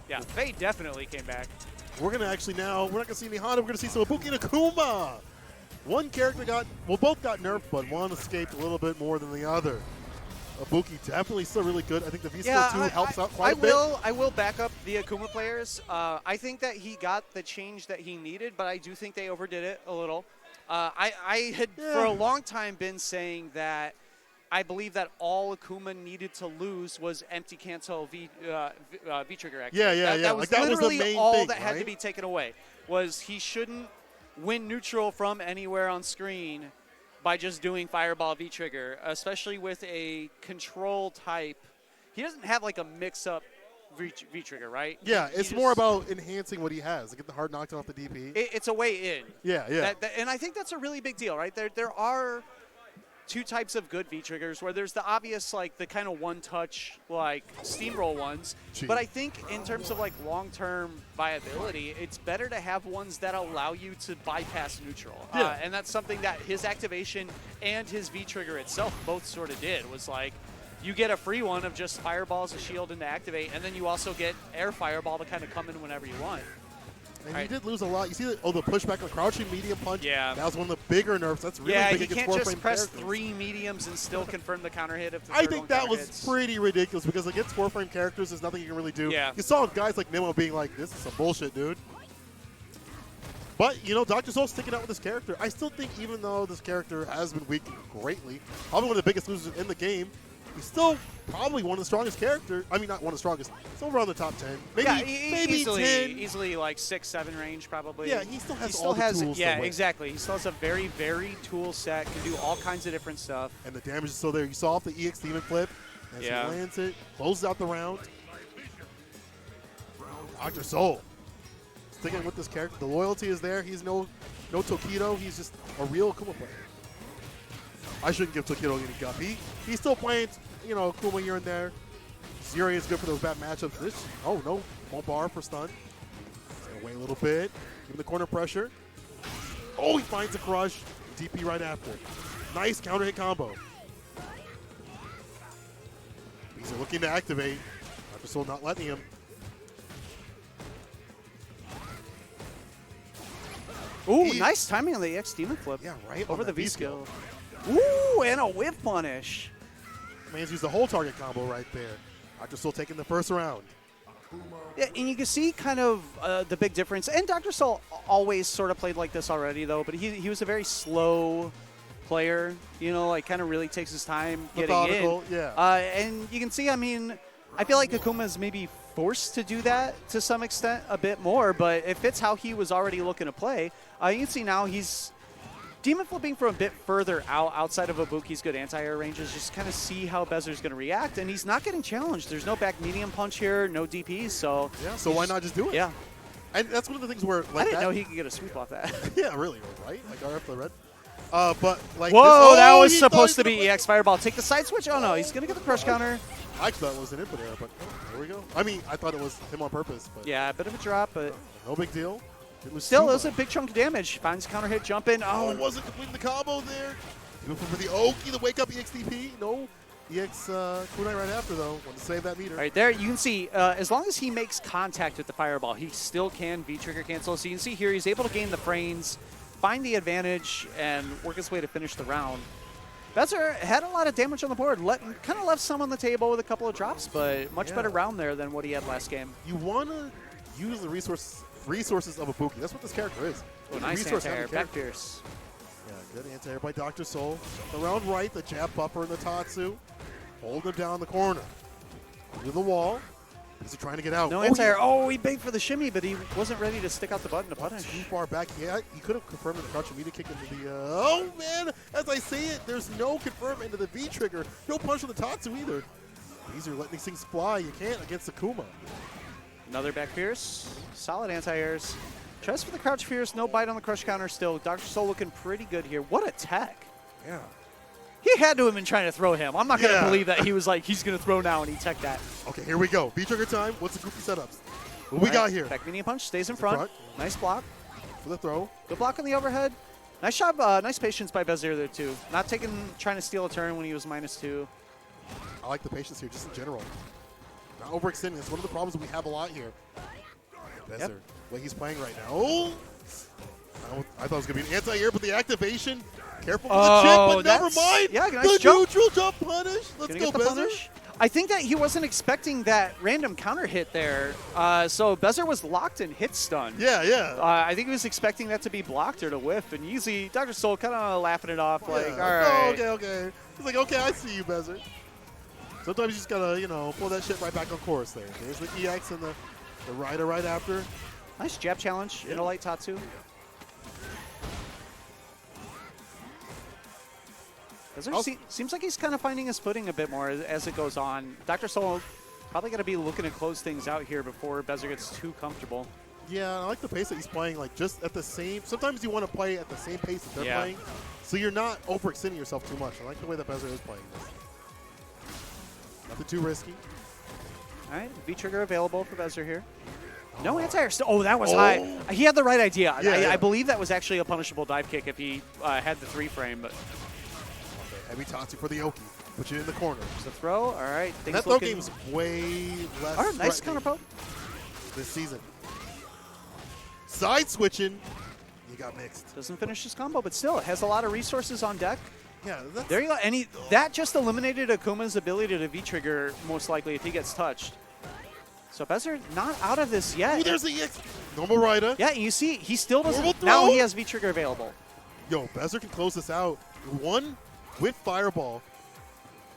Yeah, Faye definitely came back. We're going to actually now, we're not going to see any Honda, we're going to see some Ibuki and Akuma. One character got, well, both got nerfed, but one escaped a little bit more than the other. Ibuki definitely still really good. I think the V-Skill 2 helps out quite a bit. I will back up the Akuma players. I think that he got the change that he needed, but I do think they overdid it a little. I had for a long time been saying that I believe that all Akuma needed to lose was empty cancel V-trigger activity. That was that literally was the main all thing, that had right? to be taken away. Was he shouldn't win neutral from anywhere on screen by just doing Fireball V-trigger, especially with a control type. He doesn't have like a mix-up V-trigger, right? Yeah, it's more about enhancing what he has. To get the hard knockdown off the DP. It's a way in. Yeah. And I think that's a really big deal, right? There are two types of good V-triggers where there's the obvious, like, the kind of one-touch, like, steamroll ones. Gee. But I think in terms of, like, long-term viability, it's better to have ones that allow you to bypass neutral. Yeah. And that's something that his activation and his V-trigger itself both sort of did, was, like, you get a free one of just Fireball as a shield and to activate, and then you also get Air Fireball to kind of come in whenever you want. And he did lose a lot. You see the pushback, the crouching medium punch? Yeah. That was one of the bigger nerfs. That's really yeah, big he against can't just four-frame press characters. 3 mediums and still confirm the counter hit if the I third think one that counter was hits. pretty ridiculous because against four-frame characters, there's nothing you can really do. Yeah. You saw guys like Nemo being like, this is some bullshit, dude. But, you know, Dr. Soul's sticking out with this character. I still think even though this character has been weakened greatly, probably one of the biggest losers in the game, he's still probably one of the strongest characters. I mean, not one of the strongest. Still around the top 10. Maybe easily, 10. Easily like 6-7 range probably. Yeah, he still has all the tools Yeah, to win. exactly. He still has a very, very tool set, can do all kinds of different stuff. And the damage is still there. You saw off the EX Demon flip as he lands it, closes out the round. Dr. Soul sticking with this character. The loyalty is there. He's no Tokido. He's just a real Akuma player. I shouldn't give Tokido any guff. He's still playing, you know, Akuma here and there. Zuri is good for those bad matchups. Oh no, won't bar for stun. He's gonna wait a little bit. Give him the corner pressure. Oh, he finds a crush. DP right after. Nice counter hit combo. He's looking to activate. Dr. Soul not letting him. Ooh, nice timing on the EX Demon flip. Yeah, right. Over the V-skill. Ooh, and a whip punish. Man's used the whole target combo right there. Dr. Soul taking the first round. Yeah, and you can see kind of the big difference. And Dr. Soul always sort of played like this already, though. But he was a very slow player. You know, like kind of really takes his time getting Methodical, in. yeah. And you can see, I mean, I feel like Akuma is maybe forced to do that to some extent a bit more. But it fits how he was already looking to play. You can see now he's demon flipping from a bit further outside of Ibuki's good anti-air ranges, just kind of see how Bezzer's going to react, and he's not getting challenged. There's no back medium punch here, no DPs, so... Yeah, so why not just do it? Yeah. And that's one of the things where... Like I didn't know he could get a sweep off that. Yeah, really, right? Like RF the red. But like... Whoa, that was he supposed to be EX Fireball. Take the side switch? Oh no, he's going to get the crush counter. I actually thought it was an input error, but there we go. I mean, I thought it was him on purpose, but... Yeah, a bit of a drop, but... No big deal. Still, it was a big chunk of damage. Finds counter hit, jump in. Oh, it wasn't completing the combo there. Even for the Oki, the wake up EXDP. No. EX Kunai right after, though. Want to save that meter. Right there, you can see, as long as he makes contact with the Fireball, he still can V-trigger cancel. So you can see here, he's able to gain the frames, find the advantage, and work his way to finish the round. Bezzer had a lot of damage on the board. Kind of left some on the table with a couple of drops, but much better round there than what he had last game. You want to use the resources of Ibuki. That's what this character is. Oh, nice anti-air, back pierce. Yeah, good anti-air by Dr. Soul. The round right, the jab buffer and the Tatsu. Hold him down the corner. To the wall. Is he trying to get out? No anti-air. Oh, he begged for the shimmy, but he wasn't ready to stick out the button to punish. Too far back. Yeah, he could have confirmed the crouch immediate kick into the... oh, man! As I say it, there's no confirm into the V-trigger. No punch on the Tatsu either. These are letting these things fly. You can't against Akuma. Another back pierce. Solid anti-airs. Tries for the crouch fierce. No bite on the crush counter still. Dr. Soul looking pretty good here. What a tech. Yeah. He had to have been trying to throw him. I'm not going to believe that he was like, he's going to throw now, and he teched that. Okay, here we go. V-trigger time. What's the goofy setups? What we got here? Back medium punch. Stays in front. Nice block. For the throw. Good block on the overhead. Nice job. Nice patience by Bezier there, too. Not trying to steal a turn when he was -2. I like the patience here just in general. Not overextending. That's one of the problems we have a lot here. Bezer, Yep. what he's playing right now. Oh! I thought it was going to be an anti-air, but the activation. Careful with the chip, but never mind. Yeah, nice the jump. neutral jump punish. Let's Gonna go, get the Bezer. punish. I think that he wasn't expecting that random counter hit there. So Bezer was locked and hit stun. Yeah, yeah. I think he was expecting that to be blocked or to whiff, and usually Dr. Soul kind of laughing it off, like, Yeah. all right. Oh, okay. He's like, okay, I see you, Bezer. Sometimes you just gotta, pull that shit right back on course there. There's the EX and the rider right after. Nice jab challenge in a light Tatsu. Bezer seems like he's kind of finding his footing a bit more as it goes on. Dr. Soul probably got to be looking to close things out here before Bezer gets too comfortable. Yeah, I like the pace that he's playing, like just at the same. Sometimes you want to play at the same pace that they're Yeah. playing, so you're not overextending yourself too much. I like the way that Bezer is playing this. Nothing too risky. All right, V-trigger available for Bezer here. No anti-air. Oh, that was high. He had the right idea. Yeah, I believe that was actually a punishable dive kick if he had the 3-frame, but Heavy Tatsu for the Oki. Put you in the corner. there's the throw. All right. And that throw game's way less All right, nice threatening counter poke. this season. Side switching, you got mixed. Doesn't finish his combo, but still, it has a lot of resources on deck. Yeah, that's, There you go. And that just eliminated Akuma's ability to V-trigger, most likely, if he gets touched. So Bezer not out of this yet. Ooh, there's the EX. Normal rider. Yeah, you see, he still Normal doesn't. Now throw. he has V-trigger available. Yo, Bezer can close this out. One with Fireball.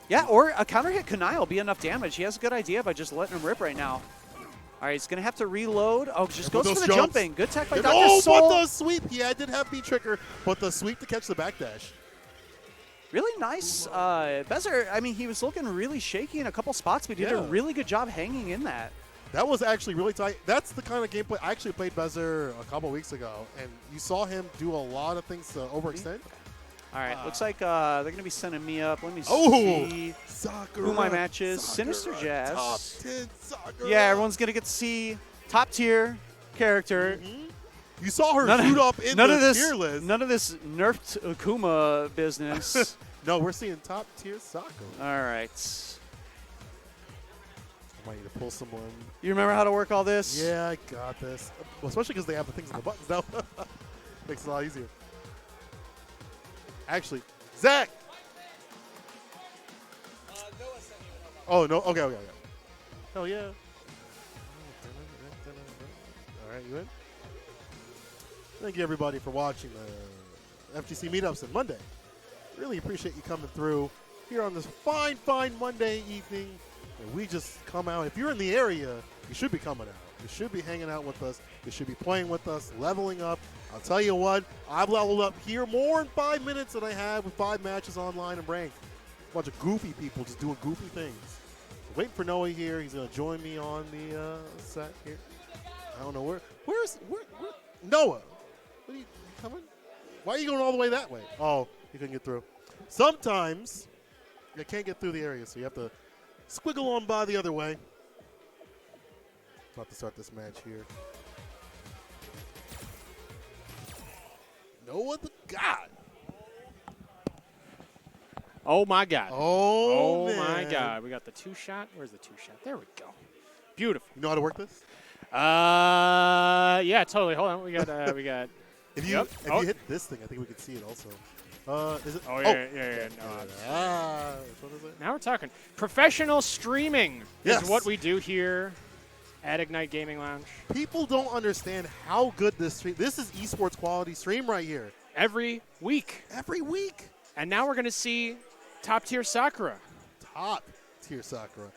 Yeah, or a counter hit Kunai will be enough damage. He has a good idea by just letting him rip right now. All right, he's going to have to reload. Oh, just goes for the jumps. jumping. Good tech by Dr. Oh, Soul. but the sweep. Yeah, did have V-trigger, but the sweep to catch the backdash. Really nice. Bezer, I mean, he was looking really shaky in a couple spots, but he did a Yeah. really good job hanging in that. That was actually really tight. That's the kind of gameplay. I actually played Bezer a couple weeks ago, and you saw him do a lot of things to overextend. All right, looks like they're going to be sending me up. Let me Oh, see Sakura. who my match is. Sakura, Sinister Jazz. Top 10 Sakura. Yeah, everyone's going to get to see top tier character. You saw her shoot up in the tier list. None of this nerfed Akuma business. No, we're seeing top tier Sakura. All right. I might need to pull someone. You remember how to work all this? Yeah, I got this. Well, especially because they have the things in the buttons now. Makes it a lot easier. Actually, Zach! Oh, no. Okay. Hell yeah. All right, you in? Thank you, everybody, for watching the FGC Meetups on Monday. Really appreciate you coming through here on this fine Monday evening. And we just come out. If you're in the area, you should be coming out. You should be hanging out with us. You should be playing with us, leveling up. I'll tell you what, I've leveled up here more in 5 minutes than I have with 5 matches online and ranked. A bunch of goofy people just doing goofy things. Waiting for Noah here. He's going to join me on the set here. I don't know where's Noah? What are you coming? Why are you going all the way that way? Oh, you couldn't get through. Sometimes you can't get through the area, so you have to squiggle on by the other way. About to start this match here. Noah the God. Oh my God. Oh, my man. God. We got the 2-shot. Where's the 2-shot? There we go. Beautiful. You know how to work this? Yeah, totally. Hold on. We got If you Yep. if you hit this thing, I think we can see it also. Is it? Oh, yeah. No, what is it? now we're talking. Professional streaming Yes. is what we do here at Ignite Gaming Lounge. People don't understand how good this stream. This is esports quality stream right here. Every week. Every week. And now we're going to see top tier Sakura. Top tier Sakura.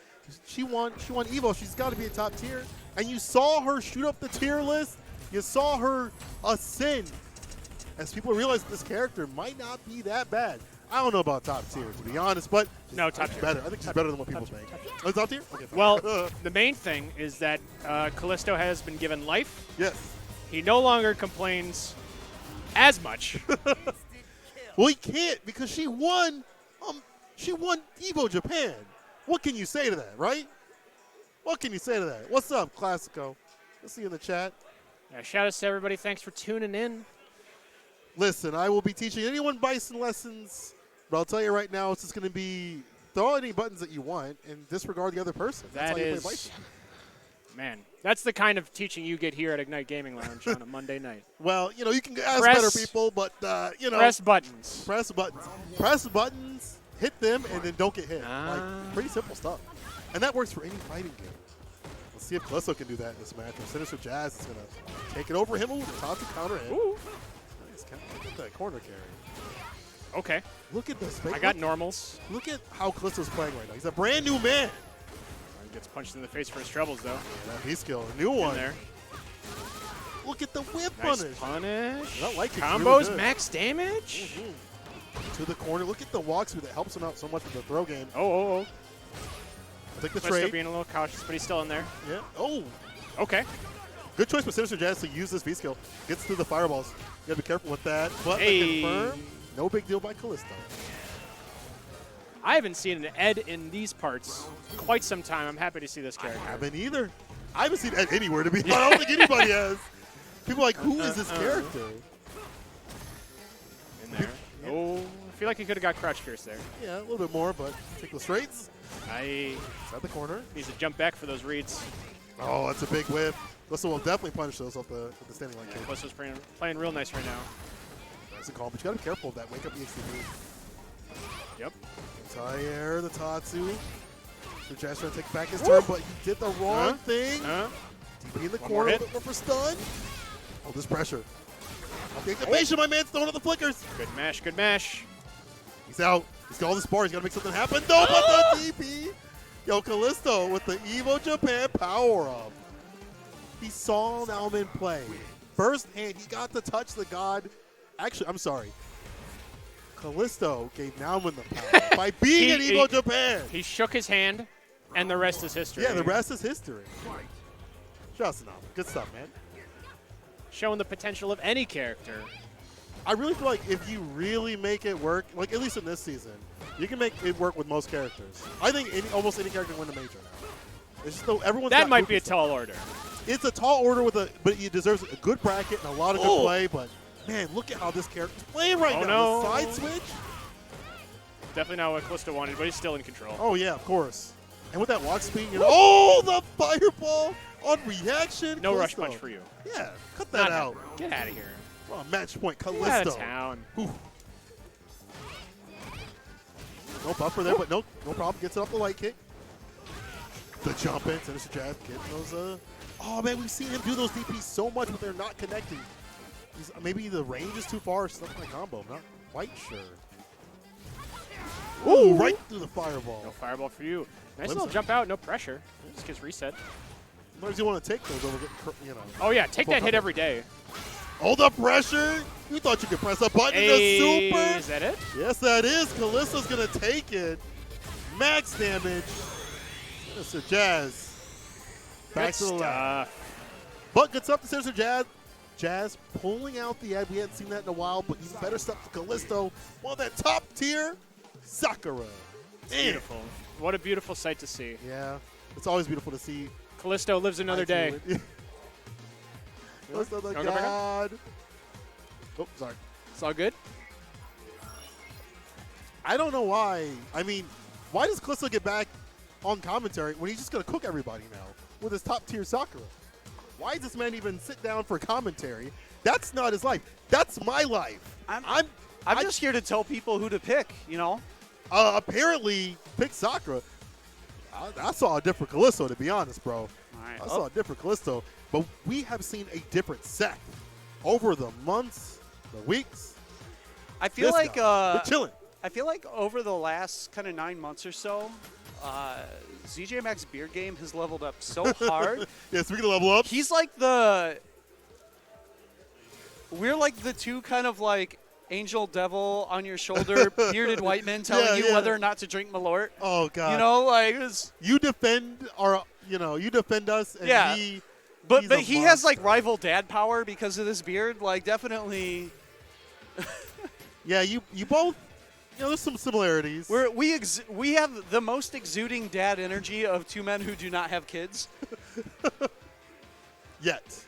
She won Evo. She's got to be a top tier. And you saw her shoot up the tier list. You saw her ascend. As people realize this character might not be that bad. I don't know about top tier, to be honest, but No, top tier. better. I think she's better than what people think. Oh, top tier? Okay, fine. Well, the main thing is that Callisto has been given life. yes. He no longer complains as much. Well, he can't because she won Evo Japan. What can you say to that, right? What can you say to that? What's up, Classico? Let's see you in the chat. Shout out to everybody. Thanks for tuning in. Listen, I will be teaching anyone Bison lessons, but I'll tell you right now, it's just going to be throw any buttons that you want and disregard the other person. That's how you play Bison. Man, that's the kind of teaching you get here at Ignite Gaming Lounge on a Monday night. Well, you can ask better people, but, Press buttons. Press buttons. Press buttons, hit them, and then don't get hit. Like, pretty simple stuff. And that works for any fighting game. Let's see if Callisto can do that in this match. Sinister Jazz is going to take it over him. Tatsu counter hit. Ooh. Nice. Get that corner carry. Okay. Look at this. I got normals. Look at how Callisto's playing right now. He's a brand new man. He gets punched in the face for his troubles, though. Yeah, that V-skill. A new one. There. Look at the whip Nice punish. punish. I like it. Combos, Really max damage. To the corner. Look at the walkthrough that helps him out so much with the throw game. Oh. Take the Callisto trade. being a little cautious, but he's still in there. Yeah. Oh. Okay. Good choice for Sinister Jazz to use this V-skill. Gets through the fireballs. You gotta be careful with that. But Hey. confirm. No big deal by Callisto. I haven't seen an Ed in these parts quite some time. I'm happy to see this character. I haven't either. I haven't seen Ed anywhere, to be honest. I don't think anybody has. People are like, who is this character? In there. Oh, I feel like he could have got Crouch Pierce there. Yeah, a little bit more, but take the straights. I Inside the corner. needs to jump back for those reads. Oh, that's a big whip. Callisto will definitely punish those off the standing line kick. Callisto's playing real nice right now. That's a call, but you gotta be careful of that. Wake up EXTV. Yep. Anti-air, the Tatsu. So Jazz trying to take back his turn, but he did the wrong thing. DP in the One corner, more a bit more for stun. Oh, this pressure. The activation, my man's throwing out the flickers. Good mash, good mash. He's out. He's got all this bar. He's got to make something happen. No, but the DP. Yo, Callisto with the Evo Japan power-up. He saw Nauman play. First hand, he got to touch the god. Actually, I'm sorry. Callisto gave Nauman the power by being in Evo Japan. He shook his hand, and the rest is history. Yeah, the rest is history. Just enough. Good stuff, man. Showing the potential of any character. I really feel like if you really make it work, like at least in this season, you can make it work with most characters. I think almost any character can win a major now. It's just everyone's That got might be a stuff. tall order. It's a tall order but he deserves a good bracket and a lot of good play. But man, look at how this character's playing right now. No. The side switch. Definitely not what Callisto wanted, but he's still in control. Oh yeah, of course. And with that walk speed, oh, the fireball on reaction. No rush Callisto. punch for you. Yeah, cut that out. Get out of here. Oh, match point, Get out Callisto. of town. Ooh. No buffer there, but no problem. Gets it off the light kick. The jump in, Sinister Jazz getting those. Oh man, we've seen him do those DPs so much, but they're not connecting. Maybe the range is too far or something like combo. I'm not quite sure. Ooh, right through the fireball. No fireball for you. Nice Limsa. little jump out, no pressure. Just gets reset. Sometimes you want to take those over, getting, Oh yeah, take that hit every day. Oh, the pressure! You thought you could press a button Hey, in the super? is that it? Yes, that is. Callisto's going to take it. Max damage. Mr. Jazz. Back Good to the lab. stuff. But good stuff to Sinister Jazz. Jazz pulling out the ad. We hadn't seen that in a while, but even better stuff to Callisto. One of that top tier, Sakura. Beautiful. What a beautiful sight to see. Yeah, it's always beautiful to see. Callisto lives another day. Callisto the Wanna go back god. Oh, sorry. It's all good. I don't know why. I mean, why does Callisto get back on commentary when he's just going to cook everybody now with his top tier Sakura? Why does this man even sit down for commentary? That's not his life. That's my life. I'm just here to tell people who to pick, Apparently, pick Sakura. I saw a different Callisto, to be honest, bro. All right. I saw a different Callisto. But we have seen a different Seth over the months, the weeks. I feel This like guy, we're chilling. I feel like over the last kind of 9 months or so, ZJ Max beard game has leveled up so hard. Yeah, speaking of level up. He's like we're like the two kind of like angel devil on your shoulder, bearded white men telling you whether or not to drink Malort. Oh God. Like it was, you defend you defend us, and Yeah. he's but a he has like monster. rival dad power because of this beard. Like definitely, Yeah, you both. There's some similarities. we have the most exuding dad energy of two men who do not have kids. Yet.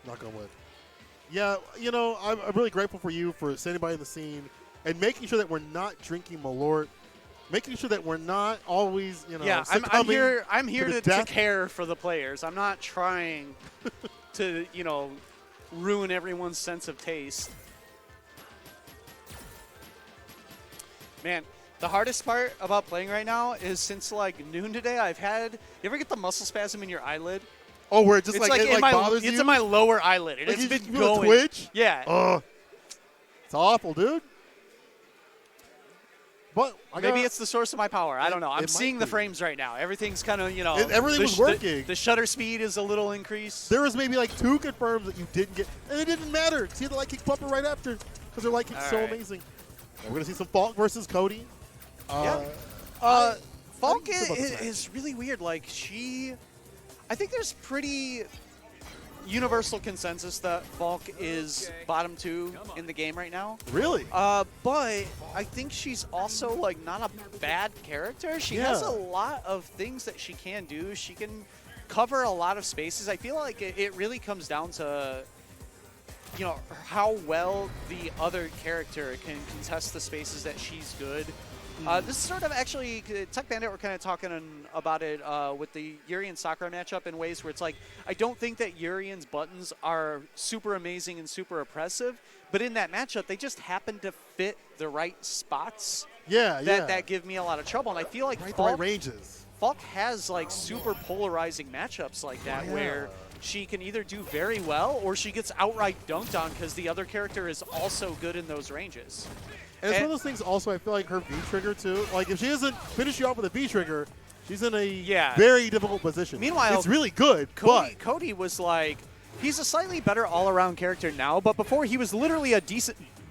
Knock on wood. Yeah, I'm really grateful for you for standing by in the scene and making sure that we're not drinking Malort making sure that we're not always, Yeah, I'm succumbing here. I'm here the to death. care for the players. I'm not trying to, ruin everyone's sense of taste. Man, the hardest part about playing right now is since like noon today, I've had. You ever get the muscle spasm in your eyelid? Oh, where it just It's it bothers you? It's in my lower eyelid, and Like it's you been just feel a going. twitch? Yeah. Ugh. It's awful, dude. But Maybe it's the source of my power. I don't know. I'm it might seeing the be. frames right now. Everything's kind of, Everything was working. The shutter speed is a little increased. There was maybe like 2 confirms that you didn't get, and it didn't matter. See the light kick bumper right after because their light kick's so right. amazing. And we're gonna see some Falk versus Cody. Yeah. Falk think about this match? is really weird. Like I think there's pretty universal consensus that Falk is bottom 2 in the game right now. Really? But I think she's also like not a bad character. She has a lot of things that she can do. She can cover a lot of spaces. I feel like it really comes down to how well the other character can contest the spaces that she's good. This is sort of actually, Tech Bandit were kind of talking about it with the Yuri and Sakura matchup in ways where it's like, I don't think that Yurian's buttons are super amazing and super oppressive, but in that matchup, they just happen to fit the right spots that give me a lot of trouble. And I feel like the right ranges. Falk has like super polarizing matchups like that where she can either do very well or she gets outright dunked on because the other character is also good in those ranges. And it's one of those things also, I feel like her V-trigger too. Like if she doesn't finish you off with a V-trigger, she's in a very difficult position. Meanwhile, it's really good, Cody was like, he's a slightly better all-around character now, but before he was literally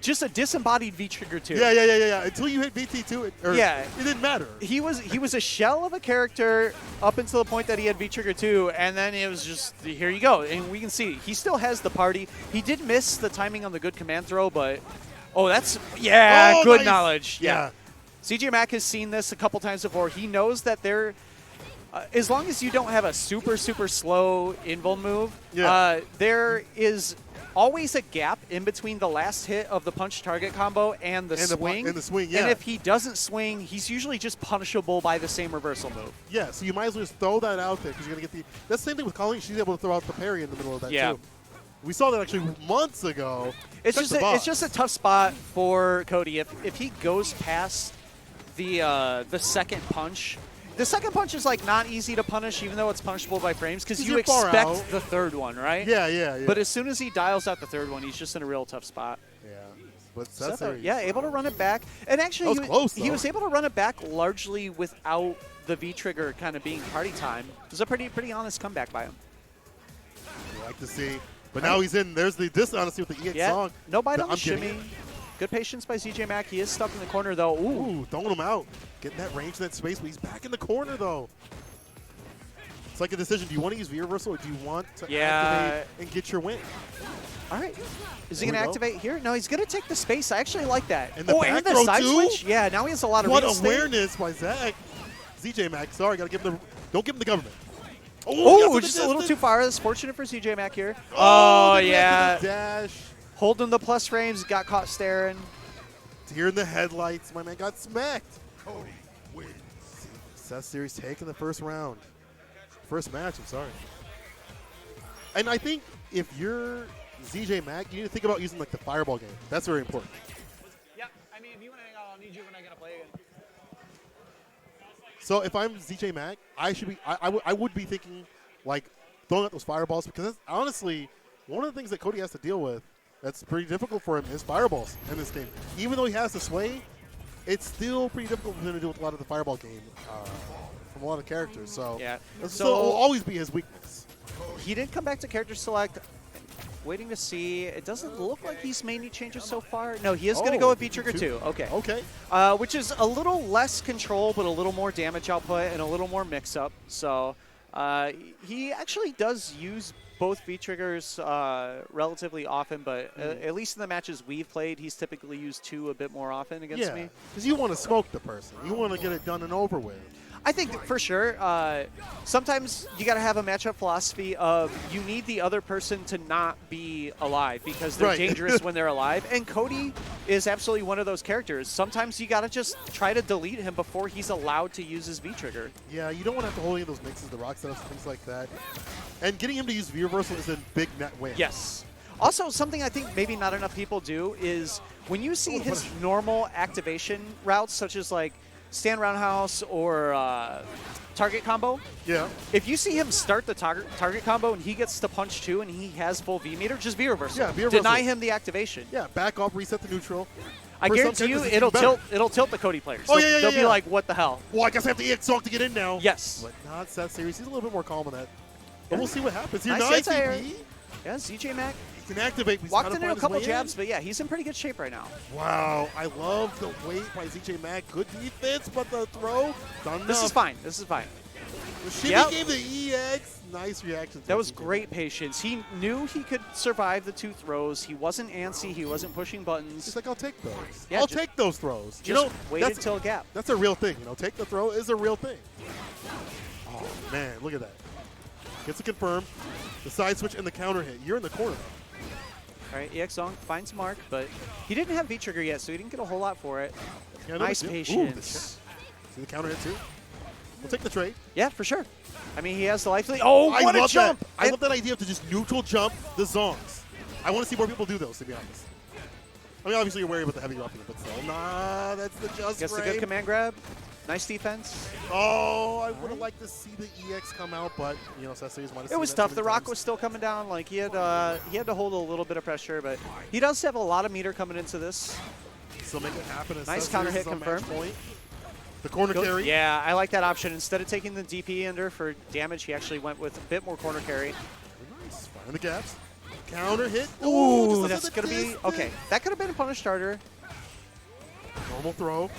just a disembodied V-trigger too. Yeah. Until you hit VT2, it didn't matter. He was a shell of a character up until the point that he had V-trigger 2, and then it was just, here you go. And we can see, he still has the party. He did miss the timing on the good command throw, but... Oh, that's, good nice. Knowledge. Yeah. CJ Mack has seen this a couple times before. He knows that there, as long as you don't have a super, super slow invul move, there is always a gap in between the last hit of the punch target combo and the swing. And if he doesn't swing, he's usually just punishable by the same reversal move. Yeah, so you might as well just throw that out there because you're going to get that's the same thing with Colleen. She's able to throw out the parry in the middle of that too. We saw that actually months ago. It's just a tough spot for Cody. If he goes past the second punch, the second punch is like not easy to punish, even though it's punishable by frames, because you expect the third one, right? Yeah. But as soon as he dials out the third one, he's just in a real tough spot. Yeah, but that's able to run it back, and actually he was able to run it back largely without the V trigger kind of being party time. It was a pretty honest comeback by him. I like to see. But now he's in. There's the dishonesty with the EX song. No bite on the shimmy. Good patience by CJ Mack. He is stuck in the corner, though. Ooh, throwing him out. Getting that range, that space, but he's back in the corner, though. It's like a decision. Do you want to use V-reversal or do you want to activate and get your win? All right. Is he going to activate here? No, he's going to take the space. I actually like that. And and the side switch? Yeah, now he has a lot of What real estate. awareness by Zach. ZJ Mack, sorry, got to give him don't give him the government. Oh, just a little too far. That's fortunate for CJ Mack here. Dash. Holding the plus frames, got caught staring. Deer in the headlights. My man got smacked. Cody wins. Success Series taking the first round. First match, I'm sorry. And I think if you're ZJ Mack, you need to think about using like the fireball game. That's very important. Yeah, I mean, if you want to hang out, I'll need you when I get to play again. So if I'm ZJ Mack, I would be thinking like throwing out those fireballs because that's honestly one of the things that Cody has to deal with that's pretty difficult for him is fireballs in this game. Even though he has the sway, it's still pretty difficult for him to do with a lot of the fireball game from a lot of characters. So this will always be his weakness. He did come back to character select. Waiting to see. It doesn't look like he's made any changes so far. No, he is going to go with V-Trigger 2. Okay. Which is a little less control, but a little more damage output and a little more mix-up. So he actually does use both V-Triggers relatively often, but at least in the matches we've played, he's typically used 2 a bit more often against me. Because you want to smoke the person. You want to get it done and over with. I think for sure. Sometimes you got to have a matchup philosophy of you need the other person to not be alive because they're Right. dangerous when they're alive. And Cody is absolutely one of those characters. Sometimes you got to just try to delete him before he's allowed to use his V trigger. Yeah, you don't want to have to hold any of those mixes, the rock setups, things like that. And getting him to use V reversal is a big net win. Yes. Also, something I think maybe not enough people do is when you see his normal activation routes, such as like stand roundhouse or target combo, Yeah. if you see him start the target combo and he gets to punch 2 and he has full V meter, just V reversal. Yeah, V reversal. Deny him the activation. Yeah, back off, reset the neutral. I For some guarantee you characters, it's even it'll tilt the Cody players. Oh, They'll- yeah, They'll be yeah. like, what the hell? Well, I guess I have to EX Zonk to get in now. Yes. But not Seth Series. He's a little bit more calm on that. But Yeah. we'll see what happens here. Nice Nice anti-air. TP. Yeah, ZJ Mac He can activate. He's walked trying to into a find his couple way jabs, in. but yeah, he's in pretty good shape right now. Wow, I love the weight by ZJ Mac. Good defense, but the throw, not enough. This is fine. This is fine. The shimmy Yep. gave the EX. Nice reaction. That was great patience. He knew he could survive the 2 throws. He wasn't antsy. He wasn't pushing buttons. He's like, I'll take those. Yeah, I'll ju- take those throws. You Just know, waited that's, till a gap. that's a real thing. You know, take the throw is a real thing. Oh, man, look at that. Gets it confirmed. The side switch and the counter hit. You're in the corner. All right, EX Zong finds Mark, but he didn't have V-Trigger yet, so he didn't get a whole lot for it. Yeah, Nice Ooh, the patience. See the counter hit, too? We'll take the trade. Yeah, for sure. I mean, he has the life lead. Oh, I what a love jump! That. I love that idea to just neutral jump the zongs. I want to see more people do those, to be honest. I mean, obviously you're wary about the heavy roughing, but still. Nah, that's the just Gets the frame. good command grab. Nice defense. Oh, I would have liked to see the EX come out, but, you know, Seth Series might have It seen was that tough. too The many rock times. was still coming down. Like he had to hold a little bit of pressure, but he does have a lot of meter coming into this. Still make it happen. as Nice Seth counter Series hit is on match confirmed. point. The corner carry. Yeah, I like that option. Instead of taking the DP under for damage, he actually went with a bit more corner carry. Nice. Find the gaps. Counter hit. Ooh, just that's at the going to be distance. okay. That could have been a punish starter. Normal throw.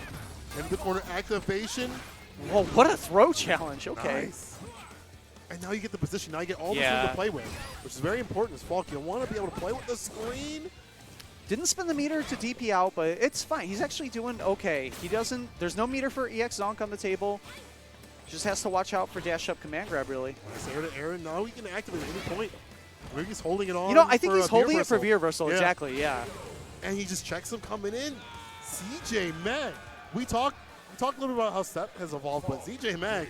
Into the corner activation. Whoa, what a throw challenge. Okay. Nice. And now you get the position. Now you get all the Yeah. room to play with, which is very important as Falk. You want to be able to play with the screen. Didn't spin the meter to DP out, but it's fine. He's actually doing okay. He doesn't. There's no meter for EX Zonk on the table. Just has to watch out for dash up command grab, really. Nice air to air. Now he can activate at any point. Maybe he's holding it on. You know, I think for he's a holding it for reversal. V reversal. Yeah. Exactly. Yeah. And he just checks him coming in. CJ Mag. We talked a little bit about how Seth has evolved, but CJ Mag,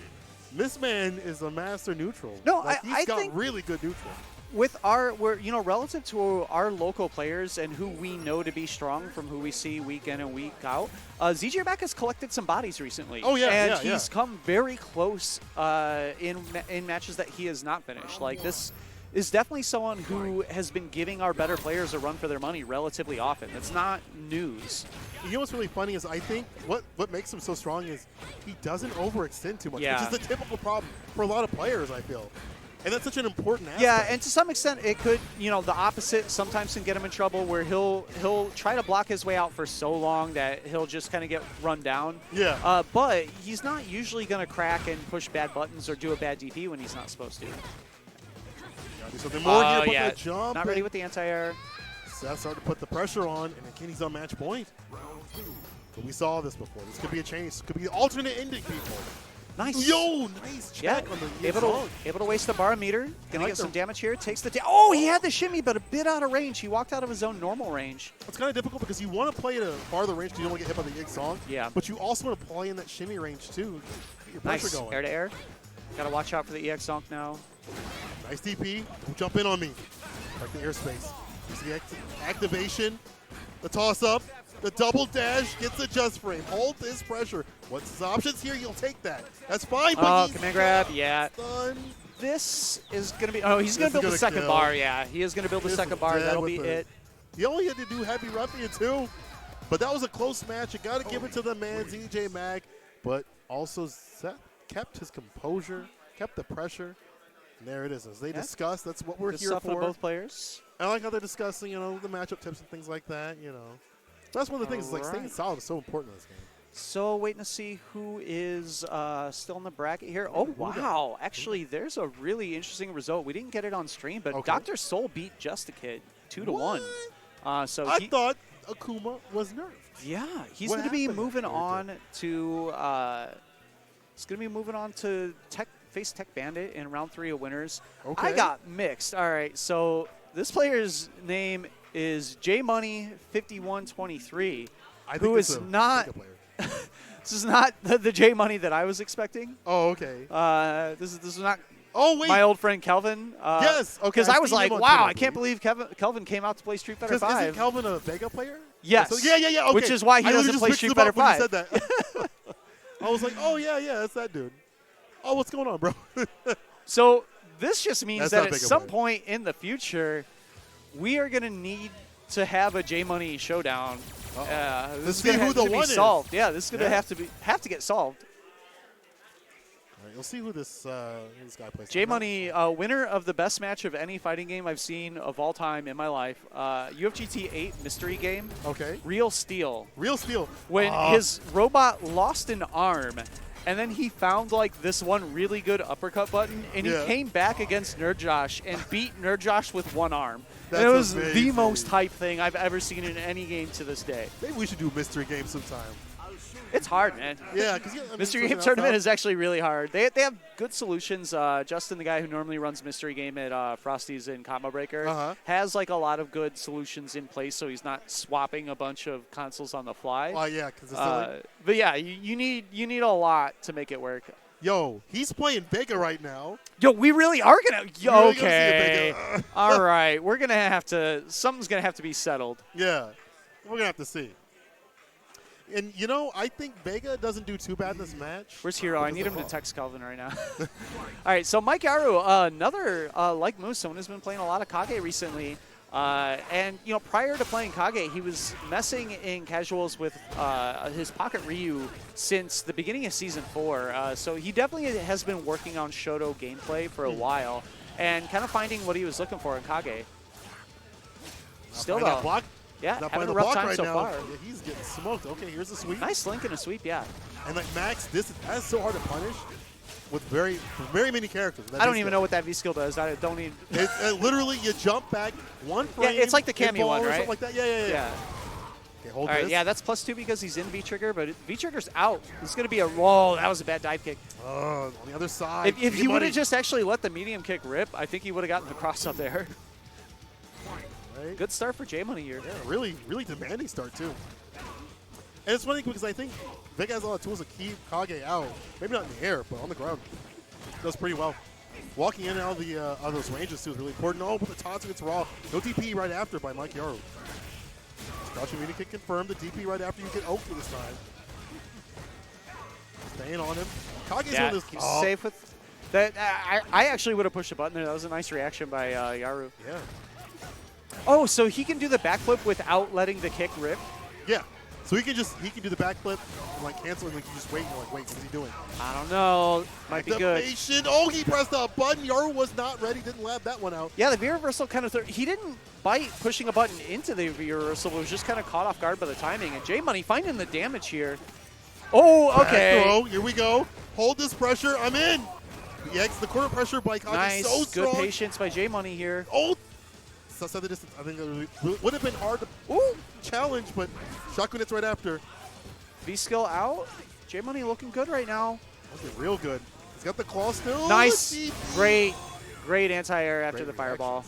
this man is a master neutral. No, like, I he's got think- really good neutral. With relative to our local players and who we know to be strong from who we see week in and week out, ZJ Mack has collected some bodies recently. Oh, yeah, and yeah, he's come very close in matches that he has not finished. Like this is definitely someone who has been giving our better players a run for their money relatively often. It's not news. You know what's really funny is I think what makes him so strong is he doesn't overextend too much, Yeah. which is the typical problem for a lot of players, I feel. And that's such an important aspect. Yeah, and to some extent, it could, the opposite sometimes can get him in trouble where he'll try to block his way out for so long that he'll just kind of get run down. Yeah. But he's not usually going to crack and push bad buttons or do a bad DP when he's not supposed to. Gotta do something more here, put yeah, that jump. not ready and with the anti-air. Seth started to put the pressure on, and again, he's on match point. But we saw this before. This could be a change. This could be the alternate ending, people. Nice. Yo, nice Yeah, check on the able to waste the bar meter. Gonna like get some the- damage here. Takes the oh, he had the shimmy, but a bit out of range. He walked out of his own normal range. It's kind of difficult because you want to play at a farther range because you don't want to get hit by the gig song. Yeah. But you also want to play in that shimmy range too. Get your pressure Nice. going. Air to air. Got to watch out for the EX Zonk now. Nice DP. Don't jump in on me. Like the airspace. You see the activation, the toss up, the double dash, gets the just frame. Hold this pressure. What's his options here? You'll take that. That's fine, but Oh, he's command grab. Yeah. done. This is going to be... Oh, he's going This to is build the gonna second kill. bar. Yeah, he is going to build the This second is bar. dead That'll with be the- it. He only had to do heavy roughing it too. But that was a close match. You got to give it to the man, ZJ Mag. But also Seth kept his composure, kept the pressure. And there it is. As they discuss, that's what we're Good here stuff for. with both players. I like how they're discussing, the matchup tips and things like that, That's one of the things, is like staying Alright. solid is so important in this game. So waiting to see who is still in the bracket here. Oh, wow. Actually, there's a really interesting result. We didn't get it on stream, but Okay. Dr. Soul beat Just a Kid 2-1. So I thought Akuma was nerfed. yeah, he's What going to be happened to moving that on to It's going to be moving on to face Tech Bandit in round 3 of winners. Okay. I got mixed. All right, so this player's name is JMoney5123, who is not. This is not the J Money that I was expecting. Oh, okay. This is not. Oh, wait. My old friend Kelvin. Yes. Okay. Because I was like, wow, I can't believe Kelvin came out to play Street Fighter 5. Isn't Kelvin a Vega player? Yes. So, yeah. Okay. Which is why he doesn't play Street Fighter 5. Said that. I was like, oh, yeah, that's that dude. Oh, what's going on, bro? So this just means That's that not at Vega some player. point in the future, we are going to need to have a J Money showdown. This is see going who the to be one is. solved. Yeah, this is going to Yeah. have to get solved. All right, you'll see who this guy plays. J Money, winner of the best match of any fighting game I've seen of all time in my life. UFGT 8 mystery game. Okay. Real Steel. Real Steel. When his robot lost an arm, and then he found like this one really good uppercut button, and he came back against Nerd Josh and beat Nerd Josh with one arm. And it was the amazing. most hype thing I've ever seen in any game to this day. Maybe we should do mystery games sometime. It's hard, man. Yeah, because Mystery Game Tournament is actually really hard. They have good solutions. Justin, the guy who normally runs Mystery Game at Frosty's in Combo Breaker, has like a lot of good solutions in place, so he's not swapping a bunch of consoles on the fly. Oh yeah, because it's silly. But yeah, you need a lot to make it work. Yo, he's playing Vega right now. Yo, we really are gonna. Really Okay. gonna see a Vega. All right, we're gonna have to. Something's gonna have to be settled. Yeah, we're gonna have to see. And you know, I think Vega doesn't do too bad in this match. Where's Hero? I need him to text Calvin right now. All right, so Mike Yaru, another like Moose, someone who's been playing a lot of Kage recently. And you know, prior to playing Kage, he was messing in casuals with his Pocket Ryu since the beginning of Season 4. So he definitely has been working on Shoto gameplay for a while and kind of finding what he was looking for in Kage. Still though, block. yeah, Not having playing a the rough block time right so now. far. Yeah, he's getting smoked. Okay, here's the sweep. Nice link and a sweep, yeah. And like Max, that's so hard to punish with very many characters. I don't even know what that V skill does. I don't even. It's literally you jump back one frame. Yeah, it's like the Cammy hit one, ball or right? something like that. Yeah. Okay, hold All right, this. yeah, that's +2 because he's in V-Trigger, but V-Trigger's out. This is going to be a roll. That was a bad dive kick. Oh, on the other side. If he would have just actually let the medium kick rip, I think he would have gotten the cross up there. Right. Good start for J-Money here. Yeah, really demanding start, too. And it's funny because I think Vega has a lot of tools to keep Kage out. Maybe not in the air, but on the ground. Does pretty well. Walking in and out of those ranges, too, is really important. Oh, but the Tatsu gets raw. No DP right after by Mike Yaru. Crouching medium kick confirmed. The DP right after you get Oki this time. Staying on him. Kage's Yeah, on this. he's safe with that. I actually would have pushed a button there. That was a nice reaction by Yaru. Yeah. Oh, so he can do the backflip without letting the kick rip? Yeah. So he can do the backflip and like cancel and like you just wait and you're like, wait, what's he doing? I don't know. Might be good. Activation. Oh, he pressed a button. Yaru was not ready. Didn't lab that one out. Yeah, the V reversal kind of he didn't bite pushing a button into the V reversal, but was just kind of caught off guard by the timing. And J Money finding the damage here. Oh, okay. Back throw. Here we go. Hold this pressure. I'm in. The corner pressure by Kage Nice, so strong. good patience by J Money here. Oh, set the distance. I think it would have been hard to challenge, but shotgun hits right after. V skill out. J Money looking good right now. Looking real good. He's got the claw still. Nice, great anti-air after the fireball.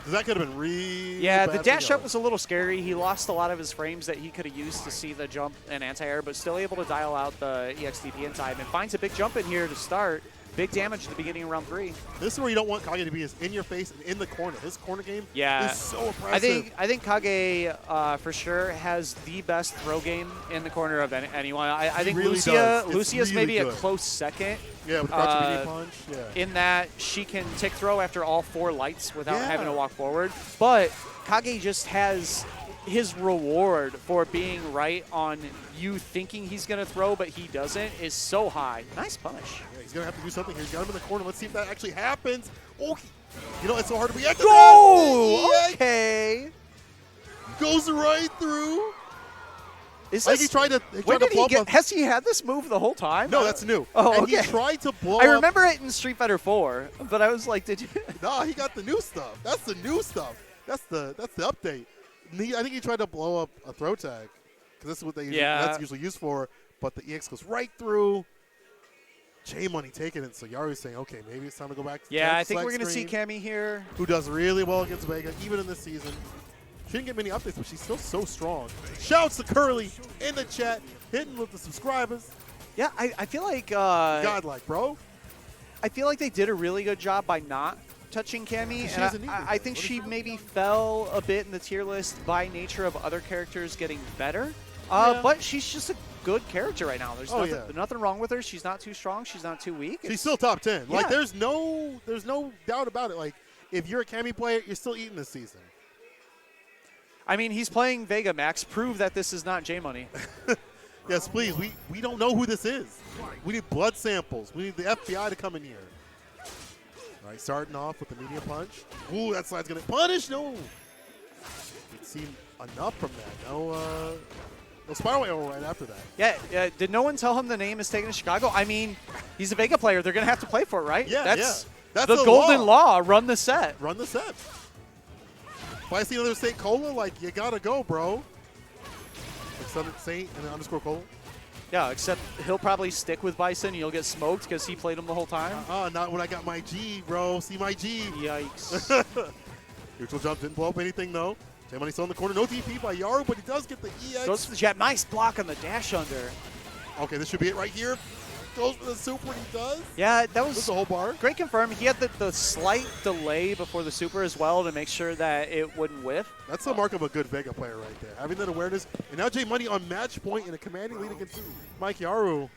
That could have been really Yeah, bad the dash for up was a little scary. He lost a lot of his frames that he could have used to see the jump and anti-air, but still able to dial out the EXTP in time and finds a big jump in here to start. Big damage at the beginning of round 3. This is where you don't want Kage to be, is in your face and in the corner. His corner game is so impressive. I think Kage for sure has the best throw game in the corner of anyone. I think really Lucia's really maybe good. a close second. Yeah, with crouch medium punch. Yeah. In that she can tick throw after all 4 lights without having to walk forward. But Kage just has his reward for being right on you thinking he's going to throw, but he doesn't, is so high. Nice punish. Yeah, he's going to have to do something here. He's got him in the corner. Let's see if that actually happens. Oh, you know, it's so hard to react to Go! that. Okay. Goes right through. Is I this, think he tried to when did blow he up. has he had this move the whole time? No, that's new. Oh, and okay. he tried to blow I up. remember it in Street Fighter 4, but I was like, did you? Nah, he got the new stuff. That's the new stuff. That's the update. I think he tried to blow up a throw tag because that's what that's usually used for. but the EX goes right through. J Money taking it, so Yaru's saying, okay, maybe it's time to go back to Yeah, I think select we're going to see screen, Cammy here. who does really well against Vega, even in this season. She didn't get many updates, but she's still so strong. Shouts to Curly in the chat, hitting with the subscribers. Yeah, I feel like Godlike, bro. I feel like they did a really good job by not touching Cammy, She and doesn't need I to. think What she is- maybe fell a bit in the tier list by nature of other characters getting better. Yeah. But she's just a good character right now. There's Oh, nothing wrong with her. She's not too strong. She's not too weak. She's still top 10. Like, Yeah. there's no doubt about it. Like, if you're a Cammy player, you're still eating this season. I mean, he's playing Vega Max. Prove that this is not J Money. Yes, please. We don't know who this is. We need blood samples. We need the FBI to come in here. All right, starting off with the medium punch. Ooh, that slide's going to punish. No. We've seen enough from that. No spiral arrow right after that. Yeah, did no one tell him the name is taken to Chicago? I mean, he's a Vega player. They're going to have to play for it, right? Yeah, That's That's the golden law. Run the set. Run the set. If I see another Saint Cola, like, you got to go, bro. Like Saint and then underscore Cola. Yeah, except he'll probably stick with Bison. You'll get smoked because he played him the whole time. Not when I got my G, bro. See my G. Yikes. Neutral jump didn't blow up anything, though. J Money still in the corner. No DP by Yaru, but he does get the EX. Goes for the jab. Nice block on the dash under. Okay, this should be it right here. Goes for the super, and he does. Yeah, that With was the whole bar. great confirm. He had the slight delay before the super as well to make sure that it wouldn't whiff. That's the mark of a good Vega player right there. Having that awareness. And now J Money on match point in a commanding lead against Mike Yaru.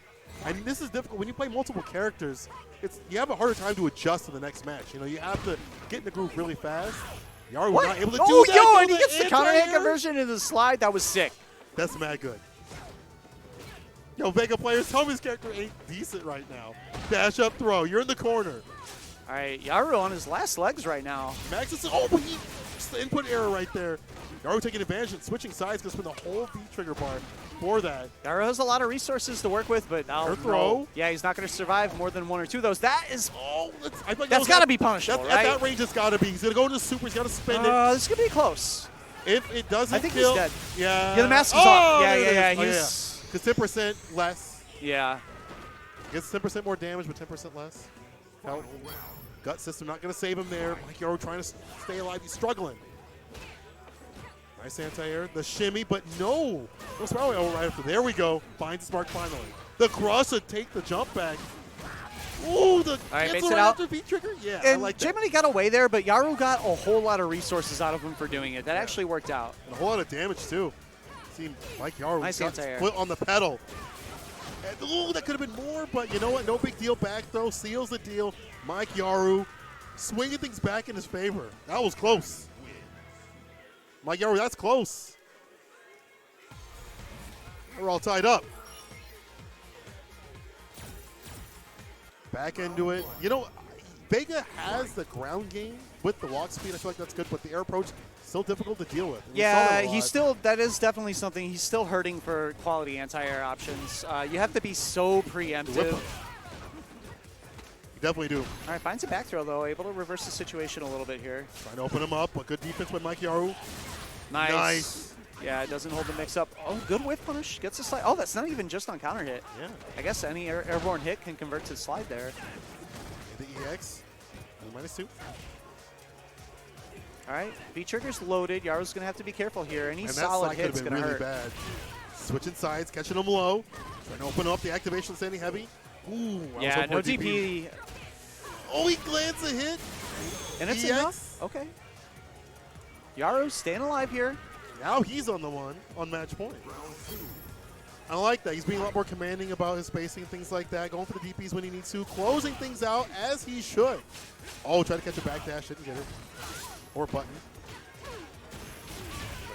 And this is difficult. When you play multiple characters, you have a harder time to adjust to the next match. You know, you have to get in the groove really fast. Yaru was not able to do that. Yo, and Go he gets the counter hit anti-air. conversion in the slide. That was sick. That's mad good. Yo, Vega players, tell me his character ain't decent right now. Dash up throw. You're in the corner. All right, Yaru on his last legs right now. Max is, oh, but just the input error right there. Yaru taking advantage and switching sides because spend the whole V trigger bar for that. Yaru has a lot of resources to work with, but Air throw. yeah, he's not going to survive more than one or two of those. That is, Oh, that's got to be punishable, At right? that range, it's got to be. He's going to go into super. He's got to spend it. This could be close. If it doesn't I think kill, he's dead. Yeah. Yeah, the mask is oh, on. Yeah, there it yeah, is. yeah. Oh, He's, Because 10% less. yeah. Gets 10% more damage, but 10% less health. Gut system not going to save him there. Mike Yaru trying to stay alive. He's struggling. Nice anti-air. The shimmy, but no. No spiral arrow right after. There we go. Finds his mark finally. The cross would take the jump back. Ooh, the right, cancel makes it right out. after V-trigger? Yeah, And I like J that. Money got away there, but Yaru got a whole lot of resources out of him for doing it. That Yeah. actually worked out. And a whole lot of damage, too. See Mike Yaru Nice got his anti-air. foot on the pedal. And, ooh, that could have been more, but you know what? No big deal. Back throw seals the deal. Mike Yaru swinging things back in his favor. That was close. Mike Yaru, that's close. We're all tied up. Back into it. You know, Vega has the ground game with the walk speed. I feel like that's good, but the air approach still difficult to deal with. And we saw Yeah, that a he's lot. still, that is definitely something. He's still hurting for quality anti-air options. You have to be so Whip preemptive. him. You definitely do. All right, finds a back throw, though. Able to reverse the situation a little bit here. Trying to open him up, but good defense by Mike Yaru. Nice. Nice. Yeah, it doesn't hold the mix up. Oh, good whiff punish. Gets a slide. Oh, that's not even just on counter hit. Yeah. I guess any airborne hit can convert to slide there. The EX. -2. All right, V-trigger's loaded. Yaru's going to have to be careful here. Any And that solid slide could hit's have going been to really hurt. bad. Switching sides, catching him low. Trying to open up the activation, standing heavy. Ooh, I was Yeah, hoping no for a DP. Oh, he lands a hit. And it's EX. enough. Okay. Yaru staying alive here. Now he's on the one on match point. I like that. He's being a lot more commanding about his spacing and things like that. Going for the DPs when he needs to. Closing things out as he should. Oh, try to catch a backdash. Didn't get it. Or button.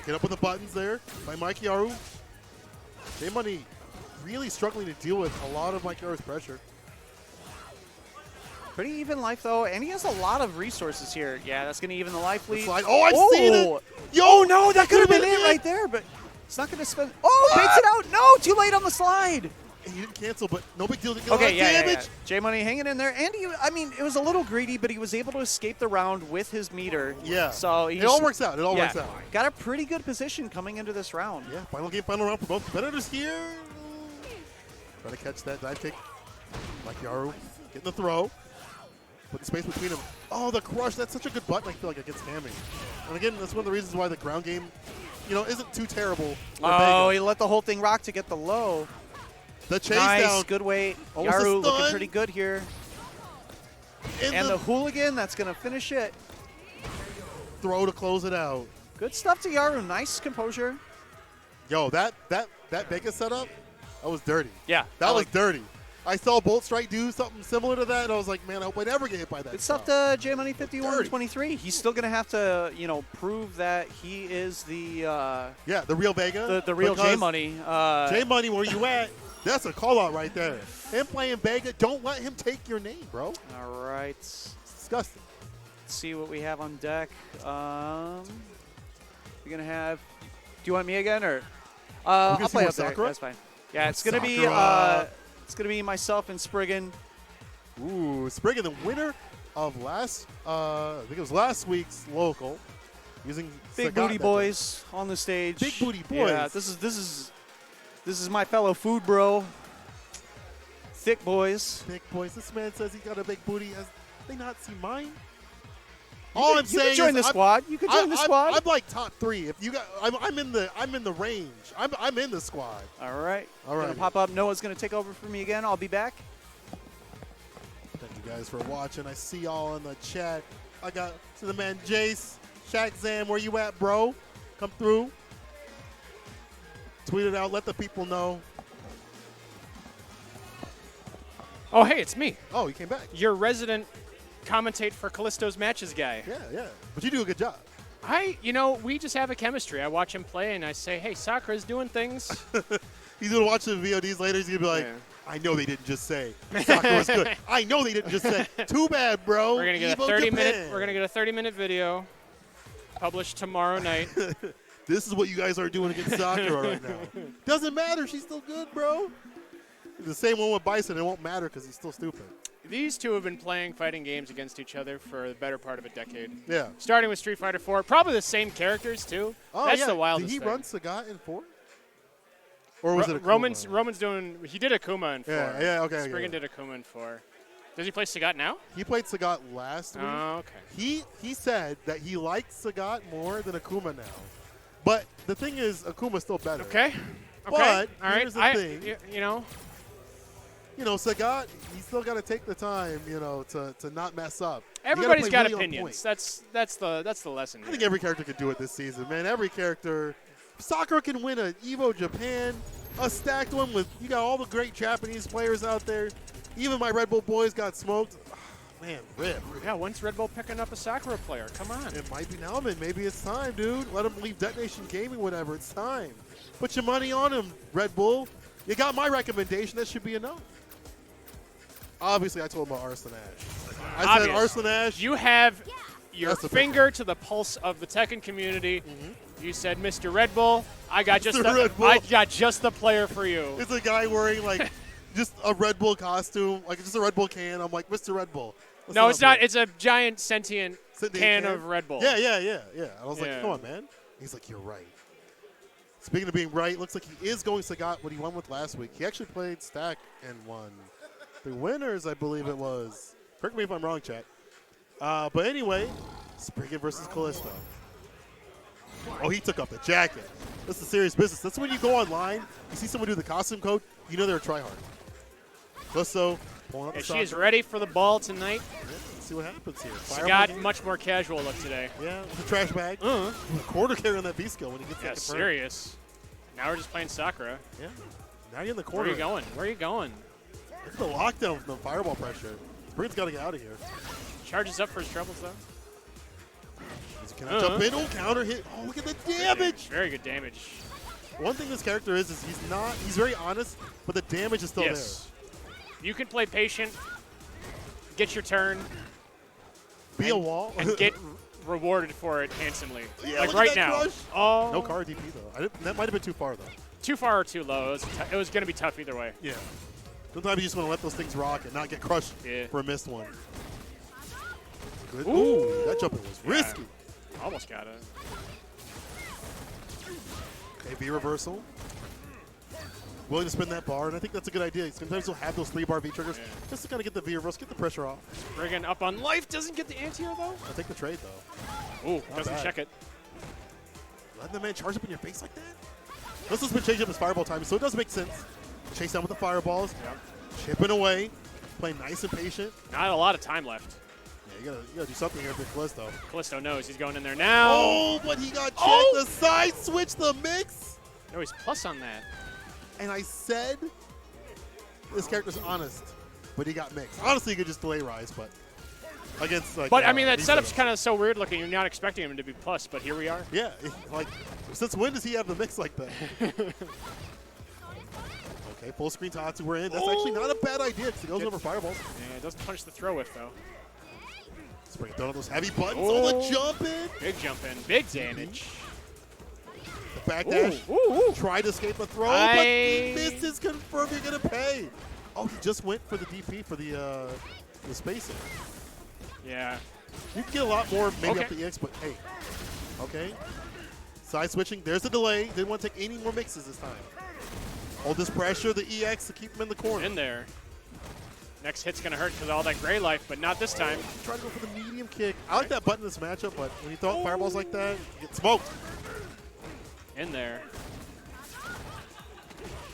Get up with the buttons there by Mike Yaru. J Money really struggling to deal with a lot of Mike Yaru's pressure. Pretty even life, though, and he has a lot of resources here. Yeah, that's going to even the life lead. Slide. Oh, I've seen it. Yo, Oh, no, that could have been could've it right there, but it's not going to spend. Oh, baits it out. No, too late on the slide. And he didn't cancel, but no big deal. Didn't get a lot Okay, of yeah, damage. J Money hanging in there, and he, I mean, it was a little greedy, but he was able to escape the round with his meter. Yeah. So It all works out. It all works out. Got a pretty good position coming into this round. Yeah, final game, final round for both competitors here. Trying to catch that dive kick. Like Yaru. Getting the throw. Put the space between them. Oh, the crush. That's such a good button. I feel like it gets hammy. And again, that's one of the reasons why the ground game, isn't too terrible. Oh, he let the whole thing rock to get the low. The chase Nice, down. good weight. Almost a Yaru looking stun. pretty good here. And the hooligan, that's going to finish it. throw to close it out. Good stuff to Yaru. Nice composure. Yo, that Vega setup, that was dirty. Yeah. That was dirty. I saw Bolt Strike do something similar to that, and I was like, man, I hope I never get hit by that. Good stuff to J Money 5123. He's still going to have to, prove that he is the the real Vega. the real J Money. J Money, where you at? That's a call out right there. Him playing Vega, don't let him take your name, bro. All right. It's disgusting. Let's see what we have on deck. We're going to have. Do you want me again or? I'll play up there. Sakura? That's fine. Yeah, it's going to be. It's going to be myself and Spriggan. Ooh, Spriggan, the winner of I think it was last week's local, using Big Sagat booty that boys on the stage. Big booty boys. Yeah, this is my fellow food bro. Thick boys. Big boys. This man says he got a big booty. Has they not seen mine? You can join the squad. You can join the squad. I'm like top 3. If you got, I'm in the range. I'm in the squad. All right. All right. Gonna pop up. Noah's gonna take over for me again. I'll be back. Thank you guys for watching. I see y'all in the chat. I got to the man Jace, Shaq Zam. Where you at, bro? Come through. Tweet it out. Let the people know. Oh, hey, it's me. Oh, you came back. Your resident commentate for Callisto's matches guy. Yeah. But you do a good job. We just have a chemistry. I watch him play and I say, hey, Sakura's doing things. He's going to watch the VODs later. He's going to be like, Yeah. I know they didn't just say Sakura's good. I know they didn't just say, too bad, bro. We're gonna get Evo a 30 Japan. minute. We're gonna get a 30-minute video published tomorrow night. This is what you guys are doing against Sakura right now. Doesn't matter. She's still good, bro. The same one with Bison. It won't matter because he's still stupid. These two have been playing fighting games against each other for the better part of a decade. Yeah. Starting with Street Fighter 4, probably the same characters too. Oh, That's yeah. the wildest Did he thing. run Sagat in 4? Or was it Akuma? Roman's doing. He did Akuma in 4. Yeah, okay. Spriggan did Akuma in 4. Does he play Sagat now? He played Sagat last week. Oh, okay. He said that he likes Sagat more than Akuma now. But the thing is, Akuma's still better. Okay. But All right. here's the thing. Sagat, he's still got to take the time, to not mess up. Everybody's got really on opinions. point. That's the lesson. I think every character could do it this season, man. Every character. Sakura can win an Evo Japan, a stacked one with, you got all the great Japanese players out there. Even my Red Bull boys got smoked. Man, rip. Yeah, when's Red Bull picking up a Sakura player? Come on. It might be now, man. Maybe it's time, dude. Let him leave Detonation Gaming, whatever. It's time. Put your money on him, Red Bull. You got my recommendation. That should be enough. Obviously, I told him about Arslan Ash. I said Arslan Ash. You have your That's the finger to the pulse of the Tekken community. You said, Mr. Red Bull, I got just Red Bull. I got just the player for you. It's a guy wearing, like, just a Red Bull costume, like just a Red Bull can. I'm like, Mr. Red Bull. No, it's not. It's a giant sentient can of Red Bull. Yeah. I was like, come on, man. He's like, you're right. Speaking of being right, looks like he is going Sagat, what he won with last week. He actually played Stack and won. The winners, I believe it was. Correct me if I'm wrong, chat. But anyway, Spriggan versus Callisto. Oh, he took off the jacket. That's the serious business. That's when you go online, you see someone do the costume code, you know they're a tryhard. Callisto pulling up the she is ready for the ball tonight. Yeah, let's see what happens here. Sagat, much more casual look today. Yeah, with a trash bag. A quarter carry on that B skill when he gets that confirmed. Serious. Now we're just playing Sakura. Yeah. Now you're in the Where corner. are you going? Where are you going? It's the lockdown from the fireball pressure. Spriggan's got to get out of here. Charges up for his troubles, though. Can I jump in? Oh, counter hit. Oh, look at the damage. Very good damage. One thing this character is he's very honest, but the damage is still there. You can play patient, get your turn. Be a wall. And get rewarded for it handsomely. Yeah, like look at right that now. crush. Oh. No car DP, though. That might have been too far, though. Too far or too low. It was going to be tough either way. Yeah. Sometimes you just want to let those things rock and not get crushed Yeah. for a missed one. Good. Ooh. Ooh, that jumping was risky. Almost got it. Okay, B reversal. willing to spin that bar, and I think that's a good idea. Sometimes he'll have those 3-bar V triggers just to kind of get the V reverse, get the pressure off. Spriggan up on life, doesn't get the anti-air though. I'll take the trade though. Ooh, doesn't bad. check it. Letting the man charge up in your face like that? This has been changing up his fireball time, so it does make sense. Chase down with the fireballs, chipping away, playing nice and patient. Not a lot of time left. Yeah, you gotta do something here for Callisto. Callisto knows he's going in there now. Oh, but he got checked. Oh! The side switch, the mix. No, he's plus on that. And I said this character's honest, but he got mixed. Honestly, he could just delay rise, but against like. But I mean, that these setup's guys. kind of so weird looking. You're not expecting him to be plus, but here we are. Yeah, like since when does he have the mix like that? Okay, full screen Tatsu, we're in. That's actually not a bad idea because he goes over fireballs. Yeah, it doesn't punch the throw with though. Let's bring it down on those heavy buttons. Oh, the jump in. Big jump in, big damage. The backdash. Ooh. Tried to escape a throw, but he missed his confirm. You're gonna pay. Oh, he just went for the DP for the spacing. Yeah. You can get a lot more maybe Okay. up the EX, but hey. Okay. Side switching. There's the delay. Didn't want to take any more mixes this time. Hold this pressure, the EX to keep him in the corner. In there. Next hit's going to hurt because of all that gray life, but not this time. Try to go for the medium kick. I like that button in this matchup, but when you throw out fireballs like that, you get smoked. In there.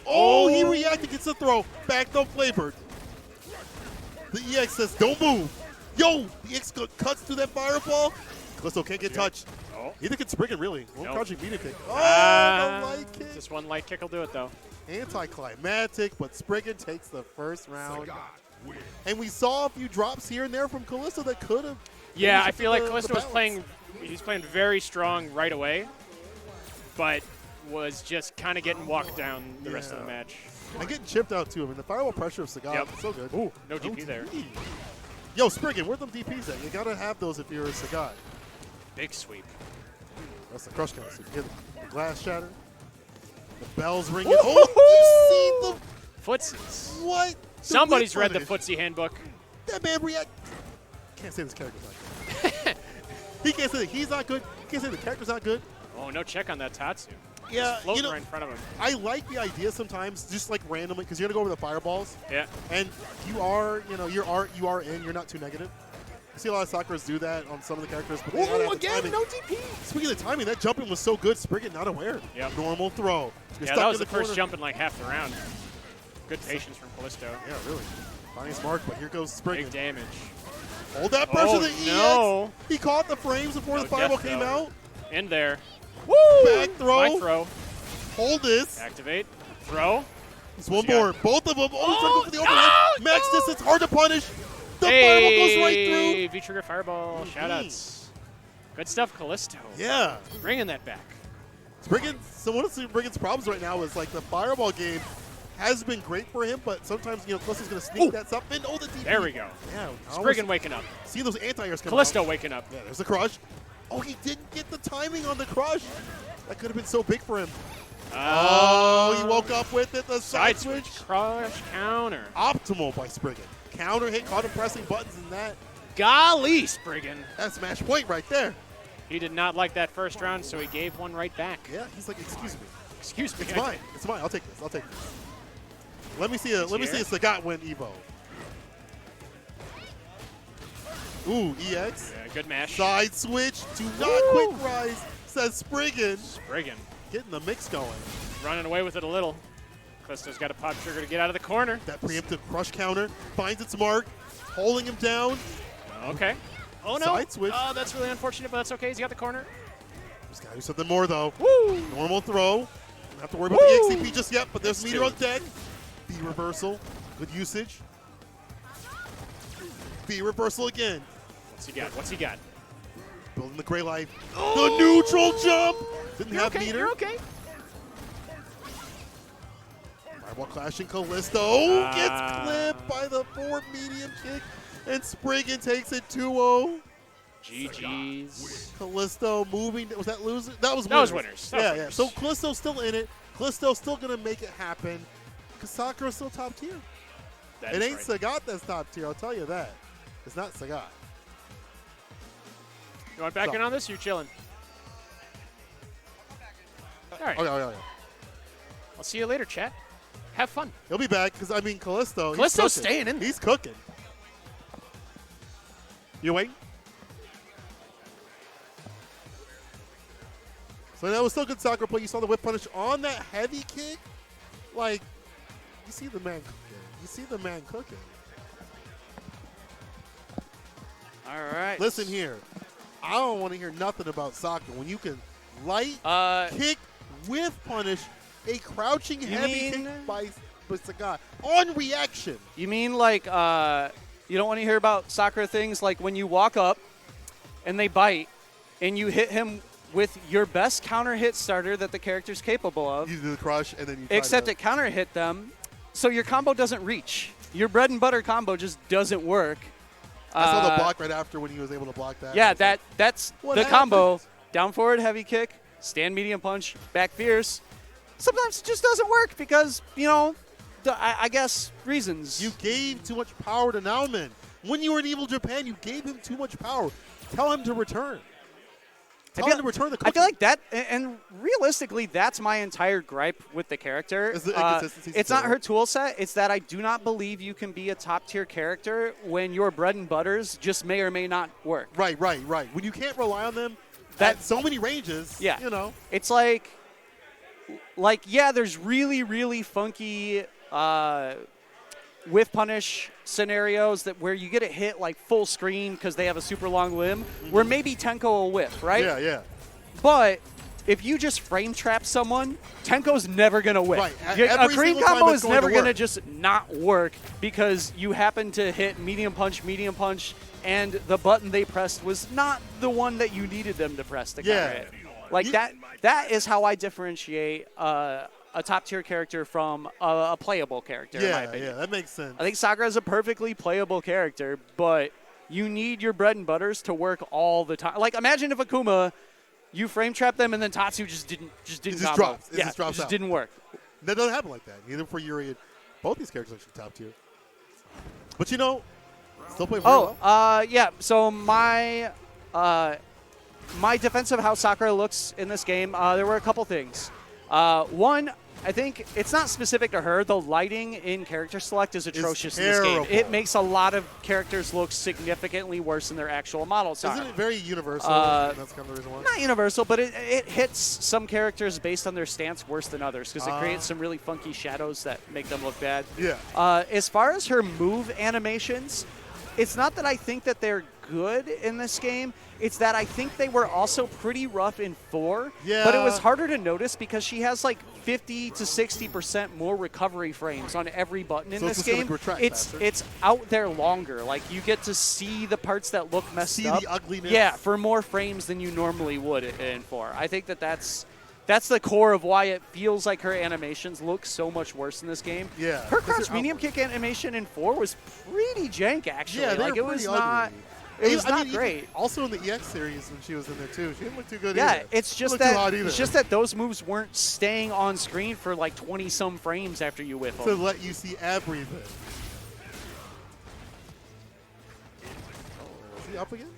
Oh, he reacted, gets the throw. Back throw flavored. The EX says, don't move. Yo, the EX cuts through that fireball. Callisto can't get touched. Oh. Neither can Spriggan, really. One Nope. crouching medium kick. Oh, the light kick. Just one light kick will do it, though. Anticlimactic, but Spriggan takes the first round. And we saw a few drops here and there from Callisto that could have. Yeah, I feel like the Callisto was balance. playing. He's playing very strong right away, but was just kind of getting walked down the rest of the Yeah. match. And getting chipped out too. I mean, the fireball pressure of Sagat Yep. is so good. Ooh, no DP there. Yo, Spriggan, where them DPs at? You gotta have those if you're a Sagat. Big sweep. That's the crush count. So you get the glass shatter. The bells ringing. Oh, you see Footsies. the what? The Somebody's whip read the punish. footsie handbook. That man react. Can't say this character's not good. He can't say that he's not good. He can't say the character's not good. Oh, no check on that Tatsu. Yeah, Just floating you know, right in front of him. I like the idea sometimes, just like randomly, because you're gonna go over the fireballs, Yeah. and you are, you are in. You're not too negative. I see a lot of Sakuras do that on some of the characters, but they gotta have the timing. DP. Speaking of timing, that jumping was so good. Spriggan not aware. Yep. Normal throw. You're Yeah, stuck that was in the first corner. jump in like half the round. Good patience from Callisto. Yeah, really. Finding his mark, but here goes Spriggan. Big damage. Hold that pressure, Oh, the EX. no. He caught the frames before No the fireball death, came though. out. In there. Back throw. My throw. Hold this. Activate. Throw. It's one Who's he more. got? Both of them. Oh, he's trying to go for the Oh, overhead. no, Max no. distance, hard to punish. The fireball goes right through. V-trigger fireball. Shoutouts. Good stuff, Callisto. Yeah. Bringing that back. Spriggan, so one of Spriggan's problems right now is like the fireball game has been great for him, but sometimes, Callisto's going to sneak that stuff in. Oh, the DP. There we go. Yeah. Spriggan waking up. See those anti-airs come Callisto out. waking up. Yeah, there's the crush. Oh, he didn't get the timing on the crush. That could have been so big for him. Oh, he woke up with it. The Side switch. Crush counter. Optimal by Spriggan. Counter hit, caught him pressing buttons and that. Golly, Spriggan. That's match point right there. He did not like that first round, so he gave one right back. Yeah, he's like, excuse me. Excuse me. It's mine. It's mine. I'll take this. I'll take this. Let me see a Sagat win Evo. Ooh, EX. Yeah, good mash. Side switch. Do not quick rise, says Spriggan. Spriggan. Getting the mix going. Running away with it a little. Callisto's got a pop trigger to get out of the corner. That preemptive crush counter finds its mark, holding him down. Okay. Oh, no. Side switch. Oh, that's really unfortunate, but that's okay. He's got the corner. There's got to be something more, though. Woo! Normal throw. Don't have to worry about the XCP just yet, but there's That's meter two. on deck. B reversal. Good usage. B reversal again. What's he got? What's he got? Building the gray life. The neutral jump. Didn't You're have okay. meter. You're okay. Fireball clashing. Callisto gets Ah. clipped by the forward medium kick, and Spriggan takes it 2-0. GG's. Callisto moving. Was that loser? That was winners. That was winners. That was Yeah, winners. yeah. So Callisto's still in it. Callisto's still going to make it happen. Because Sakura's still top tier. That It is ain't right. Sagat that's top tier, I'll tell you that. It's not Sagat. You want back So- in on this? Or you chilling? All right. Okay. I'll see you later, chat. Have fun. He'll be back because, I mean, Callisto's staying in there. He's cooking. You waiting? So that was still good soccer play. You saw the whip punish on that heavy kick. Like, you see the man cooking. You see the man cooking. All right. Listen here. I don't want to hear nothing about soccer. When you can light kick with punish a crouching heavy kick by Sagat on reaction. You mean like you don't want to hear about soccer things like when you walk up and they bite and you hit him with your best counter hit starter that the character's capable of. You do the crush and then you try Except it counter hit them, so your combo doesn't reach. Your bread and butter combo just doesn't work. I saw the block right after when he was able to block that. Yeah, that's what the happened? combo. Down forward, heavy kick, stand medium punch, back fierce. Sometimes it just doesn't work because, you know, I guess reasons. You gave too much power to Nauman. When you were in Evil Japan, you gave him too much power. Tell him to return. Tell him to return the cookie. I feel like that, and realistically, that's my entire gripe with the character. Is the inconsistency it's not still? her tool set. It's that I do not believe you can be a top-tier character when your bread and butters just may or may not work. Right. When you can't rely on them That- at so many ranges, Yeah. you know. It's like yeah, there's really, really funky whiff punish scenarios where you get it hit like full screen because they have a super long limb, where maybe Tenko will whiff, right? Yeah. But if you just frame trap someone, Tenko's never going to whiff. Right. A Every green single time combo it's is going never to going to work. just not work because you happen to hit medium punch, and the button they pressed was not the one that you needed them to press to counter it. Like that is how I differentiate a top-tier character from a playable character, in my opinion. Yeah, that makes sense. I think Sakura is a perfectly playable character, but you need your bread and butters to work all the time. Like, imagine if Akuma, you frame trap them and then Tatsu just didn't combo. drops. It Yeah, just drops just out. didn't work. That doesn't happen like that. Neither for Yuri. Both these characters are actually top tier. But you know, still play very well. Yeah. So my defense of how Sakura looks in this game, there were a couple things. One, I think it's not specific to her. The lighting in character select is atrocious in this game. terrible. It makes a lot of characters look significantly worse than their actual models are. Isn't it very universal? That's kind of the reason why. Not universal, but it hits some characters based on their stance worse than others because it creates some really funky shadows that make them look bad. Yeah. As far as her move animations, it's not that I think that they're good in this game. It's that I think they were also pretty rough in 4. Yeah. But it was harder to notice because she has like 50 to 60% more recovery frames on every button in So this it's just game. gonna retract It's faster. out there longer. Like you get to see the parts that look messed See up. the ugliness. Yeah, for more frames than you normally would in 4. I think that's the core of why it feels like her animations look so much worse in this game. Yeah. Her 'Cause crouch they're medium kick animation in 4 was pretty jank, actually. Yeah, like they're it was pretty not. ugly. It was I not mean, even great. Also in the EX series when she was in there too, she didn't look too good Yeah, either. it's She just didn't look too hot that either. it's just that those moves weren't staying on screen for like 20 some frames after you whiff to them. let you see everything. Is he up again?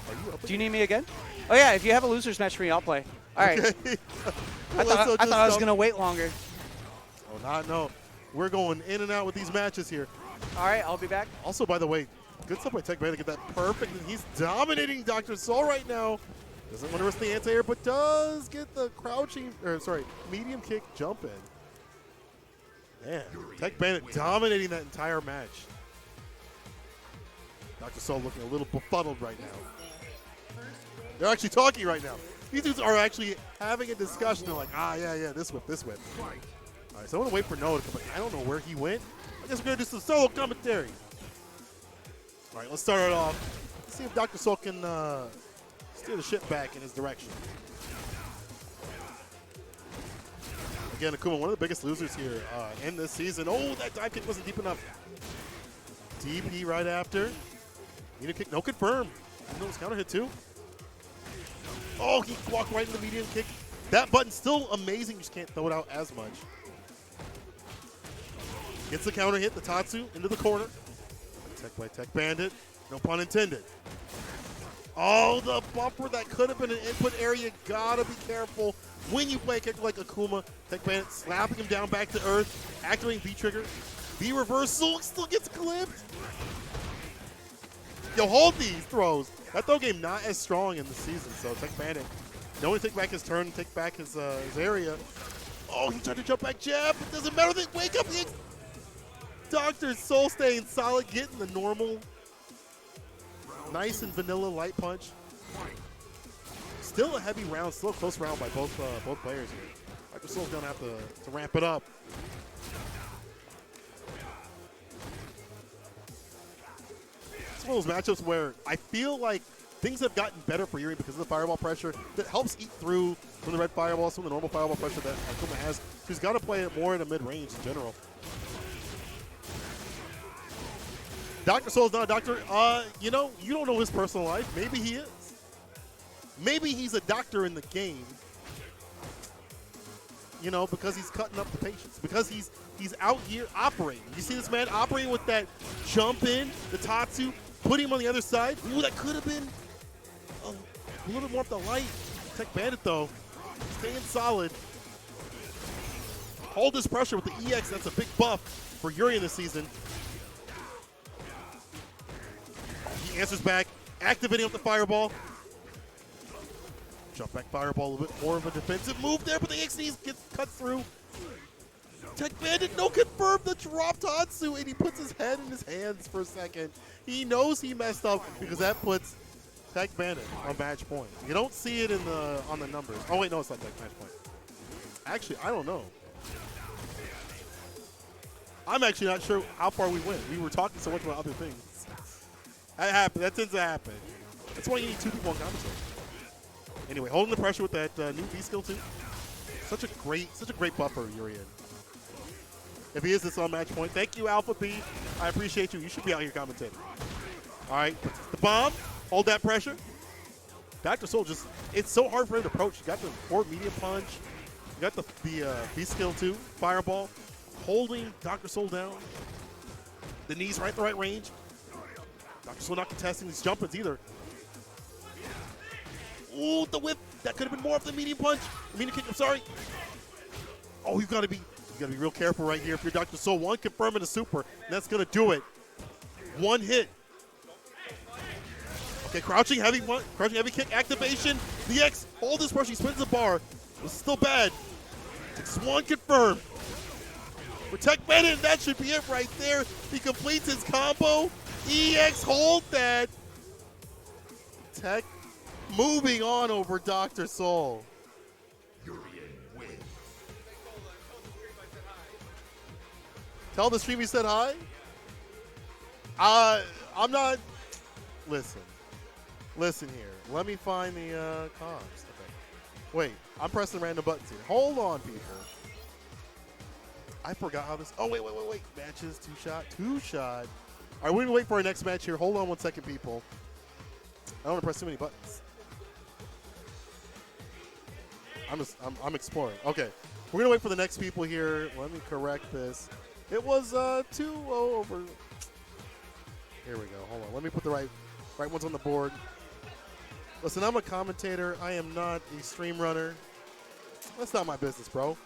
Are you up Do you need me again? Oh yeah, if you have a losers match for me, I'll play. All right. again? I thought I was gonna wait longer. No. We're going in and out with these matches here. All right, I'll be back. Also, by the way, good stuff by Tech Bay to get that perfect. And he's dominating Dr. Soul right now. Doesn't want to risk the anti-air, but does get the medium kick jump in. Man, Tech Bandit dominating that entire match. Dr. Soul looking a little befuddled right now. They're actually talking right now. These dudes are actually having a discussion. They're like, yeah, this whip. All right, so I want to wait for Noah to come back. I don't know where he went. I guess we're going to do some solo commentary. All right, let's start it off. Let's see if Dr. Soul can steer the ship back in his direction. Again, Akuma, one of the biggest losers here in this season. Oh, that dive kick wasn't deep enough. DP right after. Need a kick, no confirm. Even though it was counter hit too. Oh, he walked right into the medium kick. That button's still amazing, you just can't throw it out as much. Gets the counter hit, the Tatsu into the corner. Tech by Tech Bandit, no pun intended. Oh, the bumper that could have been an input area. Gotta be careful when you play a character like Akuma, Tech Bandit slapping him down back to earth, activating V-Trigger, V-Reversal, still gets clipped. Yo, hold these throws. That throw game not as strong in the season, so Tech Bandit don't want to take back his turn, take back his area. Oh, he tried to jump back jab. It doesn't matter. They wake up. Dr. Soul staying solid, getting the normal, nice and vanilla light punch. Still a heavy round, still a close round by both players here. Dr. Soul's gonna have to ramp it up. It's one of those matchups where I feel like things have gotten better for Yuri because of the fireball pressure that helps eat through from the red fireball, some of the normal fireball pressure that Akuma has. She's got to play it more in the mid-range in general. Dr. Soul's not a doctor. You know, you don't know his personal life. Maybe he is. Maybe he's a doctor in the game. You know, because he's cutting up the patients. Because he's out here operating. You see this man operating with that jump in, the Tatsu, put him on the other side. Ooh, that could have been a little bit more of the light. Tech Bandit, though, staying solid. Hold this pressure with the EX. That's a big buff for Yuri in this season. He answers back, activating up the fireball. Jump back fireball, a little bit more of a defensive move there, but the XD gets cut through. Tech Bandit, no confirm the drop Tatsu, and he puts his head in his hands for a second. He knows he messed up because that puts Tech Bandit on match point. You don't see it on the numbers. Oh wait, no, it's not match point. Actually, I don't know. I'm actually not sure how far we went. We were talking so much about other things. That happened. That tends to happen. That's why you need two people on commentary. Anyway, holding the pressure with that new V skill too. Such a great buffer you're in. If he is this on match point, thank you, Alpha B. I appreciate you. You should be out here commentating. All right, the bomb. Hold that pressure. Dr. Soul it's so hard for him to approach. You got the forward medium punch. You got the V skill too. Fireball. Holding Dr. Soul down. The knees right at the right range. Dr. Soul not contesting these jump-ins either. Ooh, the whip. That could have been more of the medium punch. Medium kick, I'm sorry. Oh, you gotta be real careful right here if you're Dr. Soul. One confirm and a super, and that's gonna do it. One hit. Okay, crouching heavy kick activation. The X, hold this pressure, he spins the bar. This is still bad. It's one confirmed. Protect Bandit, that should be it right there. He completes his combo. EX, hold that. Tech moving on over Dr. Soul. Tell the stream he said hi. I'm not. Listen here. Let me find the comms. Okay. Wait, I'm pressing random buttons here. Hold on, people. I forgot how this. Oh wait. Matches, two shot. All right, we're gonna wait for our next match here. Hold on 1 second, people. I don't want to press too many buttons. I'm exploring. Okay, we're gonna wait for the next people here. Let me correct this. It was 2-0 over. Here we go. Hold on. Let me put the right ones on the board. Listen, I'm a commentator. I am not a stream runner. That's not my business, bro.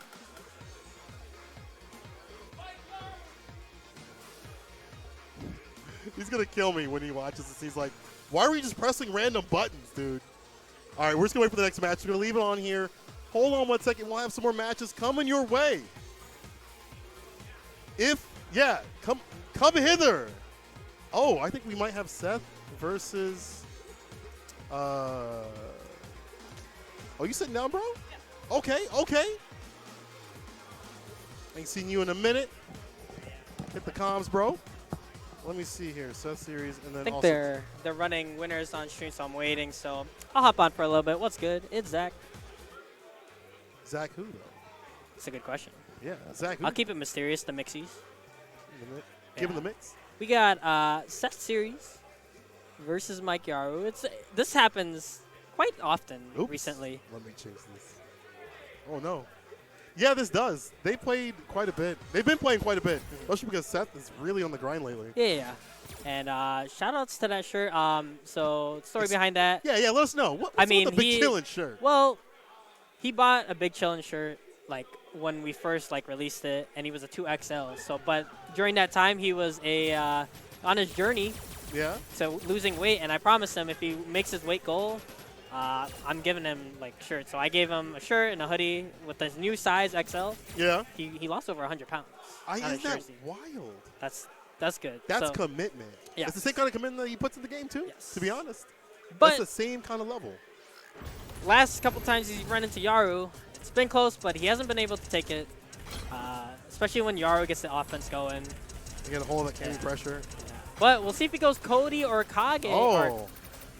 He's gonna kill me when he watches this. He's like, "Why are we just pressing random buttons, dude?" All right, we're just gonna wait for the next match. We're gonna leave it on here. Hold on 1 second. We'll have some more matches coming your way. Come hither. Oh, I think we might have Seth versus. Oh, you sitting down, bro? Yeah. Okay. Ain't seen you in a minute. Hit the comms, bro. Let me see here. Seth series, and then I think also they're running winners on stream, so I'm waiting. So I'll hop on for a little bit. What's good? It's Zach. Zach who though? It's a good question. Yeah, Zach who? I'll keep it mysterious. The Mixies. Give him the mix. We got Seth series versus Mike Yaru. This happens quite often recently. Let me change this. Oh no. Yeah, this does. They played quite a bit. They've been playing quite a bit, especially because Seth is really on the grind lately. Yeah. And shout outs to that shirt. So story behind that. Yeah. Let us know. What's with the big killing shirt? Well, he bought a Big Chillin' shirt like when we first like released it, and he was a 2XL. So, but during that time, he was on his journey Yeah. to losing weight, and I promised him if he makes his weight goal, I'm giving him like shirts. So I gave him a shirt and a hoodie with his new size XL. Yeah. He lost over 100 pounds. on Isn't his that jersey. wild? That's good. That's So- commitment. Yeah. It's the same kind of commitment that he puts in the game too. Yes. To be honest, But that's the same kind of level. last couple times he's run into Yaru, it's been close, but he hasn't been able to take it. Especially when Yaru gets the offense going. You get a hold of that candy pressure. But we'll see if he goes Cody or Kage. Oh.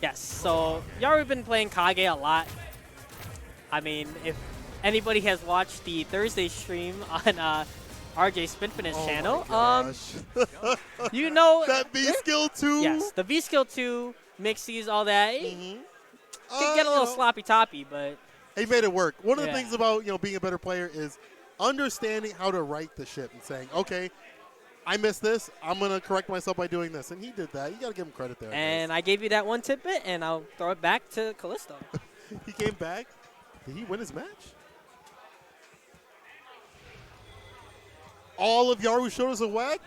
Yes, so Yaru been playing Kage a lot. I mean, if anybody has watched the Thursday stream on RJ Spinfinite's channel, you know that V skill 2. Yes, the V skill 2 mixies, all that. It can get a you little know, sloppy toppy, but He made it work. One of the Yeah. things about being a better player is understanding how to write the ship and saying, okay, I missed this. I'm gonna correct myself by doing this, and he did that. You gotta give him credit there. and I gave you that one tidbit, and I'll throw it back to Callisto. He came back. Did he win his match? All of Yaru's shoulders are whack?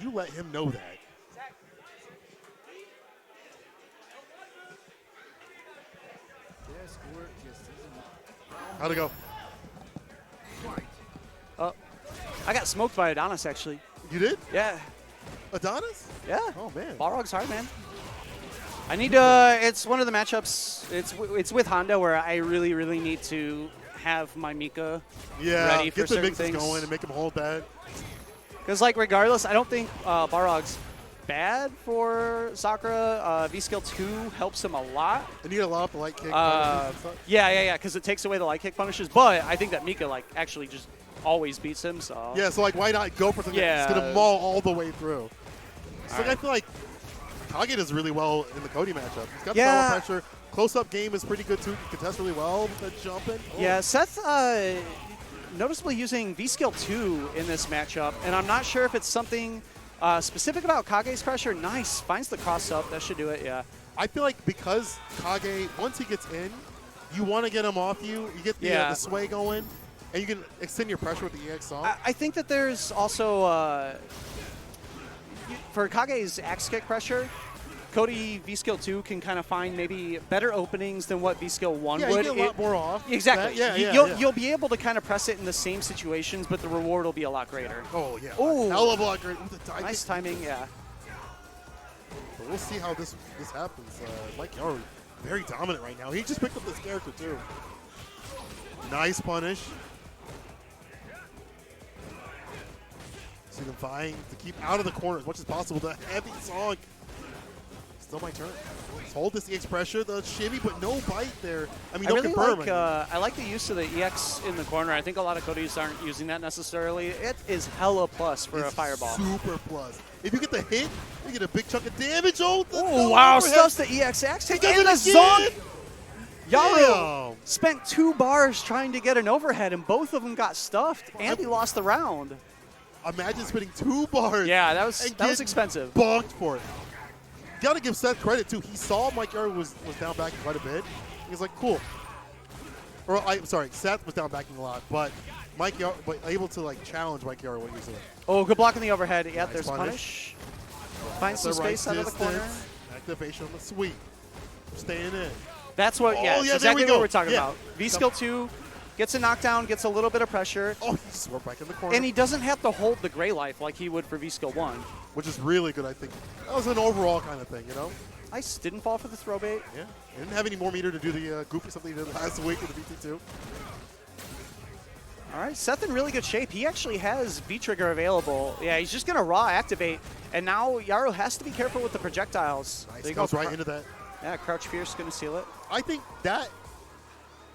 You let him know that. How'd it go? I got smoked by Adonis, actually. You did? Yeah. Adonis? Yeah. Oh, man. Balrog's hard, man. I need to. It's one of the matchups. It's with Honda where I really, really need to have my Mika Yeah, ready for get the certain mixes things. going and make him hold that. Because, like, regardless, I don't think Balrog's bad for Sakura. V-Skill 2 helps him a lot. And you get a lot of the light kick. Yeah, because it takes away the light kick punishes. But I think that Mika, like, actually just always beats him, so. Yeah, so, like, why not go for something that's going to maul all the way through? So, like, I feel like Kage does really well in the Cody matchup. He's got the pressure. Close-up game is pretty good, too. He contests really well with that jumping. Oh. Yeah, Seth noticeably using V-Skill 2 in this matchup, and I'm not sure if it's something specific about Kage's pressure. Nice. Finds the cross-up. That should do it, yeah. I feel like because Kage, once he gets in, you want to get him off you. You get the sway going, and you can extend your pressure with the EX song. I think that there's also, for Kage's axe kick pressure, Cody V-Skill 2 can kind of find maybe better openings than what V-Skill 1 yeah, would. you get a lot more off. Exactly. Yeah, You'll be able to kind of press it in the same situations, but the reward will be a lot greater. Oh, yeah. Ooh. Hell of a lot greater. Nice timing, yeah. But we'll see how this happens. Mike Yaru, very dominant right now. He just picked up this character, too. Nice punish. See them vying to keep out of the corner as much as possible. The heavy song. Still my turn. Let's hold this EX pressure, the shimmy, but no bite there. I mean, I no really confirm. like, I like the use of the EX in the corner. I think a lot of Codys aren't using that necessarily. It is hella plus for a fireball. Super plus. If you get the hit, you get a big chunk of damage. Oh, wow, stuffs the EX axe He hit does and it the again! Zonk. Yaru Damn. spent 2 bars trying to get an overhead, and both of them got stuffed, and he lost the round. Imagine spending 2 bars. Yeah, that was getting expensive. Bonked for it. Got to give Seth credit, too. He saw Mike Yaru was down backing quite a bit. He was like, cool. Or, sorry, Seth was down backing a lot, but Mike Yaru was able to, like, challenge Mike Yaru when he was doing. Oh, good block on the overhead. Yeah, Nice there's punish. punish. Finds some space out of the corner. Activation on the sweep. Staying in. That's what, yeah, it's there exactly we go. what we're talking Yeah. about. V-Skill 2 gets a knockdown, gets a little bit of pressure. Oh, he just worked back in the corner. And he doesn't have to hold the gray life like he would for V-Skill 1. Which is really good, I think. That was an overall kind of thing, you know? Nice. Didn't fall for the throw bait. Yeah. He didn't have any more meter to do the goofy stuff that he did last week with the VT2. All right, Seth in really good shape. He actually has V-Trigger available. Yeah, he's just going to raw activate. And now Yaru has to be careful with the projectiles. Nice. There you Goes go. right into that. Yeah, Crouch Fierce going to seal it. I think that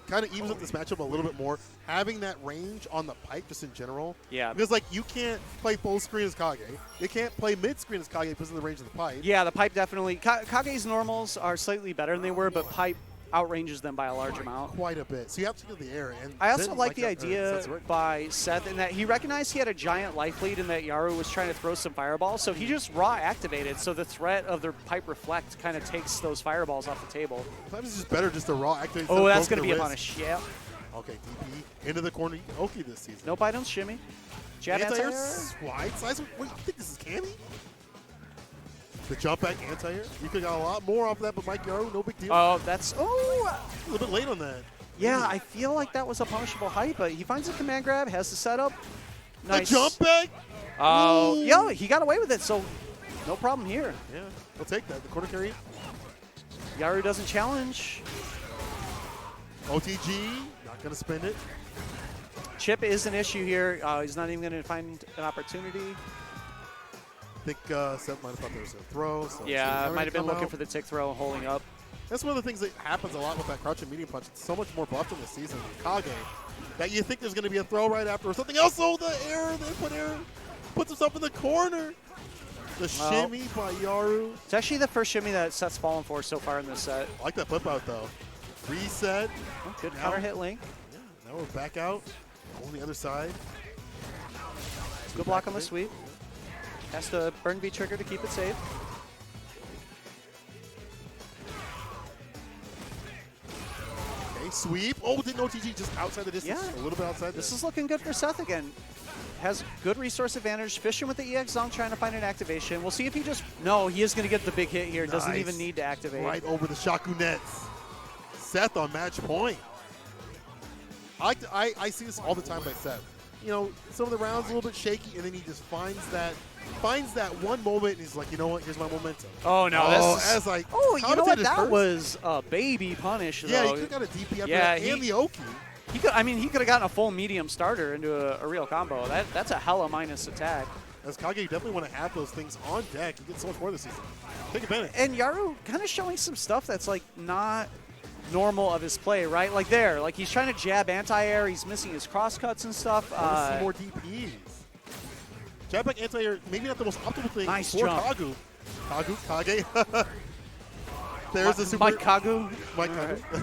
kind of evens up this matchup a little bit more. Having that range on the pipe just in general. Yeah. Because, like, you can't play full screen as Kage. You can't play mid-screen as Kage because of the range of the pipe. Yeah, the pipe definitely. Kage's normals are slightly better than they were, but pipe outranges them by a large amount. Quite a bit. So you have to get the air. And I also then like the that- idea that's right. by Seth in that he recognized he had a giant life lead and that Yaru was trying to throw some fireballs, so he just raw activated, so the threat of their pipe reflect kind of takes those fireballs off the table. Sometimes it's just better just to raw activate. Oh, that's going to be a punish. Yeah. Okay, DP into the corner. Oki this season. No bite on shimmy. Jab Anti-air anti-air. slide slice. What, you think this is Cammy? The jump back anti-air. You could have got a lot more off of that, but Mike Yaru, no big deal. Oh, that's a little bit late on that. yeah. I feel like that was a punishable height, but he finds a command grab, has the setup. Nice. The jump back. Oh, Ooh. yeah, he got away with it, so no problem here. Yeah, we'll take that. The corner carry. Yaru doesn't challenge. OTG, not going to spend it. Chip is an issue here. He's not even going to find an opportunity. I think Seth might have thought there was a throw. So Yeah, might have been looking for the tick throw and holding up. That's one of the things that happens a lot with that crouching medium punch. It's so much more buffed in this season than Kage that you think there's going to be a throw right after or something else. Oh, the error, the input error. Puts himself in the corner. The shimmy by Yaru. It's actually the first shimmy that Seth's fallen for so far in this set. I like that flip out, though. Reset. Oh, good counter hit link. Yeah, now we're back out. On the other side. Good block on the sweep. Has to burn V trigger to keep it safe. Okay, sweep. Oh, didn't OTG just outside the distance? Yeah. A little bit outside This there. is looking good for Seth again. Has good resource advantage. Fishing with the EX Zong, trying to find an activation. We'll see if he just... No, he is going to get the big hit here. Doesn't Nice. even need to activate. Right over the Shaku nets. Seth on match point. I see this all the time by Seth. You know, some of the rounds a little bit shaky, and then he just finds that one moment, and he's like, you know what? Here's my momentum. Oh, no. As like, Oh, you know what? That first. was a baby punish, Yeah, though. he could have got a DP after Yeah, that, and the Oki. He could. I mean, he could have gotten a full medium starter into a real combo. That's a hella minus attack. As Kage, you definitely want to have those things on deck. You get so much more this season. Take advantage. And Yaru kind of showing some stuff that's like not normal of his play, right? Like there, like he's trying to jab anti-air. He's missing his cross cuts and stuff. I want to see more DPs. Jab back anti-air, maybe not the most optimal thing Nice for jump. Kage. There's the super. Mike Kagu. Mike Kage.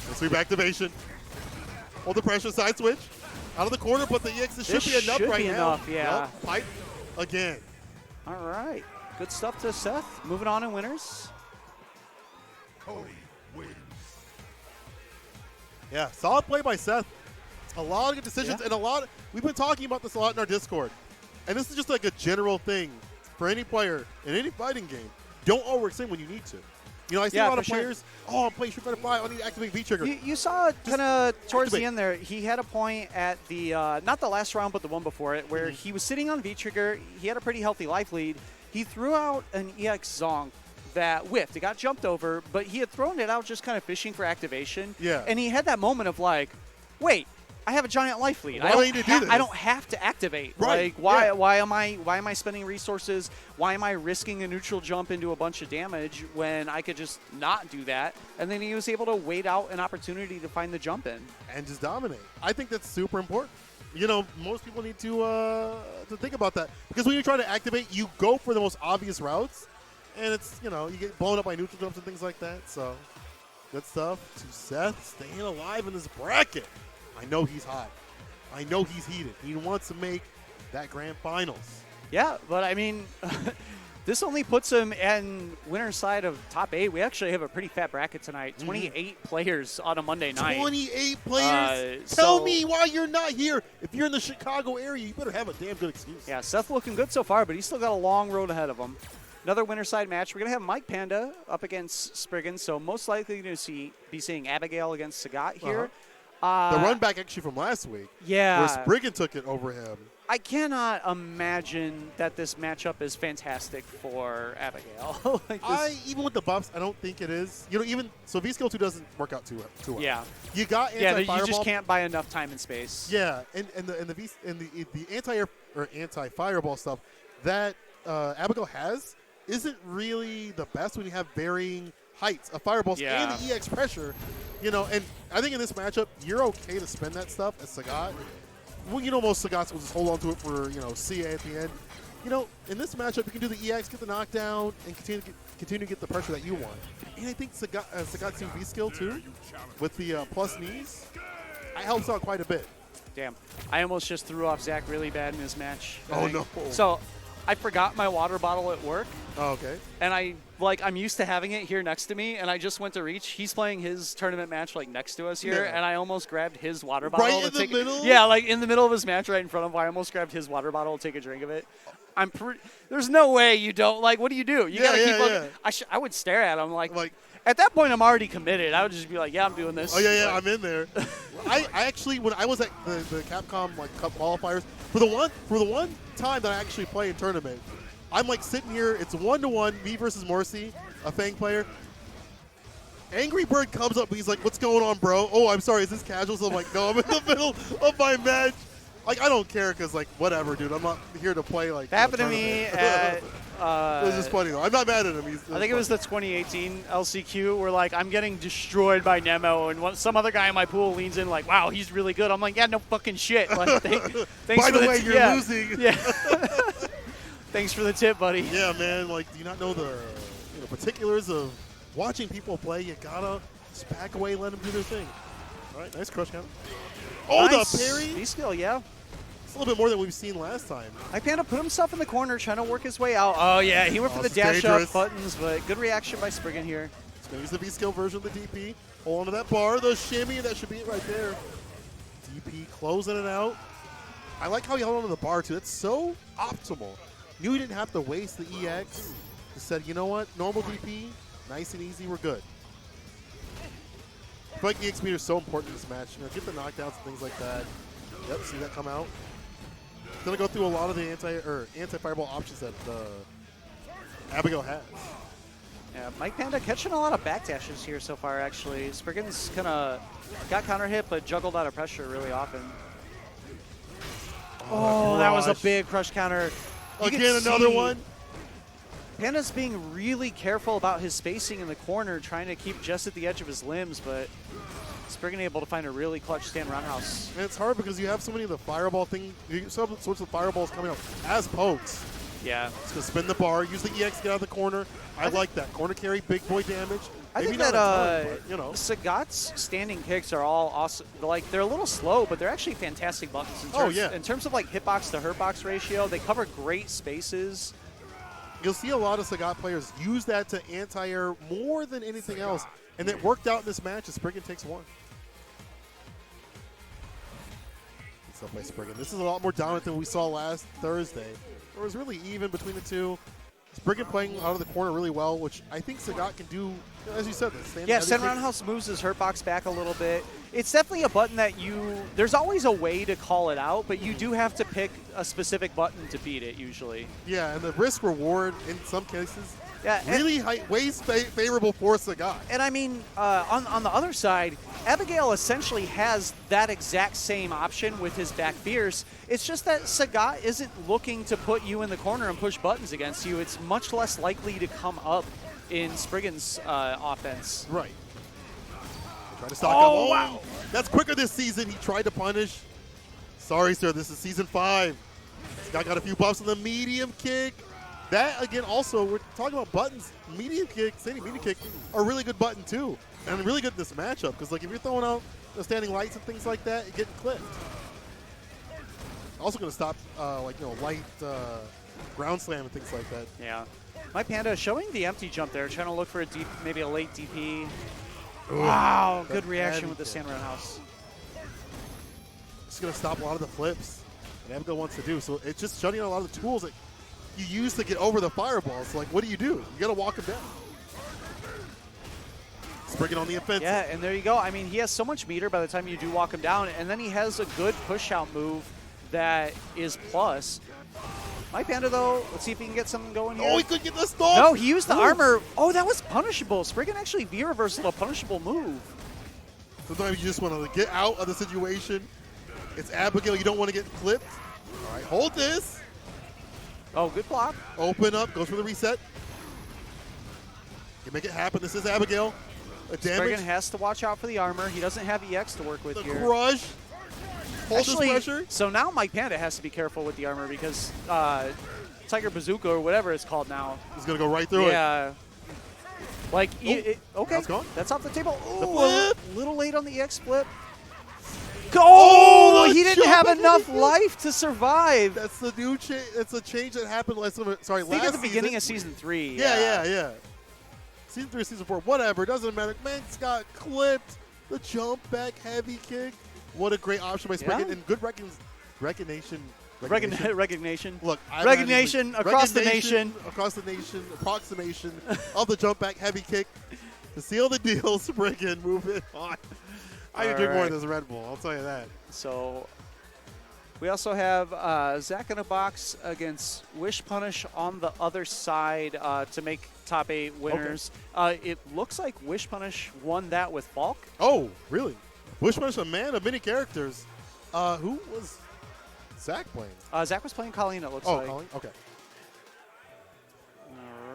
The sweep activation. Hold the pressure, side switch. Out of the corner, but the EX should This be enough should right be now. enough, yeah. Yep, pipe again. All right, good stuff to Seth. Moving on in winners. Yeah, solid play by Seth. A lot of good decisions and we've been talking about this a lot in our Discord. And this is just like a general thing for any player in any fighting game. Don't overextend when you need to. You know, I see a lot of players, I'm playing Street Fighter 5, I need to activate V-Trigger. You saw it kind of towards activate. the end there. He had a point at the, not the last round, but the one before it, where he was sitting on V-Trigger. He had a pretty healthy life lead. He threw out an EX Zong that whiffed. It got jumped over, but he had thrown it out just kind of fishing for activation. Yeah. And he had that moment of like, wait, I have a giant life lead. Why do I need to do this? I don't have to activate. Right, Like, why? yeah. Why am I spending resources? Why am I risking a neutral jump into a bunch of damage when I could just not do that? And then he was able to wait out an opportunity to find the jump in. And just dominate. I think that's super important. You know, most people need to think about that. Because when you're trying to activate, you go for the most obvious routes. And it's, you know, you get blown up by neutral jumps and things like that. So, good stuff to Seth staying alive in this bracket. I know he's hot. I know he's heated. He wants to make that grand finals. Yeah, but I mean, this only puts him in winner's side of top 8. We actually have a pretty fat bracket tonight. 28 players on a Monday night. 28 players? so- Tell me why you're not here. If you're in the Chicago area, you better have a damn good excuse. Yeah, Seth looking good so far, but he's still got a long road ahead of him. Another winner side match. We're going to have Mike Panda up against Spriggan, so most likely going to be seeing Abigail against Sagat here. The run back actually from last week. Yeah. Where Spriggan took it over him. I cannot imagine that this matchup is fantastic for Abigail. Like this- Even with the buffs, I don't think it is. You know, even so, V-Skill 2 doesn't work out too well. yeah. You got Yeah, anti-fireball. you just can't buy enough time and space. Yeah, and the anti-air or anti-fireball stuff that Abigail has isn't really the best when you have varying heights of fireballs and the EX pressure. You know, and I think in this matchup, you're okay to spend that stuff as Sagat. Well, you know, most Sagats will just hold on to it for, you know, CA at the end. You know, in this matchup, you can do the EX, get the knockdown, and continue to get the pressure that you want. And I think Sagat's new V-Skill, too, with the plus knees, it helps out quite a bit. Damn. I almost just threw off Zach really bad in this match. Oh, no. So I forgot my water bottle at work, Oh, okay. And I'm used to having it here next to me, and I just went to reach. He's playing his tournament match like next to us here, Yeah. and I almost grabbed his water bottle. Right to in the take middle? Yeah, like in the middle of his match right in front of him. I almost grabbed his water bottle to take a drink of it. There's no way you don't. Like, what do? You gotta keep looking. I would stare at him like at that point, I'm already committed. I would just be like, yeah, I'm doing this. Oh, yeah, I'm in there. I actually, when I was at the Capcom like Cup qualifiers, for the one time that I actually play in tournament, I'm like sitting here, it's 1-1, me versus Morsi, a Fang player. Angry Bird comes up, he's like, what's going on, bro? Oh, I'm sorry, is this casual? So I'm like, no, I'm in the middle of my match. Like, I don't care, because, like, whatever, dude. I'm not here to play, like, That happened to me at... it was just funny, though. I'm not mad at him. I think it was the 2018 LCQ where, like, I'm getting destroyed by Nemo, and some other guy in my pool leans in like, wow, he's really good. I'm like, yeah, no fucking shit. Like, thanks by for the way, you're losing. Yeah. Thanks for the tip, buddy. Yeah, man. Like, do you not know the particulars of watching people play? You gotta just back away, let them do their thing. All right, nice crush count. Oh, Nice. the parry. B-skill, yeah. It's a little bit more than we've seen last time. Panda put himself in the corner trying to work his way out. Oh, yeah, he went for the it's dash dangerous. up buttons, but good reaction by Spriggan here. He's gonna use the V-skill version of the DP. Hold on to that bar, the shimmy, that should be it right there. DP closing it out. I like how he held on to the bar, too. That's so optimal. Knew he didn't have to waste the EX. Just said, you know what? Normal DP, nice and easy, we're good. I feel like EX meter is so important in this match. You know, get the knockdowns and things like that. Yep, see that come out. Gonna go through a lot of the anti-fireball options that Abigail has. Yeah, Mike Panda catching a lot of backdashes here so far, actually. Spriggan's kind of got counter hit, but juggled out of pressure really often. Oh, that was a big crush counter. You Again, can another see one. Panda's being really careful about his spacing in the corner, trying to keep just at the edge of his limbs, but Spriggan able to find a really clutch stand roundhouse. And it's hard because you have so many of the fireball some sorts of fireballs coming out as pokes. Yeah. It's going to spin the bar, use the EX, get out of the corner. I like that. Corner carry, big boy damage. I Maybe think not that a ton, but, you know. Sagat's standing kicks are all awesome. Like, they're a little slow, but they're actually fantastic buttons. In terms of like hitbox to hurtbox ratio, they cover great spaces. You'll see a lot of Sagat players use that to anti-air more than anything else. And it worked out in this match as Spriggan takes one. It's up by Spriggan. This is a lot more dominant than we saw last Thursday. It was really even between the two. Spriggan playing out of the corner really well, which I think Sagat can do, as you said. Send roundhouse moves his hurtbox back a little bit. It's definitely a button that there's always a way to call it out, but you do have to pick a specific button to beat it usually. Yeah, and the risk reward in some cases, really favorable for Sagat. And I mean, on the other side, Abigail essentially has that exact same option with his back fierce. It's just that Sagat isn't looking to put you in the corner and push buttons against you. It's much less likely to come up in Spriggan's offense. Right. Try to stock him. Oh, wow. That's quicker this season. He tried to punish. Sorry, sir. This is season 5. Scott got a few buffs on the medium kick. That, again, also, we're talking about buttons. Medium kick, standing medium kick, are a really good button, too. And really good in this matchup. Because, like, if you're throwing out the standing lights and things like that, you're getting clipped. Also going to stop, light ground slam and things like that. Yeah. My Panda showing the empty jump there, trying to look for maybe a late DP. Ooh, wow, good reaction with the stand roundhouse. It's going to stop a lot of the flips that Abigail wants to do. So it's just shutting out a lot of the tools that you use to get over the fireballs. Like, what do? You got to walk him down. Spriggan on the offensive. Yeah, and there you go. I mean, he has so much meter by the time you do walk him down, and then he has a good push-out move that is plus. My Panda, though, let's see if he can get something going here. Oh, he could get the stall. No, he used the armor. Oh, that was punishable. Spriggan actually V-reversal a punishable move. Sometimes you just want to get out of the situation. It's Abigail. You don't want to get clipped. All right, hold this. Oh, good block. Open up. Goes for the reset. You make it happen. This is Abigail. A damage. Spriggan has to watch out for the armor. He doesn't have EX to work with here. The crush. Hold actually, this pressure. So now Mike Panda has to be careful with the armor because Tiger Bazooka or whatever it's called now. He's going to go right through it. Yeah. Like, okay. That's gone. That's off the table. The Ooh, a little late on the EX flip. Oh, the he didn't have jump enough heavy kick. life to survive. That's the new change. It's a change that happened last summer. Sorry, I think last at the beginning season. of Season 3. Yeah. Season 3, Season 4, whatever. Doesn't matter. Manx got clipped. The jump back heavy kick. What a great option by Spriggan. And good recognition. Recognition. Look, Recognition across the nation. Across the nation. Approximation of the jump back heavy kick. To seal the deal, Spriggan, move it on. I can drink more of this Red Bull, I'll tell you that. So we also have Zach in a box against Wish Punish on the other side to make top 8 winners. It looks like Wish Punish won that with Falk. Oh, really? Wish Punish, a man of many characters. Who was Zach playing? Zach was playing Colleen, it looks Oh, like. Colleen? Okay.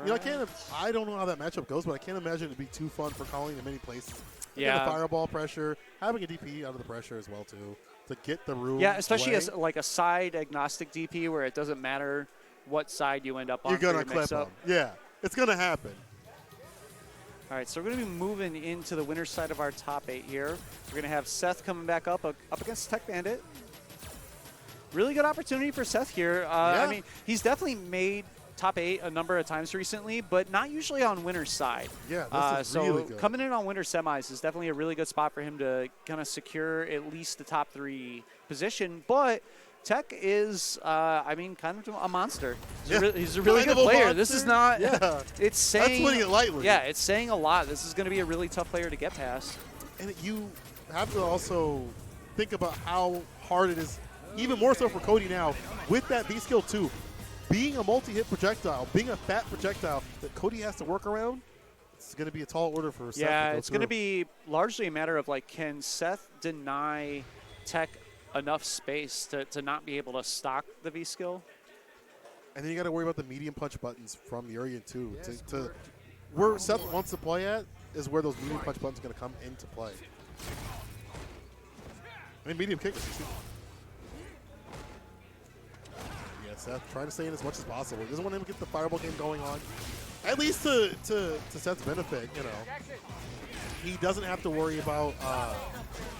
You know, I don't know how that matchup goes, but I can't imagine it'd be too fun for Colleen in many places. Yeah. The fireball pressure, having a DP out of the pressure as well, too, to get the room. Yeah, especially away. as like a side agnostic DP where it doesn't matter what side you end up on. You're going to for your clip them. mix-up. Yeah, it's going to happen. All right, so we're going to be moving into the winner's side of our top 8 here. We're going to have Seth coming back up against Tech Bandit. Really good opportunity for Seth here. I mean, he's definitely made top 8 a number of times recently, but not usually on winner's side. Yeah, this is so really good. Coming in on winner semis is definitely a really good spot for him to kind of secure at least the top 3 position. But Tech is, I mean, kind of a monster. He's a really Kind good of a player. This is not. Yeah. It's saying. That's putting it lightly. Yeah, it's saying a lot. This is going to be a really tough player to get past. And you have to also think about how hard it is, even more so for Cody now, with that B skill too. Being a multi-hit projectile, being a fat projectile that Cody has to work around, it's going to be a tall order for Seth. Yeah, to it's going to through. be largely a matter of, like, can Seth deny Tech enough space to not be able to stock the V skill? And then you got to worry about the medium punch buttons from the Urian too. To where Seth wants to play at is where those medium punch buttons are going to come into play. I mean, medium kick is too. Yeah, Seth trying to stay in as much as possible. He doesn't want him to get the fireball game going on. At least to Seth's benefit, you know. He doesn't have to worry about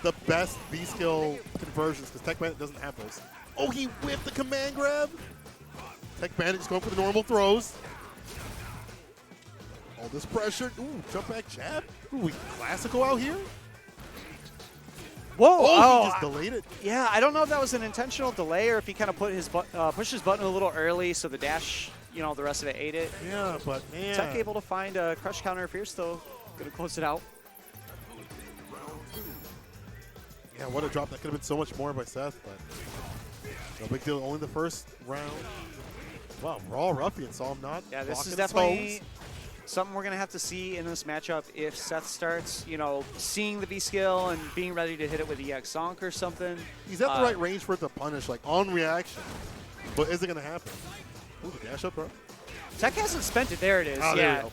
the best V-skill conversions because Tech Bandit doesn't have those. Oh, he whipped the command grab. Tech Bandit just going for the normal throws. All this pressure. Ooh, jump back jab. Ooh, we classical out here. Whoa! Oh, he just delayed it. Yeah, I don't know if that was an intentional delay or if he kind of put his pushed his button a little early, so the dash, you know, the rest of it ate it. Yeah, but man. Tech able to find a crush counter if you're still going to close it out. Yeah, what a drop. That could have been so much more by Seth, but no big deal. Only the first round. Wow, Raw Ruffian saw him not. Yeah, this blocking is his definitely toes. something we're going to have to see in this matchup if Seth starts, you know, seeing the V-skill and being ready to hit it with EX Zonk or something. He's at the right range for it to punish, like, on reaction. But is it going to happen? Ooh, the dash up, bro. Tech hasn't spent it. There it is. Oh, there yeah. we go.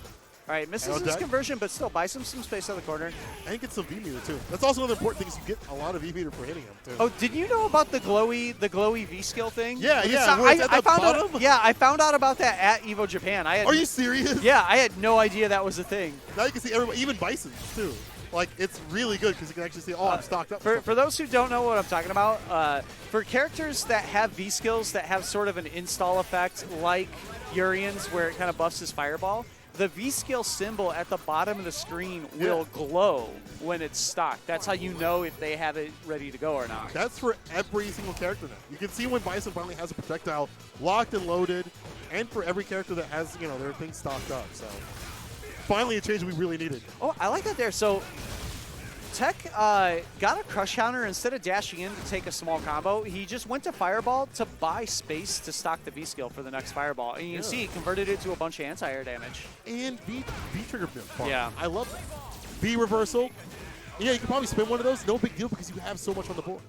All right, misses Arrow his deck. conversion, but still buys him some space on the corner. And get some V-meter, too. That's also another important thing is you get a lot of V-meter for hitting him, too. Oh, did you know about the glowy V-skill thing? Yeah, It's yeah, not- where it's at I the found bottom? out. Yeah, I found out about that at Evo Japan. Are you serious? Yeah, I had no idea that was a thing. Now you can see everybody, even Bison, too. Like, it's really good because you can actually see, oh, I'm stocked up. For those who don't know what I'm talking about, for characters that have V-skills that have sort of an install effect like Urian's where it kind of buffs his fireball, the V-skill symbol at the bottom of the screen will glow when it's stocked. That's how you know if they have it ready to go or not. That's for every single character now. You can see when Bison finally has a projectile locked and loaded, and for every character that has, you know, their things stocked up. So finally a change we really needed. Oh, I like that there. So Tech got a crush counter. Instead of dashing in to take a small combo, he just went to Fireball to buy space to stock the V-skill for the next Fireball. And you can see he converted it to a bunch of anti-air damage. And V trigger farm. Yeah. I love that. V reversal. Yeah, you can probably spin one of those. No big deal because you have so much on the board.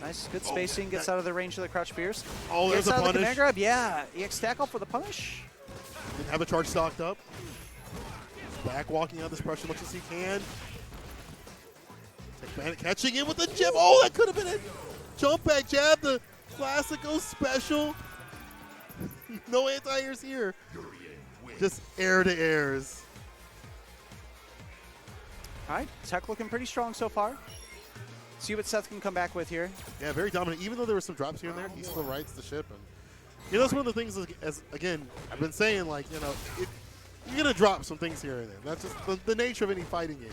Nice, good spacing. Gets out of the range of the crouch fierce. Oh, there's Gets a out of the punish. command grab. Yeah, EX tackle for the punish. Didn't have a charge stocked up. Back walking out this pressure as much as he can. Tech Bandit catching in with the jab. Oh, that could have been it. Jump back jab, the classical special. No anti-airs here. Just air to airs. All right, Tech looking pretty strong so far. See what Seth can come back with here. Yeah, very dominant. Even though there were some drops here and there, he still rights the ship. And you know, that's one of the things. As again, I've been saying, like, you know, you're gonna drop some things here and there. That's just the nature of any fighting game.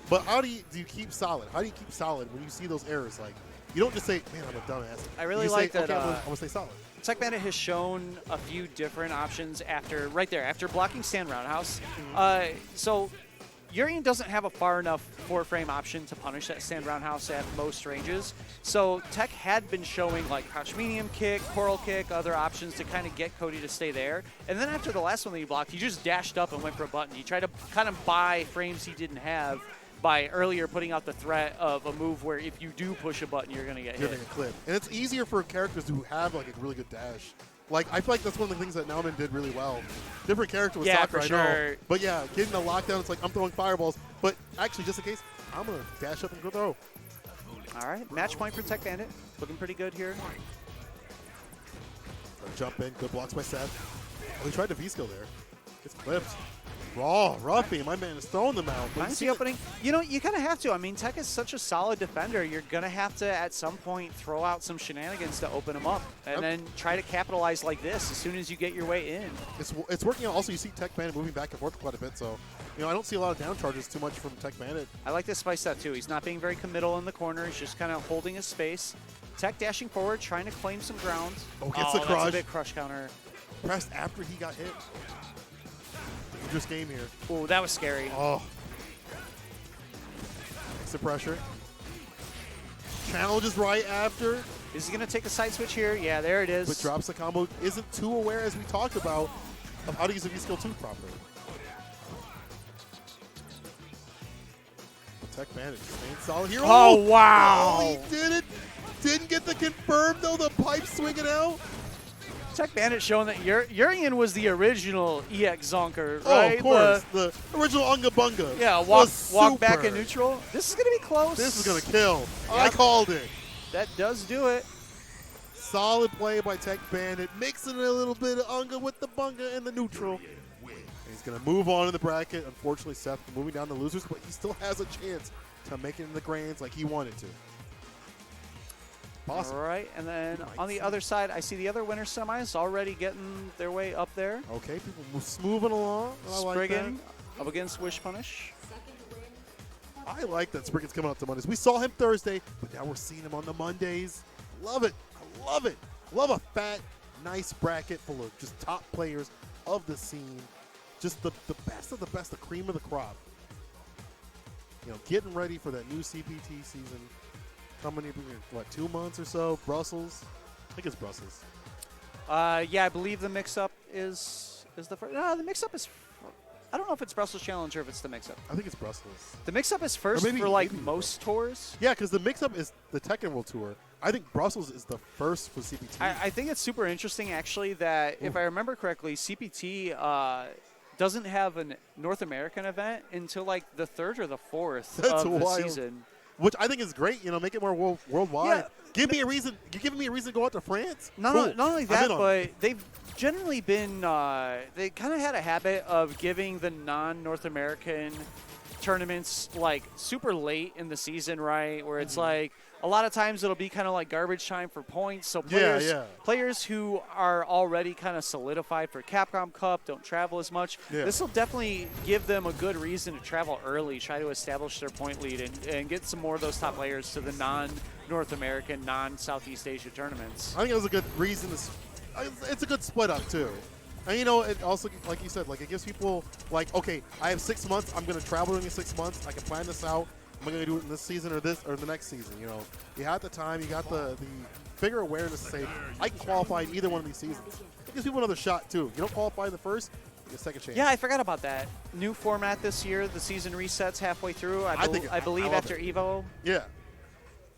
But how do you keep solid? How do you keep solid when you see those errors? Like, you don't just say, "Man, I'm a dumbass." I really you like say, that. Okay, I'm gonna stay solid. Tech Bandit has shown a few different options after blocking stand roundhouse. So Urian doesn't have a far enough four-frame option to punish that stand roundhouse at most ranges. So Tech had been showing like crouch medium kick, coral kick, other options to kind of get Cody to stay there. And then after the last one that he blocked, he just dashed up and went for a button. He tried to kind of buy frames he didn't have by earlier putting out the threat of a move where if you do push a button, you're going to get hit. You're gonna clip. And it's easier for characters who have like a really good dash. Like, I feel like that's one of the things that Nauman did really well. Different character with Yeah, soccer, for I know. sure. But yeah, getting the lockdown, it's like I'm throwing fireballs. But actually, just in case, I'm going to dash up and go throw. All right, match point for Tech Bandit. Looking pretty good here. Jump in, good blocks by Seth. Oh, he tried the V-skill there. Gets clipped. Raw, Ruffy, my man is throwing them out. Finds the opening. You know, you kind of have to. I mean, Tech is such a solid defender. You're going to have to, at some point, throw out some shenanigans to open them up. And then try to capitalize like this as soon as you get your way in. It's working out. Also, you see Tech Bandit moving back and forth quite a bit. So, you know, I don't see a lot of down charges too much from Tech Bandit. I like this spice up, too. He's not being very committal in the corner. He's just kind of holding his space. Tech dashing forward, trying to claim some ground. Oh, gets the crush. That's a big crush counter. Pressed after he got hit. Dangerous game here. Oh, that was scary. Oh. Makes the pressure. Challenges right after. Is he going to take a side switch here? Yeah, there it is. But drops the combo. Isn't too aware, as we talked about, of how to use the V-skill 2 properly. Tech Bandit staying solid here. Oh, wow. Oh, he did it. Didn't get the confirm, though. The pipe swinging out. Tech Bandit showing that Urian was the original EX Zonker, Oh, right? of course. The original Unga Bunga. Yeah, was walk back super. in neutral. This is going to be close. This is going to kill. I Yep. called it. That does do it. Solid play by Tech Bandit, mixing a little bit of Unga with the Bunga and the neutral. And he's going to move on in the bracket. Unfortunately, Seth moving down the losers, but he still has a chance to make it in the grands like he wanted to. Awesome. All right, and then on the other side, I see the other winner semis already getting their way up there. Okay, people moving along. I like that. Spriggan up against Wish Punish. I like that Spriggan's coming out to Mondays. We saw him Thursday, but now we're seeing him on the Mondays. Love it. I love it. I love a fat, nice bracket full of just top players of the scene. Just the best of the best, the cream of the crop. You know, getting ready for that new CPT season. Coming in, what, 2 months or so? Brussels? I think it's Brussels. Yeah, I believe the mix-up is the first. No, the mix-up is. I don't know if it's Brussels Challenge or if it's the mix-up. I think it's Brussels. The mix-up is first maybe- for like maybe most tours. Yeah, because the mix-up is the Tekken World Tour. I think Brussels is the first for CPT. I think it's super interesting, actually, that if I remember correctly, CPT doesn't have a North American event until like the third or the fourth That's of the wild. season. Which I think is great. You know, make it more worldwide. Yeah. Give me a reason. You're giving me a reason to go out to France? Not Cool. only I'm that, in on but it. they've generally been they kind of had a habit of giving the non-North American tournaments like super late in the season, right? Where it's like a lot of times it'll be kind of like garbage time for points. So players who are already kind of solidified for Capcom Cup don't travel as much. Yeah. This will definitely give them a good reason to travel early, try to establish their point lead, and get some more of those top players to the non-North American, non-Southeast Asia tournaments. I think it was a good reason. It's a good split up too. And you know, it also, like you said, like it gives people like, okay, I have 6 months. I'm going to travel during the 6 months. I can plan this out. Am I going to do it in this season or the next season? You know, you have the time. You got the bigger awareness to say, I can qualify in either one of these seasons. It gives people another shot too. You don't qualify in the first, you get a second chance. Yeah, I forgot about that. New format this year. The season resets halfway through. I believe love after it. Evo. Yeah,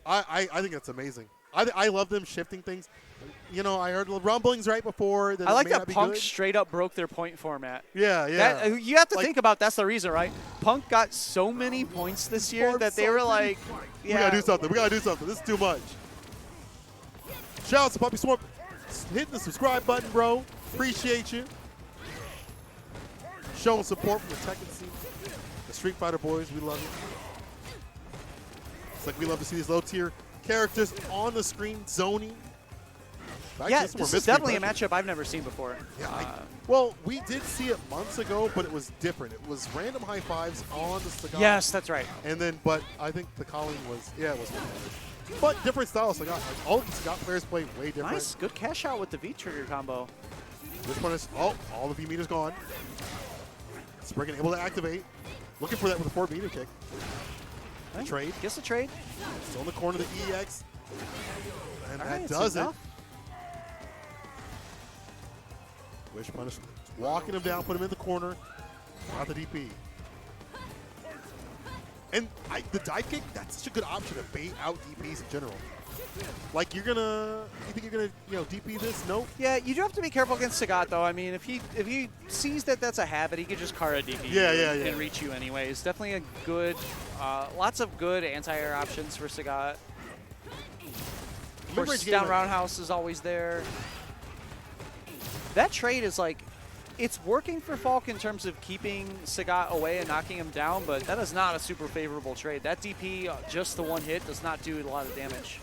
I think that's amazing. I love them shifting things. You know, I heard rumblings right before. That I it like may that not be Punk good. straight up broke their point format. Yeah, yeah. That, you have to Like- think about that's the reason, right? Punk got so many points this year Farmed that they so were many. like, We gotta do something. We gotta do something. This is too much. Shout out to Puppy Swarm. Hit the subscribe button, bro. Appreciate you. Showing support from the Tekken scene. The Street Fighter boys, we love you. It's like we love to see these low-tier characters on the screen zoning. Yeah, this is definitely a matchup I've never seen before. Yeah, well, we did see it months ago, but it was different. It was random high fives on the Sagat. Yes, that's right. And then, but I think the calling was, it was Sagat. But different styles. Sagat, like all of the Sagat players play way different. Nice, good cash out with the V-trigger combo. This one is, all the V meters gone. Spriggan able to activate. Looking for that with a 4 meter kick. Right. Trade. Gets the trade. Still in the corner of the EX. And All that right, does it. enough. Wish punish. Walking him down, put him in the corner. Not the DP. And the dive kick, that's such a good option to bait out DPs in general. Like you think you're gonna, DP this? Nope. Yeah, you do have to be careful against Sagat though. I mean, if he sees that that's a habit, he could just Kara DP and reach you anyways. Definitely a good, lots of good anti-air options for Sagat. Of course, down roundhouse is always there. That trade is like, it's working for Falk in terms of keeping Sagat away and knocking him down, but that is not a super favorable trade. That DP, just the one hit, does not do a lot of damage.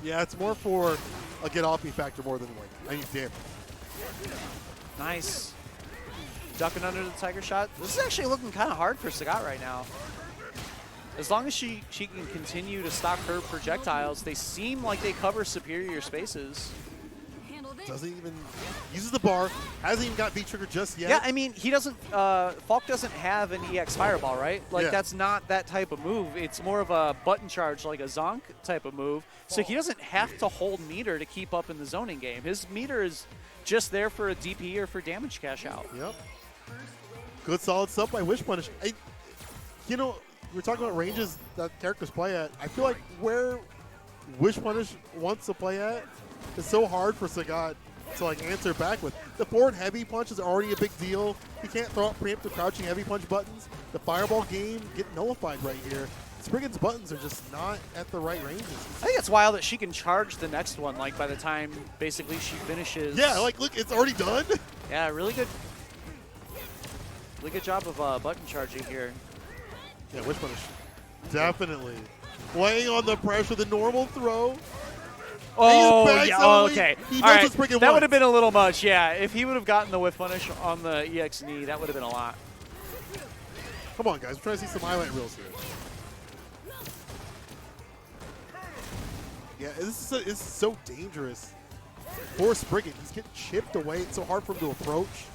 Yeah, it's more for a get off me factor more than like any damage. Nice. Ducking under the Tiger shot. This is actually looking kind of hard for Sagat right now. As long as she can continue to stock her projectiles, they seem like they cover superior spaces. Doesn't even, uses the bar, hasn't even got V-trigger just yet. Yeah, I mean, he doesn't, Falk doesn't have an EX Fireball, right? Like, that's not that type of move. It's more of a button charge, like a Zonk type of move. So he doesn't have to hold meter to keep up in the zoning game. His meter is just there for a DP or for damage cash out. Yep. Good solid sub by Wish Punish. We're talking about ranges that characters play at. I feel like where Wish Punish wants to play at, it's so hard for Sagat to answer back with. The forward heavy punch is already a big deal. He can't throw out preemptive crouching heavy punch buttons. The fireball game get nullified right here. Spriggan's buttons are just not at the right ranges. I think it's wild that she can charge the next one, like, by the time, basically, she finishes. Yeah, look, it's already done. Yeah, really good job of button charging here. Yeah, Wish Punish. Definitely. Playing on the pressure, the normal throw. Oh, yeah. Oh, okay. He All right. Spriggan That would have been a little much, yeah. If he would have gotten the whiff punish on the EX knee, that would have been a lot. Come on, guys. We're trying to see some highlight reels here. Yeah, this is so dangerous for Spriggan. He's getting chipped away. It's so hard for him to approach.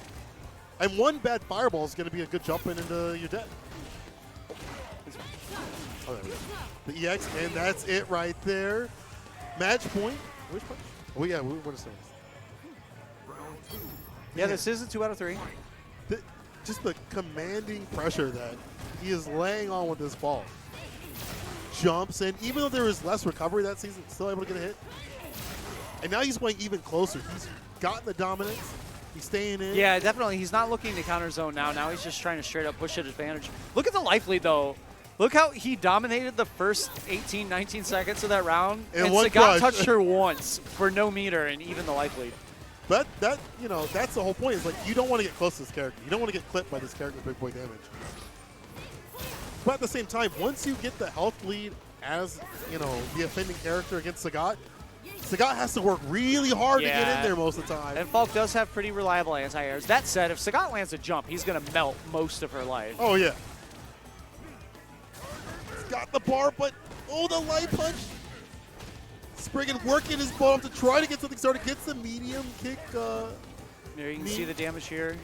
And one bad fireball is going to be a good jump in into your dead. Oh, there we go. The EX, and that's it right there. Match point. Which punch? Oh, yeah, we're going to start. Yeah, this is a 2 out of 3. Just the commanding pressure that he is laying on with this ball. Jumps in. Even though there was less recovery that season, still able to get a hit. And now he's playing even closer. He's gotten the dominance. He's staying in. Yeah, definitely. He's not looking to counter zone now. Now he's just trying to straight up push at advantage. Look at the life lead, though. Look how he dominated the first 18, 19 seconds of that round. And Sagat touched her once for no meter and even the life lead. But that's the whole point. Is like, you don't want to get close to this character. You don't want to get clipped by this character's big boy damage. But at the same time, once you get the health lead as, the offending character against Sagat has to work really hard to get in there most of the time. And Falk does have pretty reliable anti-airs. That said, if Sagat lands a jump, he's going to melt most of her life. Oh, yeah. He's got the bar, but, the light punch. Spriggan working his bottom to try to get something started. Gets the medium kick. There you can see the damage here.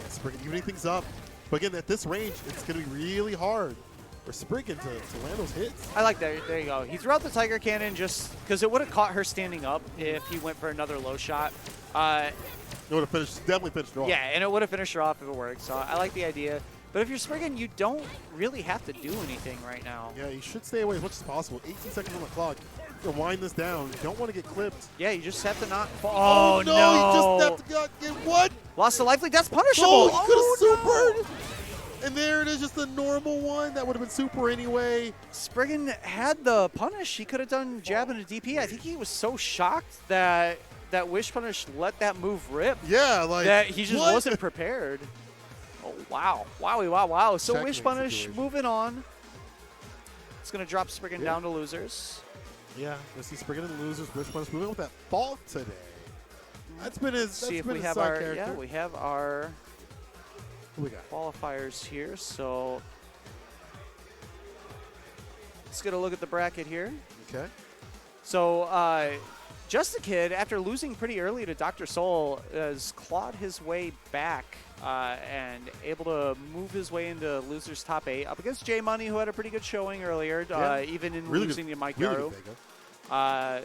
Spriggan evening things up. But again, at this range, it's going to be really hard for Spriggan to land those hits. I like that. There you go. He threw out the Tiger Cannon just because it would have caught her standing up if he went for another low shot. It would have definitely finished her off. Yeah, and it would have finished her off if it worked. So I like the idea. But if you're Spriggan, you don't really have to do anything right now. Yeah, you should stay away as much as possible. 18 seconds on the clock. You wind this down. You don't want to get clipped. Yeah, you just have to not fall. Oh, no. He just have to get what? Lost the life lead. That's punishable. Oh, he could have supered. No. And there it is, just a normal one. That would have been super anyway. Spriggan had the punish. He could have done jab and a DP. I think he was so shocked that Wish Punish let that move rip. Yeah, that he just wasn't prepared. Oh, wow. Wowie, wow, wow. So Checkmate Wish Punish situation. moving on. It's going to drop Spriggan down to losers. Yeah, let's see Spriggan and losers. Which one's moving with that fault today? That's been his. See if been we his have side our character. we have our Who we got? qualifiers here. So let's get a look at the bracket here. Okay. So Just a Kid, after losing pretty early to Dr. Soul, has clawed his way back and able to move his way into losers top 8 up against J Money, who had a pretty good showing earlier, even in Really losing good, to Mike really Yaru. good Vega.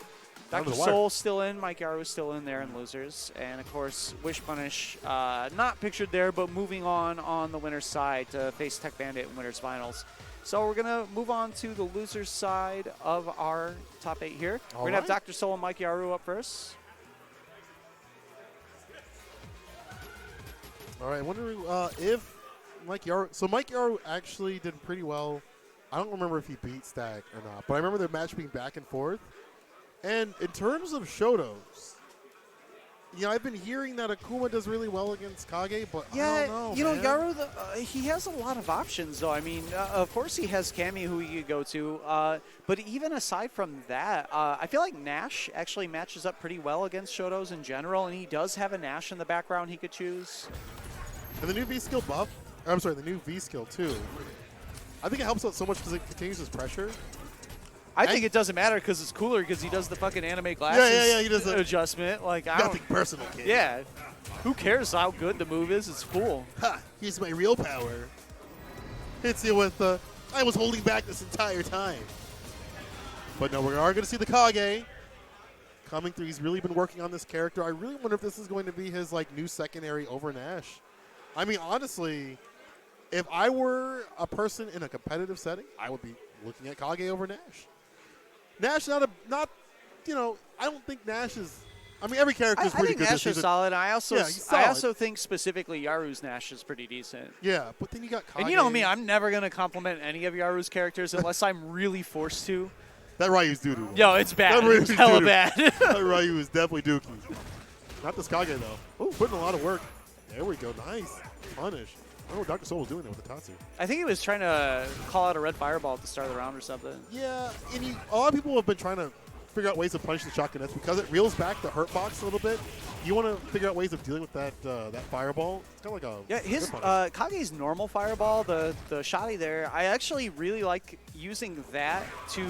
Down to Dr. the wire. Soul still in, Mike Yaru still in there in losers, and of course Wish Punish not pictured there, but moving on the winner's side to face Tech Bandit in winners finals. So we're gonna move on to the losers side of our top 8 here. We're gonna have Dr. Soul and Mike Yaru up first. All right, I wonder if Mike Yaru. So Mike Yaru actually did pretty well. I don't remember if he beat Stack or not, but I remember their match being back and forth. And in terms of Shotos, I've been hearing that Akuma does really well against Kage, but I don't know, man. Yaru, he has a lot of options, though. I mean, of course he has Cammy, who he could go to, but even aside from that, I feel like Nash actually matches up pretty well against Shotos in general, and he does have a Nash in the background he could choose. And the new V skill buff, I'm sorry, the new V skill too. I think it helps out so much because it continues his pressure. I think it doesn't matter because it's cooler because he does the fucking anime glasses Yeah, he does the adjustment. Like, nothing personal, kid. Yeah. Who cares how good the move is? It's cool. Ha! Here's my real power. Hits you with the, I was holding back this entire time. But no, we are going to see the Kage coming through. He's really been working on this character. I really wonder if this is going to be his new secondary over Nash. I mean, honestly, if I were a person in a competitive setting, I would be looking at Kage over Nash. Nash, I don't think Nash is. I mean, every character is I pretty think good. Nash is solid. he's I solid. also think specifically Yaru's Nash is pretty decent. Yeah, but then you got Kage. And you know me, I'm never going to compliment any of Yaru's characters unless I'm really forced to. That Ryu's doo-doo. Yo, it's bad. That Ryu's It's hella doo-doo. bad. That Ryu is definitely dookie. Not this Kage, though. Ooh, putting a lot of work. There we go. Nice. Punish. I don't know what Dr. Soul was doing there with the Tatsu. I think he was trying to call out a red fireball at the start of the round or something. Yeah, and a lot of people have been trying to figure out ways to punish the shotgun. That's because it reels back the hurt box a little bit. You want to figure out ways of dealing with that fireball. It's kind of like a his Kage's normal fireball, the shotty there. I actually really like using that to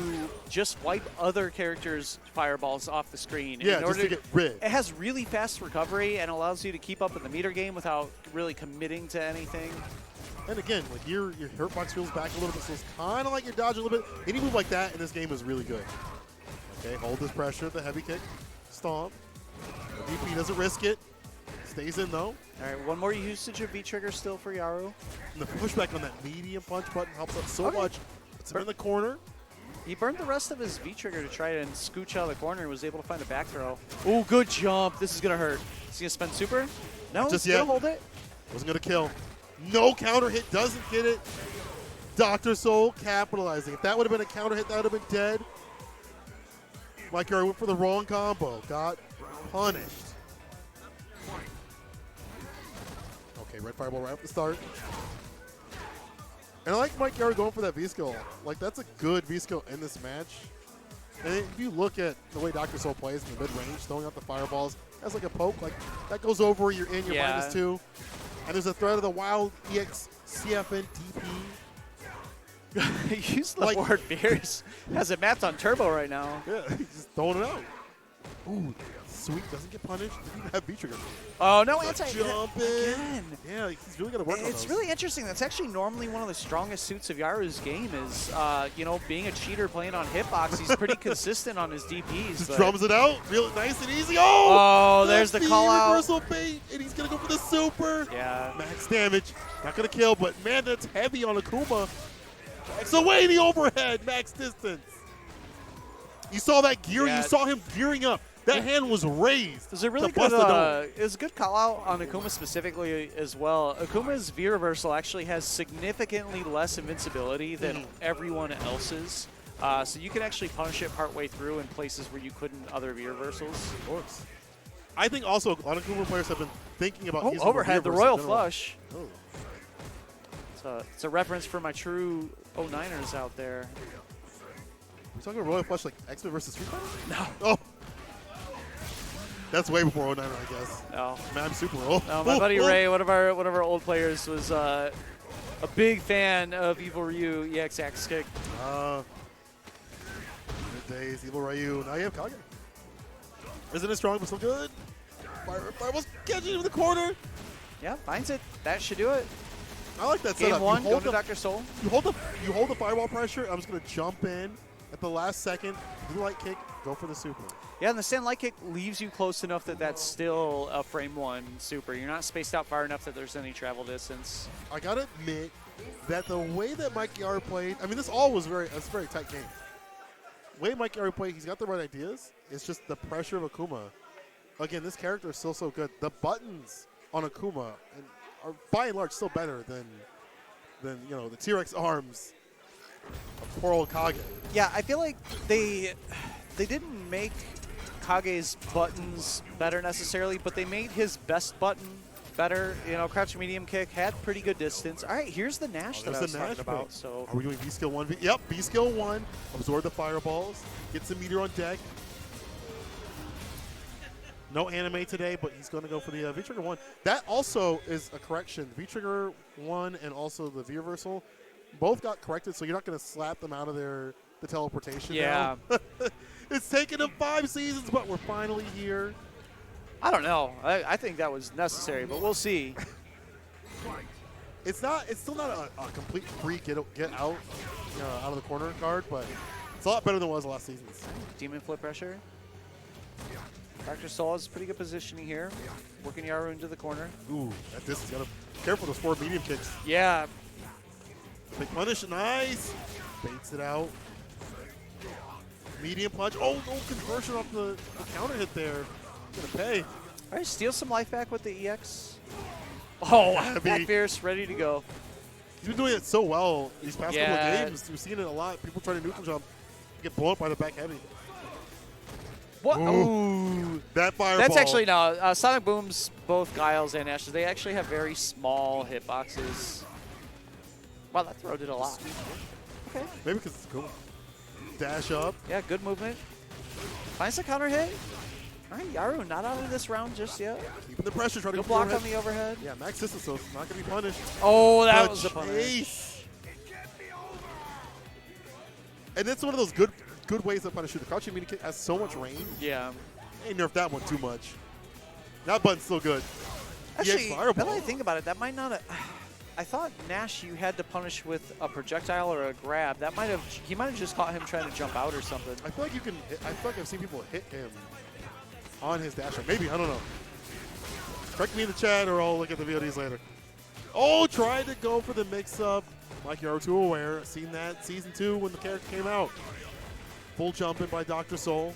just wipe other characters' fireballs off the screen. Yeah, just to get rid. It has really fast recovery and allows you to keep up in the meter game without really committing to anything. And again, your hurt box reels back a little bit, so it's kind of like you're dodging a little bit. Any move like that in this game is really good. Okay, hold this pressure, the heavy kick, stomp. The DP doesn't risk it. Stays in, though. All right, one more usage of V-Trigger still for Yaru. And the pushback on that medium punch button helps out so much. Puts him in the corner. He burned the rest of his V-Trigger to try and scooch out of the corner and was able to find a back throw. Oh, good jump. This is going to hurt. Is he going to spend super? No, Just he's going yet. to hold it. Wasn't going to kill. No counter hit. Doesn't get it. Dr. Soul capitalizing. If that would have been a counter hit, that would have been dead. Mike Yaru went for the wrong combo. Got punished. Okay, red fireball right off the start. And I like Mike Yaru going for that V-skill. Like, that's a good V-skill in this match. And if you look at the way Dr. Soul plays in the mid-range, throwing out the fireballs, that's like a poke. Like, that goes over, you're in, you're -2. And there's a threat of the wild EX CFN DP. Use the board Beers. Has it mapped on turbo right now. Yeah, he's just throwing it out. Ooh, sweet, doesn't get punished. Doesn't even have V-trigger. Oh, no Jump again. Yeah, he's really got to work on It's those. really interesting. That's actually normally one of the strongest suits of Yaru's game is, being a cheater playing on hitbox. He's pretty consistent on his DPs. Just but- drums it out, real nice and easy. Oh, there's the V call out. reversal bait, and he's going to go for the super. Yeah. Max damage. Not going to kill, but man, that's heavy on Akuma. It's away the overhead, max distance. You saw that gear. Yeah. You saw him gearing up. That hand was raised. There's a really to bust good, the dome. it was a good call out on Akuma specifically as well. Akuma's V reversal actually has significantly less invincibility than everyone else's. So you can actually punish it partway through in places where you couldn't other V reversals. Of course. I think also a lot of Akuma players have been thinking about using Overhead, the reversal Royal in general. Flush. Oh. It's a reference for my true 09ers out there. You talking about Royal Flush like X-Men versus Street Fighter? No. Oh. That's way before 09, I guess. No. Man, I'm super old. No, my buddy Ray, one of our old players, was a big fan of Evil Ryu EX Axe Kick. Good days, Evil Ryu. Now you have Kage. Isn't it strong, but still good? Fireball's catching in the corner. Yeah, finds it. That should do it. I like that Game setup. one, You go hold to the- Dr. Soul. You hold the fireball pressure. I'm just gonna jump in at the last second. Do the light kick. Go for the super. Yeah, and the stand light kick leaves you close enough that that's still a frame one super. You're not spaced out far enough that there's any travel distance. I gotta admit that the way that Mike Yara played, I mean, this all was a very tight game. The way Mike Yara played, he's got the right ideas. It's just the pressure of Akuma. Again, this character is still so good. The buttons on Akuma are by and large still better than the T-Rex arms of poor old Kage. Yeah, I feel like they didn't make Kage's buttons better necessarily, but they made his best button better. Crouch medium kick had pretty good distance. All right, here's the Nash that I was talking about. So are we doing B skill 1? Yep, B skill 1. Absorb the fireballs. Get some meteor on deck. No anime today, but he's going to go for the V-Trigger 1. That also is a correction. V-Trigger 1 and also the V-Reversal both got corrected, so you're not going to slap them out of the teleportation. Yeah. Now. It's taken them 5 seasons, but we're finally here. I don't know. I think that was necessary, but we'll see. It's still not a complete free get out of the corner card, but it's a lot better than it was last season's. Demon flip pressure. Dr. Soul has pretty good positioning here. Working Yaru into the corner. Ooh, at this, you gotta be careful with those 4 medium kicks. Yeah. Big punish, nice. Baits it out. Medium punch. Oh, no conversion off the counter hit there. Gonna pay. All right, steal some life back with the EX. Oh, back fierce, ready to go. He's been doing it so well these past couple of Yeah. games. We've seen it a lot. People try to neutral jump, get blown up by the back heavy. What? Ooh, that fireball. That's actually no. Sonic Booms, both Guiles and Ashes, they actually have very small hitboxes. Wow, that throw did a lot. Okay. Maybe because it's cool. Dash up. Yeah, good movement. Finds the counter hit. All right, Yaru not out of this round just yet. Keeping the pressure, trying to Go get block overhead. on the overhead. Yeah, max distance, so it's not going to be punished. Oh, that The was a punish. chase. And that's one of those good ways to punish you. The crouching media kick has so much range. Yeah. They nerfed that one too much. That button's still good. Actually, EX now fireball. that I think about it, that might not have... I thought Nash you had to punish with a projectile or a grab. That might have... He might have just caught him trying to jump out or something. I feel like you can. I feel like I've seen people hit him on his dash. Maybe, I don't know. Correct me in the chat, or I'll look at the VODs later. Oh, tried to go for the mix-up. Mike, you're too aware. Seen that season 2 when the character came out. Full jumping by Dr. Soul.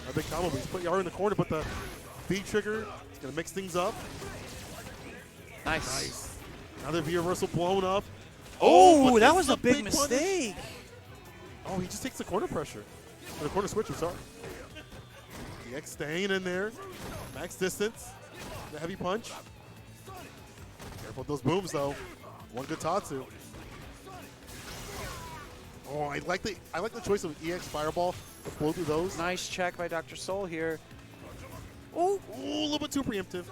A big combo. He's put Yara in the corner, but the V trigger is going to mix things up. Nice. Nice. Another V reversal blown up. Oh, but that this was is a big punish. mistake. Oh, he just takes the corner pressure. Or the corner switch, I'm sorry. EX staying in there. Max distance. The heavy punch. Careful with those booms, though. One good Tatsu. Oh, I like the choice of EX Fireball to blow through those. Nice check by Dr. Soul here. Oh. Ooh, a little bit too preemptive.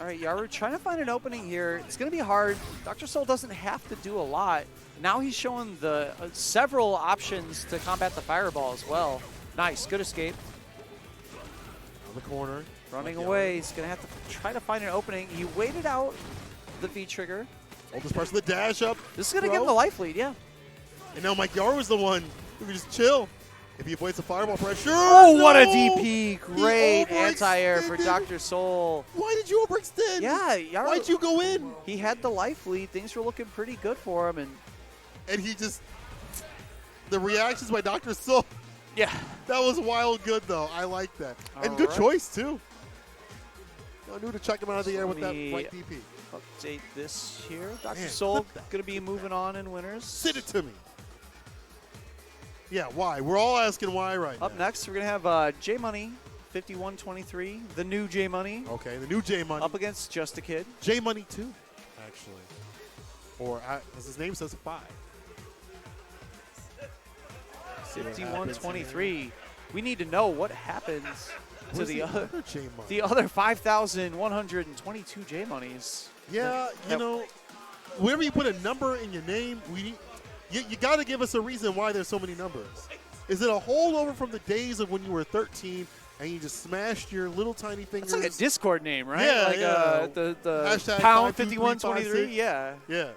All right, Yaru trying to find an opening here. It's going to be hard. Dr. Soul doesn't have to do a lot. Now he's showing the several options to combat the fireball as well. Nice, good escape. On the corner. Running away. He's going to have to try to find an opening. He waited out the V trigger. Hold this pressure, the dash up. This is going to give him the life lead, yeah. And now Mike Yar was the one who could just chill. If he avoids the fireball pressure. Oh, no! what a DP. Great He anti-air for overextended. Dr. Soul. Why did you overextend? Yeah, Yaru, Why'd you go in? he had the life lead. Things were looking pretty good for him. And he just, the reactions by Dr. Soul, Yeah. that was wild good though. I like that. And All good right. choice too. I knew to check him out of the air with that We- right DP. Update this here. Dr. Man, Soul flip that. going to be moving on in winners. Sit it to me. Yeah, why? We're all asking why right Up now. next, we're going to have J Money, 5123, the new J Money, Okay, the new J Money. up against Just a Kid. J Money 2, actually. Or, as his name says, 5. 51-23. We need to know what happens to Where's the other J Money? the other 5,122 J Monies. Yeah, you know, whenever you put a number in your name, you got to give us a reason why there's so many numbers. Is it a holdover from the days of when you were 13 and you just smashed your little tiny fingers? It's like a Discord name, right? Yeah, like yeah. The Hashtag pound 52356. 5123. Yeah. Yeah.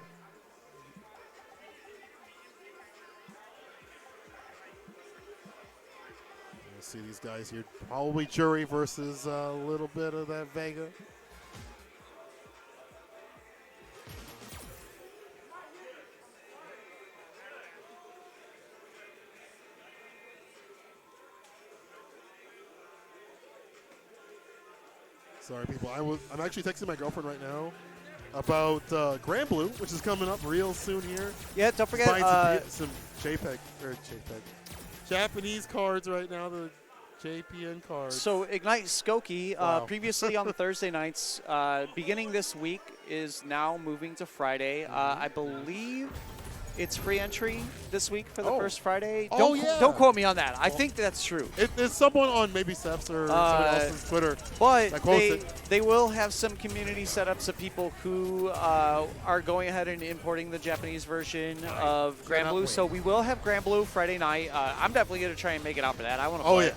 Let's see these guys here. Probably Jury versus a little bit of that Vega. Sorry, people. I'm actually texting my girlfriend right now about Grand Blue, which is coming up real soon here. Yeah, don't forget. Buying some Japanese cards right now, the JPN cards. So Ignite Skokie, Wow. previously on the Thursday nights, beginning this week, is now moving to Friday. I believe it's free entry this week for the first Friday. Don't quote me on that. I think that's true. There's someone on maybe Steph's or someone else's Twitter But that quotes it. they will have some community setups of people who are going ahead and importing the Japanese version of Grand Blue. So we will have Grand Blue Friday night. I'm definitely going to try and make it out for that. I want to play. Yeah.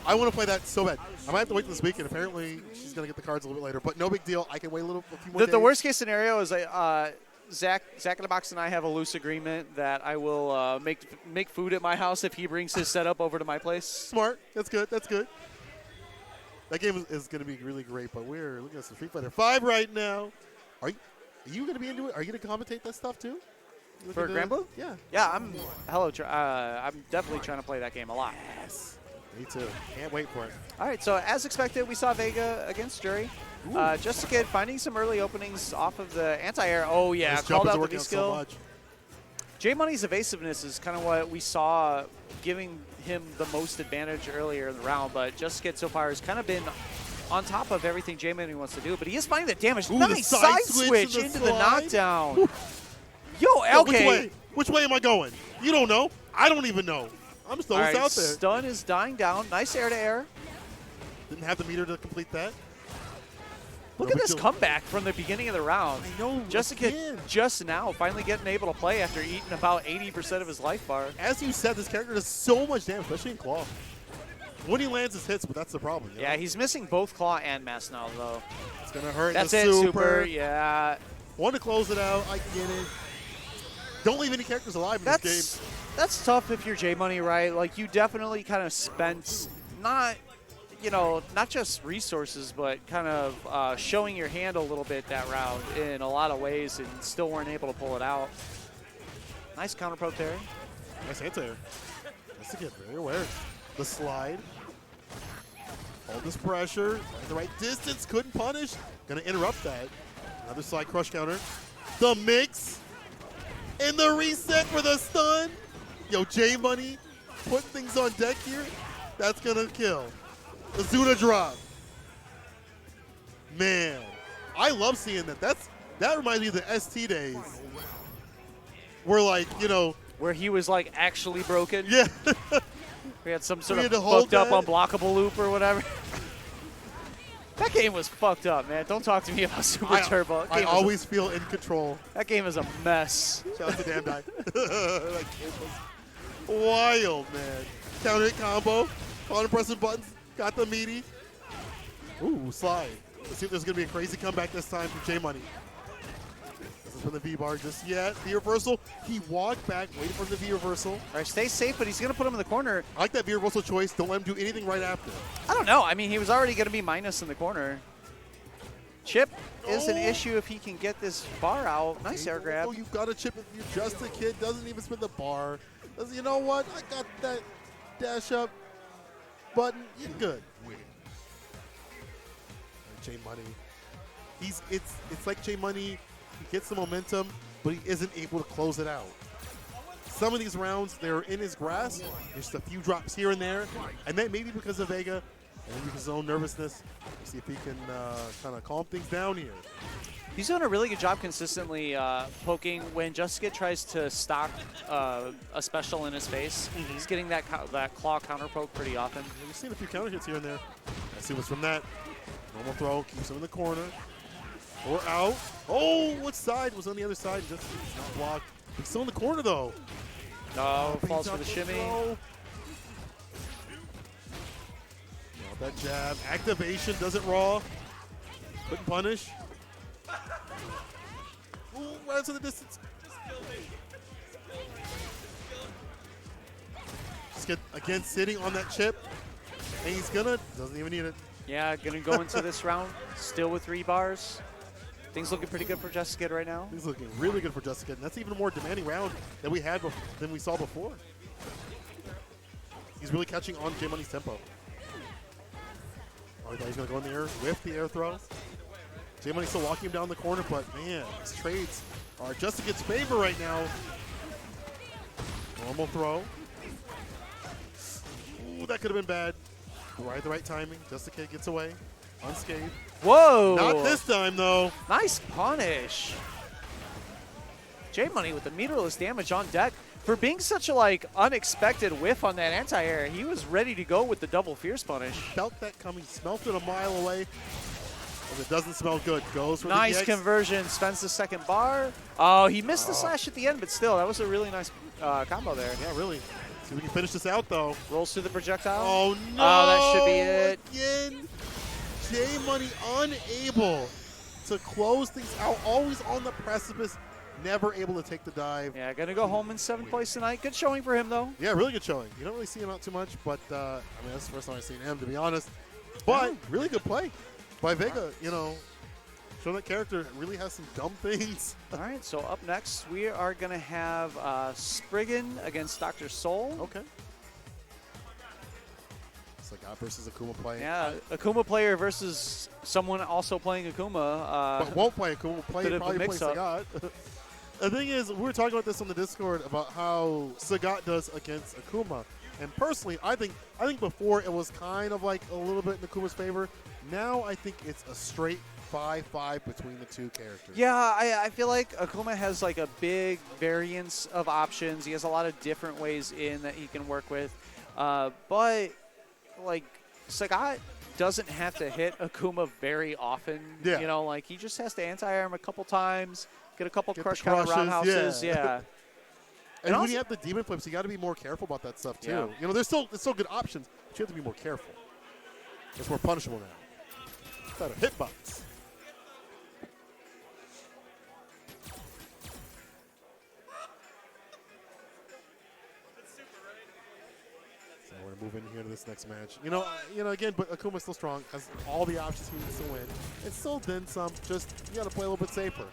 I want to play that so bad. I might have to wait this weekend. Apparently, she's going to get the cards a little bit later. But no big deal. I can wait a few more days. The worst case scenario is Zach in the Box and I have a loose agreement that I will make food at my house if he brings his setup over to my place. Smart. That's good. That's good. That game is going to be really great, but we're looking at some Street Fighter 5 right now. Are you going to be into it? Are you going to commentate that stuff too? For Grand Blue? Yeah. Yeah, I'm definitely trying to play that game a lot. Yes. Me too. Can't wait for it. All right, so as expected, we saw Vega against Jury. Just a kid finding some early openings off of the anti-air. Oh, yeah, His called jump is out the working V-skill. so much. J-Money's evasiveness is kind of what we saw giving him the most advantage earlier in the round, but Just Kid so far has kind of been on top of everything J-Money wants to do, but he is finding the damage. Ooh, Nice the side switch switch and the into the slide. knockdown. Yo, Yo, okay. Which way am I going? You don't know. I don't even know. I'm just throwing All this right, out there. stun is dying down. Nice air-to-air. Didn't have the meter to complete that. Look No at big this deal. comeback from the beginning of the round. I know. Jessica again. just now finally getting able to play after eating about 80% of his life bar. As you said, this character does so much damage, especially in Claw. When he lands his hits, but that's the problem. You know? Yeah, he's missing both Claw and Mass now, though. It's going to hurt. That's the it, Super. Yeah. Want to close it out. I get it. Don't leave any characters alive in this game. That's tough if you're J-Money, right? Like, you definitely kind of spent not just resources, but kind of showing your hand a little bit that round in a lot of ways and still weren't able to pull it out. Nice counter pro Terry. Nice anti-air. Nice to get very aware. The slide. Hold this pressure. At the right distance. Couldn't punish. Going to interrupt that. Another side crush counter. The mix. And the reset for the stun. Yo, J-Money putting things on deck here. That's going to kill. The Zuda drop. Man, I love seeing that. That reminds me of the ST days. Where, like, you know. Where he was, like, actually broken. Yeah. We had some sort We of had to hold fucked up that. unblockable loop or whatever. That game was fucked up, man. Don't talk to me about Super Turbo. That I game was always feel in control. that game is a mess. Shout out to Dan Die. That game was wild, man. Counter hit combo. On pressing buttons. Got the meaty. Ooh, slide. Let's see if there's going to be a crazy comeback this time from J-Money. This is from the V-bar just yet. V reversal. He walked back, waited for the V reversal. All right, stay safe, but he's going to put him in the corner. I like that V reversal choice. Don't let him do anything right after. I don't know. I mean, he was already going to be minus in the corner. Chip is an Oh. issue if he can get this bar out. Nice air grab. Oh, you've got a chip if you're just a kid. Doesn't even spin the bar. You know what? I got that dash up button. You're good. J-Money. It's like J-Money. He gets the momentum, but he isn't able to close it out. Some of these rounds, they're in his grasp. There's just a few drops here and there. And then maybe because of Vega, and maybe because of his own nervousness, we'll see if he can kind of calm things down here. He's doing a really good job consistently poking when Jessica tries to stock a special in his face. He's getting that claw counter poke pretty often. Yeah, we've seen a few counter hits here and there. Let's see what's from that. Normal throw, keeps him in the corner. Or out. Oh, what side was on the other side? Just not blocked. He's still in the corner though. No, falls for the shimmy. Well, that jab. Activation doesn't raw. Couldn't punish. Ooh, right into the distance. Just get, again, sitting on that chip. And he's gonna, doesn't even need it. Yeah, gonna go into this round still with rebars. Things looking pretty good for Jessica right now. He's looking really good for Jessica, and that's even a more demanding round than we had than we saw before. He's really catching on J Money's tempo. Oh, I thought he's gonna go in the air with the air throw. J Money's still walking him down the corner, but man, his trades are Jessica's favor right now. Normal throw. Ooh, that could have been bad. Right at the right timing. Jessica gets away, unscathed. Whoa! Not this time, though. Nice punish. J Money with the meterless damage on deck. For being such a unexpected whiff on that anti-air, he was ready to go with the double fierce punish. Felt that coming, smelt it a mile away. If it doesn't smell good, goes for Nice the EX. conversion, spends the second bar. Oh, he missed the slash at the end, but still, that was a really nice combo there. Yeah, really. See if we can finish this out, though. Rolls through the projectile. Oh, no. Oh, that should be it. Again, J Money unable to close things out. Always on the precipice. Never able to take the dive. Yeah, gonna go home in 7th place tonight. Good showing for him, though. Yeah, really good showing. You don't really see him out too much, but I mean, that's the first time I've seen him, to be honest. But really good play by Vega. You know, show that character really has some dumb things. All right, so up next, we are gonna have Spriggan against Dr. Soul. Okay. Sagat versus Akuma play. Yeah, Akuma player versus someone also playing Akuma. But won't play Akuma. Bit of a Probably play mix-up. Sagat. The thing is, we were talking about this on the Discord about how Sagat does against Akuma. And personally, I think before it was kind of like a little bit in Akuma's favor. Now I think it's a straight 5-5 between the two characters. Yeah, I feel like Akuma has like a big variance of options. He has a lot of different ways in that he can work with. But like Sagat doesn't have to hit Akuma very often. Yeah. You know, like he just has to anti-air him a couple times, get a couple Get crush the counter crushes, roundhouses. yeah. Yeah. And when also- you have the demon flips, you got to be more careful about that stuff too. Yeah. You know, there's still good options, but you have to be more careful. It's more punishable now. Better hitbox. So we're gonna move in here to this next match. You know, again, but Akuma's still strong, has all the options he needs to win. It's still then some. Just you got to play a little bit safer.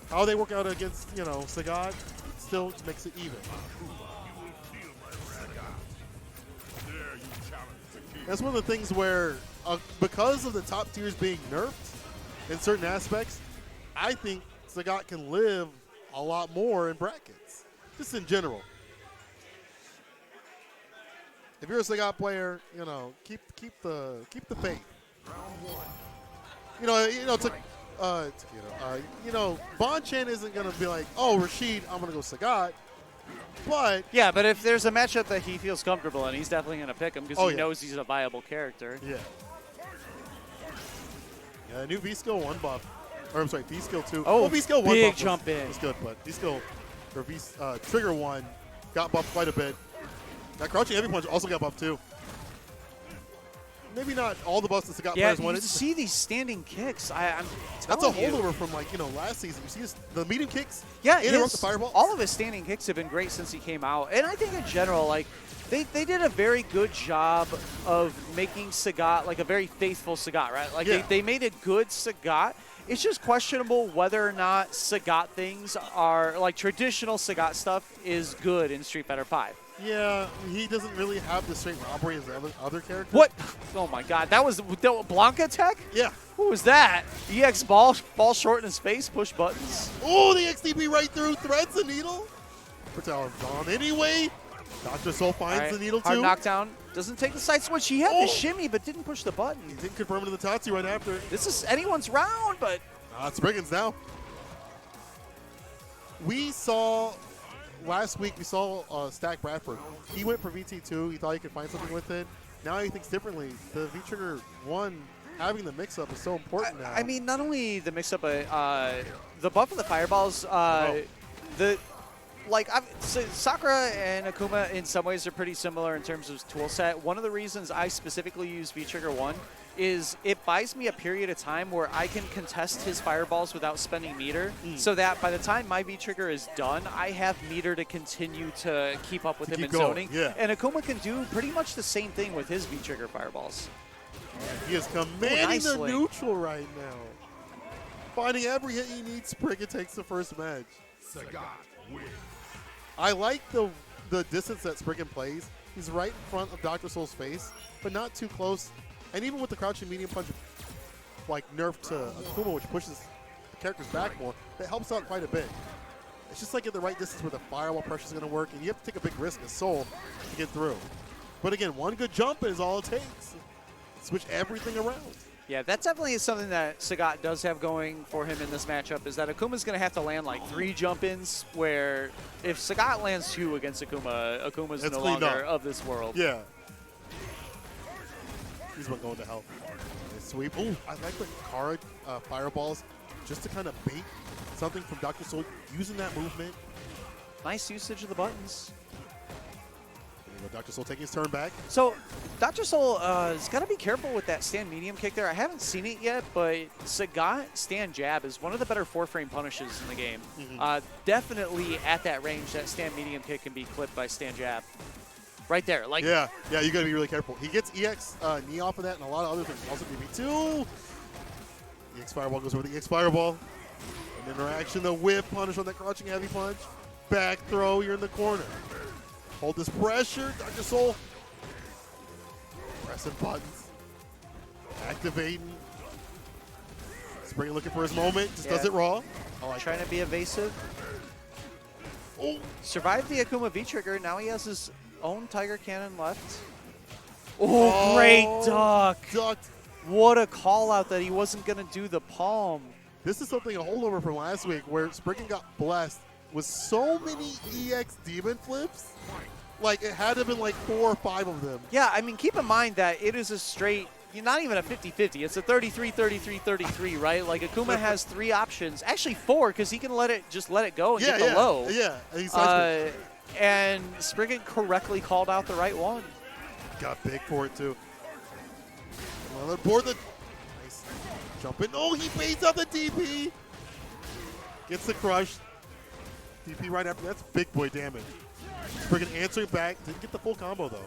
How they work out against, Sagat still makes it even. That's one of the things where, because of the top tiers being nerfed in certain aspects, I think Sagat can live a lot more in brackets, just in general. If you're a Sagat player, keep the faith. Bon Chen isn't going to be like, oh, Rashid, I'm going to go Sagat. But Yeah, but if there's a matchup that he feels comfortable in, he's definitely going to pick him because he yeah. knows he's a viable character. Yeah. Yeah, new V-Skill 1 buff. Or, I'm sorry, V-Skill 2. Oh, V-Skill 1 big buff jump in. was good, but V-Skill, or Trigger 1 got buffed quite a bit. That Crouching Heavy Punch also got buffed too. Maybe not all the buffs that Sagat Yeah, players you wanted. see these standing kicks. I'm That's a telling you. holdover from last season. You see the medium kicks? Yeah, interrupt the fireball. all of his standing kicks have been great since he came out. And I think in general, they did a very good job of making Sagat a very faithful Sagat, right? Yeah. They made a good Sagat. It's just questionable whether or not Sagat things are, traditional Sagat stuff is good in Street Fighter V. Yeah, he doesn't really have the straight robbery as the other characters. What? Oh my God, that was Blanca tech? Yeah. Who was that? EX ball fall short in his face, push buttons. Oh, the XDP right through, threads the needle. Talon's on anyway. Dr. Soul finds All right, the needle hard too. knockdown. Doesn't take the side switch. He had the shimmy, but didn't push the button. He didn't confirm into the Tatsu right after. This is anyone's round, but It's Brigand's now. We saw last week, we saw Stack Bradford. He went for VT2. He thought he could find something with it. Now he thinks differently. The V-Trigger 1, having the mix-up is so important now. I mean, not only the mix-up, but the buff of the fireballs, Sakura and Akuma in some ways are pretty similar in terms of tool set. One of the reasons I specifically use V-Trigger 1 is it buys me a period of time where I can contest his fireballs without spending meter, so that by the time my V-Trigger is done, I have meter to continue to keep up with him in zoning. Yeah. And Akuma can do pretty much the same thing with his V-Trigger fireballs. He is commanding nice the link. neutral right now. Finding every hit he needs, Spriggan takes the first match. I like the distance that Spriggan plays. He's right in front of Dr. Soul's face, but not too close. And even with the crouching medium punch, like nerf to Akuma, which pushes the characters back more, that helps out quite a bit. It's just like at the right distance where the firewall pressure is going to work, and you have to take a big risk as Soul to get through. But again, one good jump is all it takes. Switch everything around. Yeah, that definitely is something that Sagat does have going for him in this matchup, is that Akuma's going to have to land like 3 jump-ins, where if Sagat lands 2 against Akuma, Akuma's no longer of this world. Yeah. He's one going to help. Nice sweep. Ooh, I like the card fireballs just to kind of bait something from Dr. Soul, using that movement. Nice usage of the buttons. Dr. Soul taking his turn back. So, Dr. Soul has got to be careful with that stand medium kick there. I haven't seen it yet, but Sagat stand jab is one of the better 4-frame punishes in the game. Definitely at that range, that stand medium kick can be clipped by stand jab. Right there. Like yeah, you got to be really careful. He gets EX knee off of that and a lot of other things. Also DB2. EX Fireball goes over the EX Fireball. An interaction, the whip punish on that crouching heavy punch. Back throw, you're in the corner. Hold this pressure, Dr. Soul. Pressing buttons. Activating. Spriggan looking for his moment, just does it raw. Trying to be evasive. Oh. Survived the Akuma V-Trigger, now he has his own Tiger Cannon left. Oh, great duck. Ducked. What a call out that he wasn't going to do the palm. This is something, a holdover from last week, where Spriggan got blessed with so many EX demon flips. Like, it had to have been like 4 or 5 of them. Yeah, I mean, keep in mind that it is a straight, not even a 50-50. It's a 33-33-33, right? Like, Akuma has 3 options. Actually, 4, because he can let it go and get the low. Yeah, and Spriggan correctly called out the right one. Got big for it, too. Well, board the... Nice. Jump in. Oh, he baits out the DP. Gets the crush. DP right after. That's big boy damage. Spriggan answering back. Didn't get the full combo, though.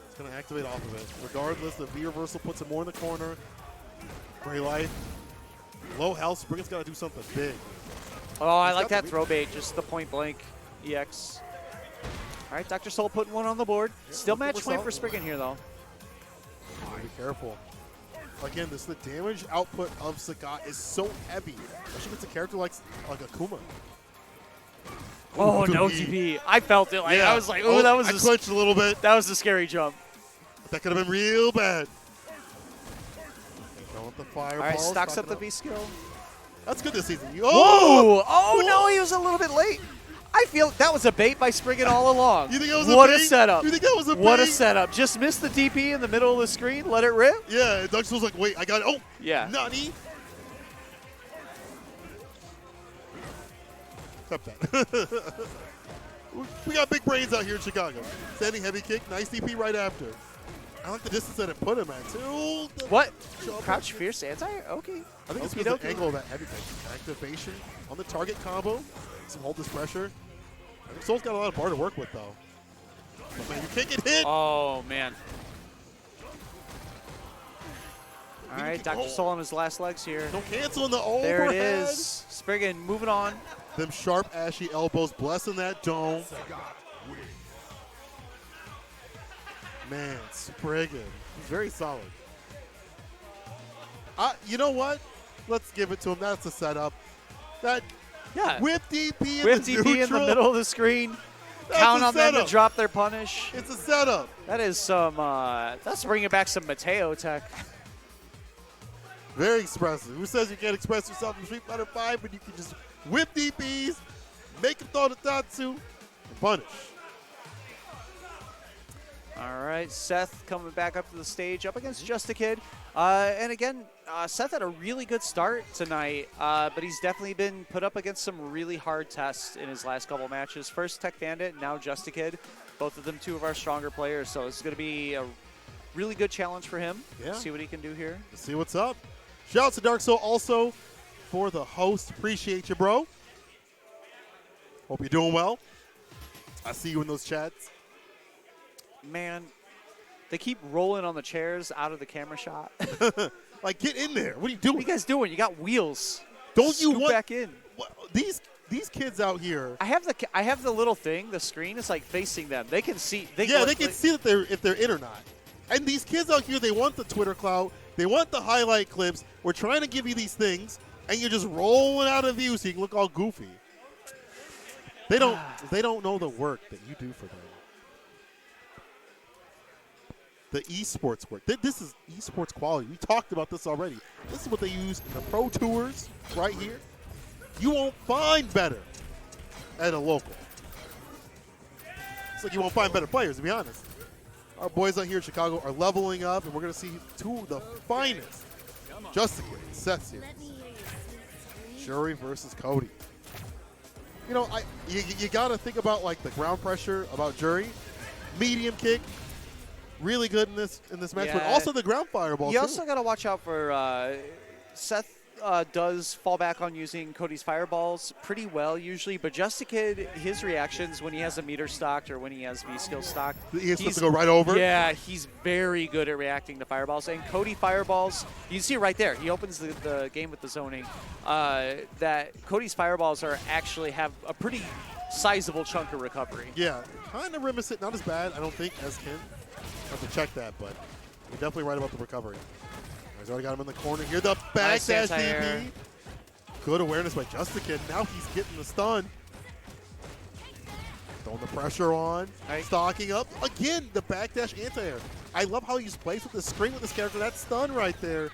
It's going to activate off of it. Regardless, the V reversal puts him more in the corner. Gray life. Low health. Spriggan's got to do something big. Oh, I like that throw bait. Just the point blank EX. All right, Dr. Soul putting one on the board. Still match point for Spriggan here, though. Be careful. Again, the damage output of Sagat is so heavy, especially if it's a character like Akuma. Oh, no DP. I felt it. Like, I was like, oh, that was I clenched a little bit. That was a scary jump. That could have been real bad. Going with the fireball. All right, stocks up the V skill. That's good this season. Oh, no, he was a little bit late. I feel that was a bait by Spriggan all along. You think it was a bait? What a setup. You think that was a bait? What a setup. Just missed the DP in the middle of the screen, let it rip. Yeah, and Doug Soul's like, wait, I got it. Oh, yeah. Nani. Cut that. We got big brains out here in Chicago. Standing heavy kick, nice DP right after. I like the distance that it put him at, too. What? Crouch fierce anti-air? Okay. I think it's because the angle of that heavy kick. Activation on the target combo. Some hold this pressure. I think Soul's got a lot of bar to work with, though. But man, you can't get hit. Oh, man. All right, Dr. Soul on his last legs here. Don't cancel in the overhead. There it is. Spriggan moving on. Them sharp, ashy elbows blessing that dome. Man, Spriggan. He's very solid. You know what? Let's give it to him. That's the setup. That whip DP in the neutral. in the middle of the screen. count a on them to setup. drop their punish. It's a setup. That is some, that's bringing back some Mateo tech. Very expressive. Who says you can't express yourself in Street Fighter 5, but you can just whip DPs, make him throw the Tatsu, and punish? All right, Seth coming back up to the stage, up against Just a Kid. And again, Seth had a really good start tonight, but he's definitely been put up against some really hard tests in his last couple matches. First Tech Bandit, now Just a Kid. Both of them two of our stronger players, so it's going to be a really good challenge for him. Yeah. See what he can do here. Let's see what's up. Shout out to Dark Soul also for the host. Appreciate you, bro. Hope you're doing well. I see you in those chats. Man, they keep rolling on the chairs out of the camera shot. Like, get in there. What are you What doing? are you guys doing? You got wheels. Don't you Scoot want back in? these kids out here? I have the little thing. The screen is like facing them. They can see. They Can see that if they're in or not. And these kids out here, they want the Twitter clout. They want the highlight clips. We're trying to give you these things, and you're just rolling out of view so you can look all goofy. They don't know the work that you do for them. The esports work. This is esports quality. We talked about this already. This is what they use in the pro tours right here. You won't find better at a local. It's like you won't find better players, to be honest. Our boys out here in Chicago are leveling up, and we're going to see two of the finest. Just a Kid, Seth's here. Shuri versus Cody. You know, you got to think about like the ground pressure about Jury. Medium kick, really good in this match, but Yeah. also the ground fireball You too. also got to watch out for Seth. Does fall back on using Cody's fireballs pretty well usually, but Just a Kid, his reactions when he has a meter stocked or when he has V-skill stocked, He's supposed to go right over. Yeah, he's very good at reacting to fireballs. And Cody fireballs, you see right there, he opens the game with the zoning, that Cody's fireballs actually have a pretty sizable chunk of recovery. Yeah, kind of reminiscent, not as bad, I don't think, as Ken. Have to check that, but you're definitely right about the recovery. He's already got him in the corner here. The Nice backdash anti-air. DP. Good awareness by Just a Kid. Now he's getting the stun. Throwing the pressure on. Right. Stocking up. Again, the backdash anti-air. I love how he's placed with the screen with this character. That stun right there.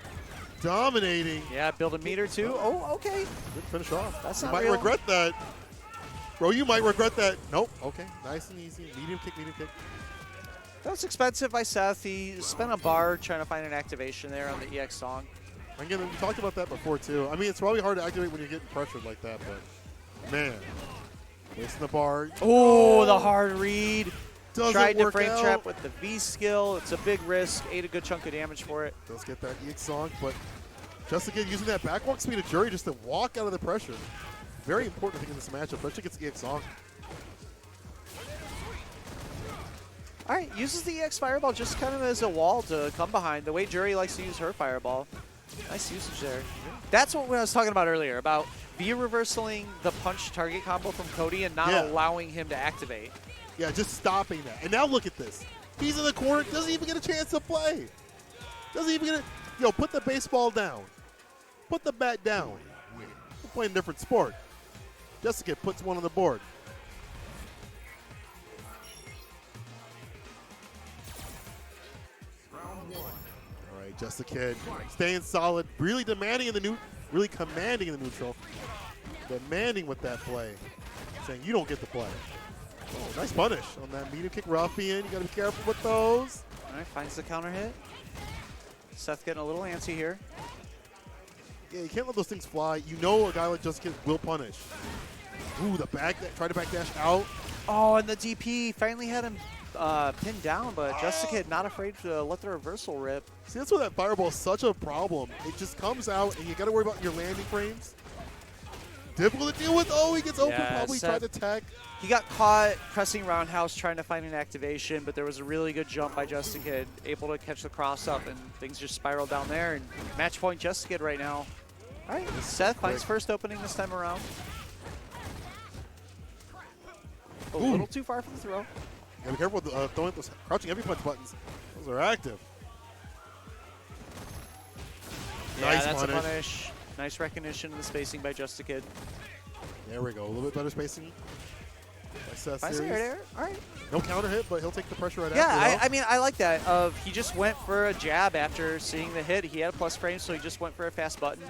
Dominating. Yeah, build a meter too. Oh, okay. Good finish off. That's you not might real. regret that. Bro, you might regret that. Nope. Okay. Nice and easy. Medium kick, medium kick. That was expensive by Seth. He spent a bar trying to find an activation there on the EX song. Again, we talked about that before, too. I mean, it's probably hard to activate when you're getting pressured like that, but, man. Wasting the bar. Oh, the hard read. Doesn't Tried to work frame out. trap with the V skill. It's a big risk. Ate a good chunk of damage for it. Does get that EX song, but just again using that backwalk speed of Jury just to walk out of the pressure. Very important, I think, in this matchup, especially against EX song. All right, uses the EX Fireball just kind of as a wall to come behind, the way Jury likes to use her Fireball. Nice usage there. That's what I was talking about earlier, about V-reversaling the punch target combo from Cody and not Yeah. allowing him to activate. Yeah, just stopping that. And now look at this. He's in the corner, doesn't even get a chance to play. Doesn't even get a... Yo, put the baseball down. Put the bat down. We're playing a different sport. Jessica puts one on the board. All right, Just a Kid staying solid, really demanding in the really commanding in the neutral, demanding with that play, saying you don't get the play. Oh, nice punish on that medium kick ruffian. You got to be careful with those. All right, finds the counter hit. Seth getting a little antsy here. Yeah, you can't let those things fly. You know a guy like Just a Kid will punish. Ooh, the try to backdash out. Oh, and the DP finally had him pinned down, but Just a Kid not afraid to let the reversal rip. See, that's why that fireball is such a problem. It just comes out, and you got to worry about your landing frames. Difficult to deal with. Oh, he gets open. Yeah, Probably Seth- tried to tech. He got caught pressing roundhouse trying to find an activation, but there was a really good jump by Just a Kid, able to catch the cross up, and things just spiraled down there. And match point Just a Kid right now. All right, Seth finds first opening this time around. A little too far from the throw. Yeah, be careful with throwing those crouching heavy punch buttons. Those are active. Yeah, Nice that's punish. a punish. Nice recognition of the spacing by Just a Kid. There we go. A little bit better spacing. Seth Nice series. air. All right. No counter hit, but he'll take the pressure right Yeah, after. I mean, I like that. He just went for a jab after seeing the hit. He had a plus frame, so he just went for a fast button.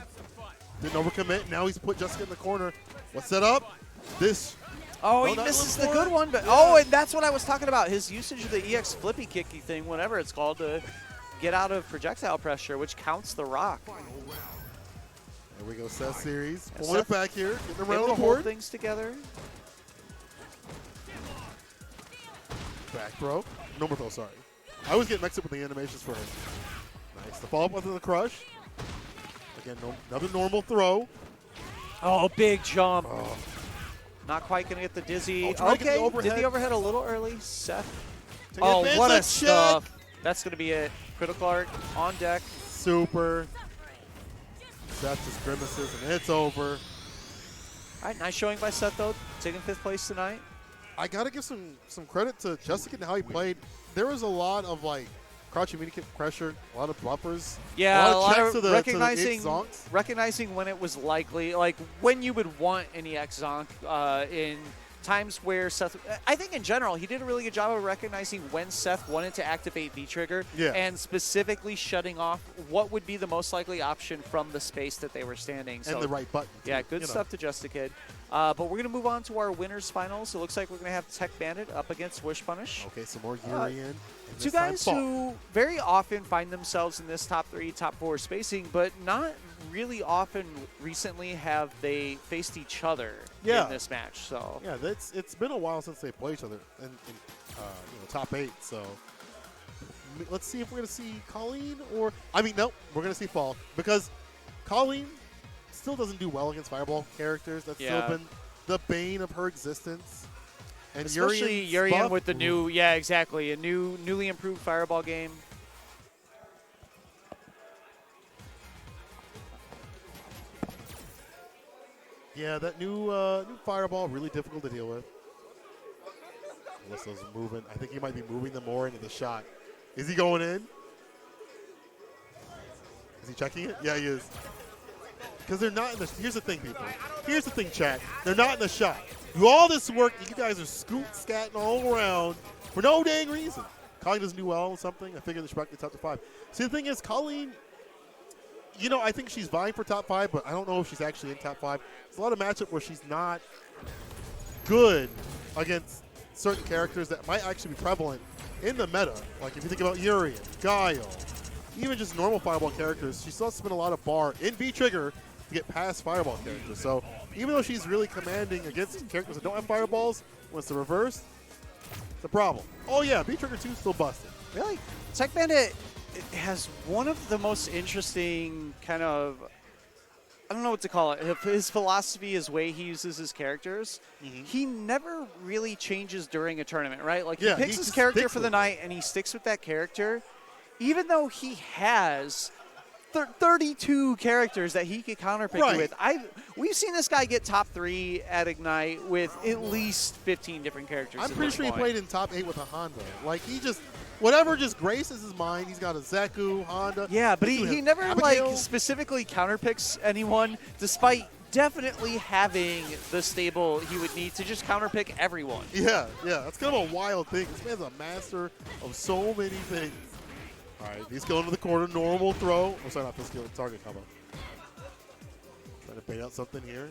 Didn't overcommit. Now he's put Jessica in the corner. What's set up? This. Oh, No, he not misses one the for good it. one. But Yeah. oh, and that's what I was talking about. His usage of the EX flippy kicky thing, whatever it's called, to get out of projectile pressure, which counts the rock. There we go, Seth series. Yeah, Pulling it Seth back here. Getting around Able the to hold board. things together. Back throw. Normal throw, sorry. I always get mixed up with the animations for him. Nice. The follow-up with the crush. Again, another normal throw. Oh, big jump. Oh. Not quite going to get the dizzy. Oh, trying to get the Okay, did overhead. the overhead a little early. Seth. Take Oh, advantage what of a check. stuff. That's going to be it. Critical Art on deck. Super. Seth just grimaces, and it's over. All right, nice showing by Seth, though. Taking 5th place tonight. I got to give some credit to Jessica and how he played. There was a lot of, like, crouching media kick pressure, a lot of buffers. Yeah, a lot of checks to the recognizing zonks. recognizing when it was likely, like when you would want an EX zonk in times where Seth. I think in general he did a really good job of recognizing when Seth wanted to activate V trigger Yeah. and specifically shutting off what would be the most likely option from the space that they were standing. So And the right button. too, yeah, good you know. stuff to Just a Kid. But we're gonna move on to our winners finals. It looks like we're gonna have Tech Bandit up against Wish Punish. Okay, some more Urian. and Two this time guys Fall. who very often find themselves in this top 3, top 4 spacing, but not really often recently have they faced each other Yeah. in this match. So Yeah, it's been a while since they played each other in top 8. So let's see if we're gonna see Colleen or no, we're gonna see Fall because Colleen still doesn't do well against Fireball characters. That's Yeah. still been the bane of her existence. And especially Urian's Urian buff- with the new, yeah, exactly, a newly improved Fireball game. Yeah, that new Fireball really difficult to deal with. Alyssa's moving. I think he might be moving them more into the shot. Is he going in? Is he checking it? Yeah, he is. Because they're not in the. Here's the thing, people. Here's the thing, chat. They're not in the shot. Do all this work, you guys are scatting all around for no dang reason. Colleen doesn't do well or something. I figured they should back the top to 5. See, the thing is, Colleen, I think she's vying for top 5, but I don't know if she's actually in top 5. There's a lot of matchup where she's not good against certain characters that might actually be prevalent in the meta. Like if you think about Urian, Guile, even just normal Fireball characters, she still has to spend a lot of bar in V-Trigger to get past Fireball characters. So even though she's really commanding against characters that don't have Fireballs, when it's the reverse, it's a problem. Oh yeah, V-Trigger 2 is still busted. Really, Tech Bandit has one of the most interesting kind of, I don't know what to call it, his philosophy, his way he uses his characters. He never really changes during a tournament, right? Like Yeah, he picks he his just character sticks for the with it. night and he sticks with that character, even though he has 32 characters that he could counterpick Right. with. We've seen this guy get top 3 at Ignite with at least 15 different characters. I'm at pretty this sure he point. played in top 8 with a Honda. Like he just, whatever just graces his mind. He's got a Zeku, Honda. Yeah, but Zeku he has never Abigail. like specifically counterpicks anyone, despite definitely having the stable he would need to just counterpick everyone. Yeah, that's kind of a wild thing. This man's a master of so many things. All right, he's going to the corner, normal throw. Oh, sorry, not this skill, target combo. Trying to bait out something here.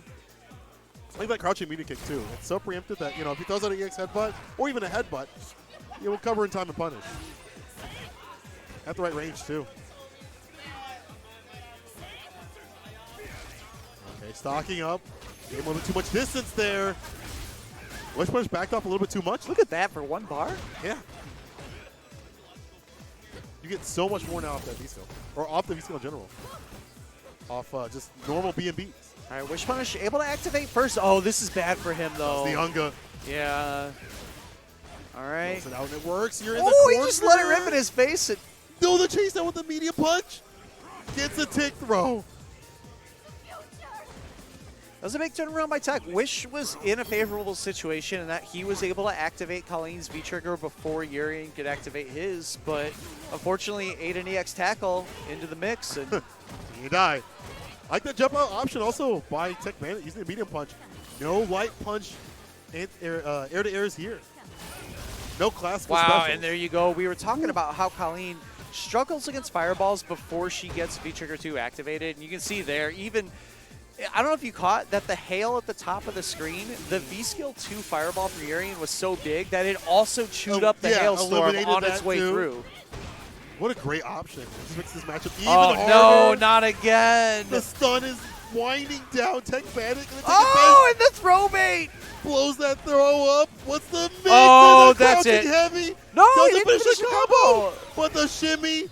I like that crouching media kick too. It's so preemptive that, if he throws out an EX headbutt, or even a headbutt, it will cover in time and punish. At the right range too. Okay, stocking up. Gave him a little bit too much distance there. Wish Punch backed off a little bit too much. Look at that for one bar. Yeah. You get so much more now off that V-skill. Or off the V-skill in general. Off just normal B&Bs. All right, Wish Punish able to activate first. Oh, this is bad for him, though. The Unga. Yeah. All right. Out and it works. You're in the Oh, corner. he just let it rip in his face. No, the chase down with the media punch. Gets a tick throw. That was a big turnaround by Tech. Wish was in a favorable situation in that he was able to activate Colleen's V-Trigger before Urian could activate his, but unfortunately, Aiden EX tackle into the mix. And You die. I like that jump out option also by Tech Bandit using the medium punch. No light punch air to air is here. No classical Wow, specials. and there you go. We were talking about how Colleen struggles against fireballs before she gets V-Trigger 2 activated. And you can see there, even, I don't know if you caught that the hail at the top of the screen, the V-Skill 2 fireball for Urian was so big that it also chewed up the hailstorm eliminated on its that way too. throw. What a great option. This makes this matchup even Oh, harder. no, not again. The stun is winding down. Tech Bandit gonna take Oh, and the throw bait. blows that throw up. What's the mix? Oh, And the that's crouching it. Heavy. No, he Doesn't didn't finish finish the the combo. combo. But the shimmy.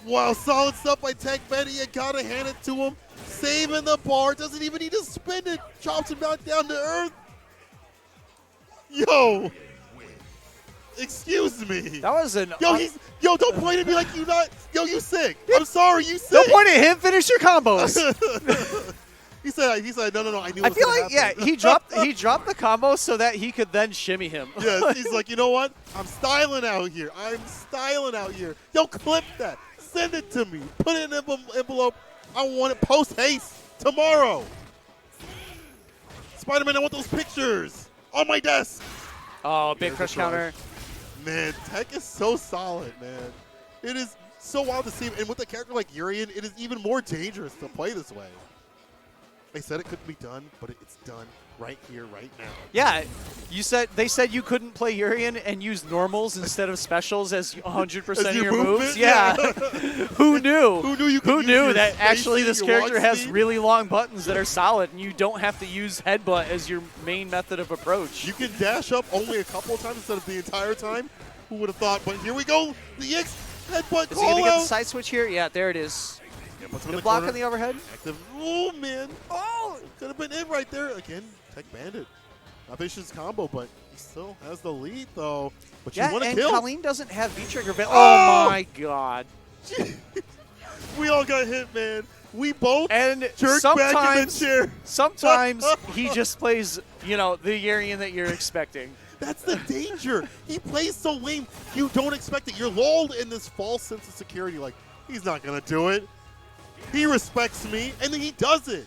Wow, solid stuff by Tech Bandit. You gotta hand it to him. Saving the bar. Doesn't even need to spin it. Chops him back down to earth. Yo. Excuse me. That was an. Yo, don't point at me like you not. Yo, you sick. I'm sorry, you sick. Don't point at him. Finish your combos. He said, no, I knew it I was feel gonna like, yeah, happen. he dropped the combo so that he could then shimmy him. Yes, he's like, you know what? I'm styling out here. Yo, clip that. Send it to me. Put it in an envelope. I want it post haste tomorrow. Spider-Man, I want those pictures on my desk. Oh, big There's crush the counter. Man, Tech is so solid, man. It is so wild to see him. And with a character like Urian, it is even more dangerous to play this way. They said it couldn't be done, but it's done right here, right now. Yeah, they said you couldn't play Urian and use normals instead of specials as 100% of your moves. movement? Yeah. Who knew? Who knew you could Who use knew your that actually spacing, this your character walk has speed? really long buttons that are solid and you don't have to use headbutt as your main method of approach? You can dash up only a couple of times instead of the entire time. Who would have thought? But here we go. The EX headbutt Is he going call to get the out. side switch here? Yeah, there it is. Yeah, puts him in Good the block corner. on the overhead. Active. Oh, man. Oh, could have been it right there. Again, Tech Bandit. Not finishing his combo, but he still has the lead, though. But you Yeah, want to and kill. Colleen doesn't have V-Trigger. Oh! Oh, my God. We all got hit, man. We both And jerked back in the sometimes, chair. sometimes he just plays, the Urian that you're expecting. That's the danger. He plays so lame. You don't expect it. You're lulled in this false sense of security. Like, he's not going to do it. He respects me, and then he does it.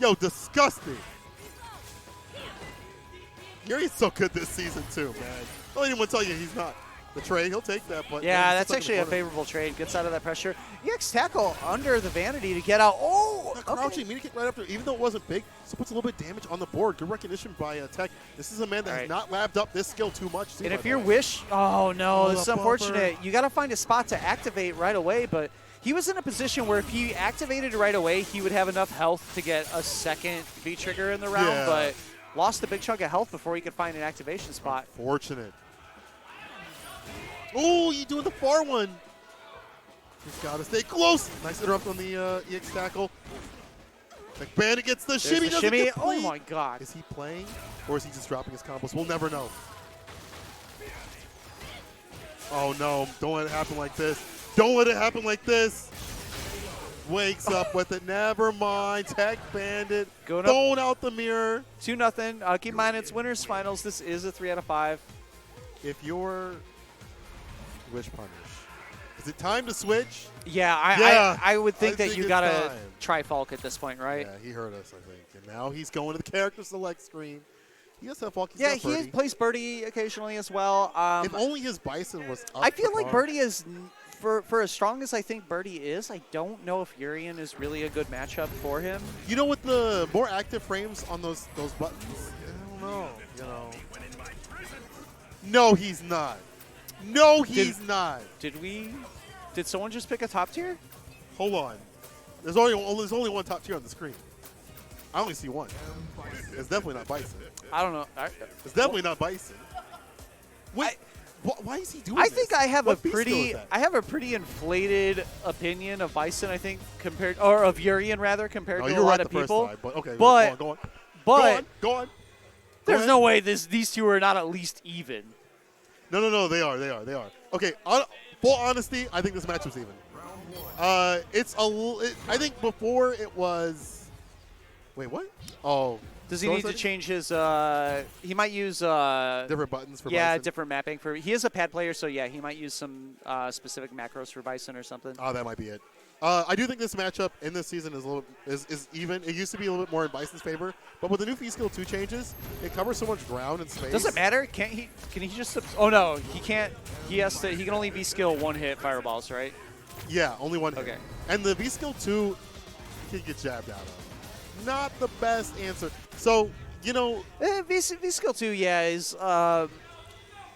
Yo, disgusting. Yuri's so good this season, too, man. Don't anyone tell you he's not. The trade, he'll take that. But Yeah, he's that's stuck in the actually a corner. favorable trade. Gets out of that pressure. EX tackle under the vanity to get out. Oh, That crouching media kick right after, even though it wasn't big, still puts a little bit of damage on the board. Good recognition by Tech. This is a man that All has right. not labbed up this skill too much. Too, And by if the your way. wish, oh no, Oh, this is the unfortunate. bumper. You got to find a spot to activate right away, but he was in a position where if he activated right away, he would have enough health to get a second V-Trigger in the round, Yeah. but lost a big chunk of health before he could find an activation spot. Fortunate. Oh, you doing the far one. Just got to stay close. Nice interrupt on the EX tackle. Like Bandit gets the There's shimmy. the doesn't shimmy. complete. Oh my God. Is he playing or is he just dropping his combos? We'll never know. Oh no, don't let it happen like this. Don't let it happen like this. Wakes up with it. Never mind. Tech Bandit. Going up. Throwing out the mirror. 2-0. Keep in mind, it's winners finals. This is a 3 out of 5. If you're Wish Punish, is it time to switch? Yeah, I would think I that think you it's got to time. try Falk at this point, right? Yeah, he heard us, I think. And now he's going to the character select screen. He does have Falk. He's Yeah, got Birdie. he plays Birdie occasionally as well. If only his Bison was up I feel the like bar. Birdie is, for as strong as I think Birdie is, I don't know if Urian is really a good matchup for him. You know, with the more active frames on those buttons, I don't know. You know. No, he's not. No, he's not. Did someone just pick a top tier? Hold on. There's only one top tier on the screen. I only see one. It's definitely not Bison. I don't know. It's definitely not Bison. Wait, why is he doing I this? think I have What beast skill is that? a pretty inflated opinion of Bison. I think of Urian rather compared No, to a you're lot right of the first people. time, but okay, But- go on. But Go on. there's ahead. no way these two are not at least even. No, they are. Okay, full honesty, I think this match was even. I think before it was. Wait, what? Oh. Does he so need is to it change his? He might use different buttons for Bison? different mapping for. He is a pad player, so yeah, he might use some specific macros for Bison or something. Oh, that might be it. I do think this matchup in this season is even. It used to be a little bit more in Bison's favor, but with the new V skill 2 changes, it covers so much ground and space. Does it matter? Can't he? Can he just? Oh no, he can't. He has to. He can only V skill 1-hit fireballs, right? Yeah, only one hit. Okay. And the V skill 2 can get jabbed out of. Not the best answer. So you know, V skill 2, yeah, is.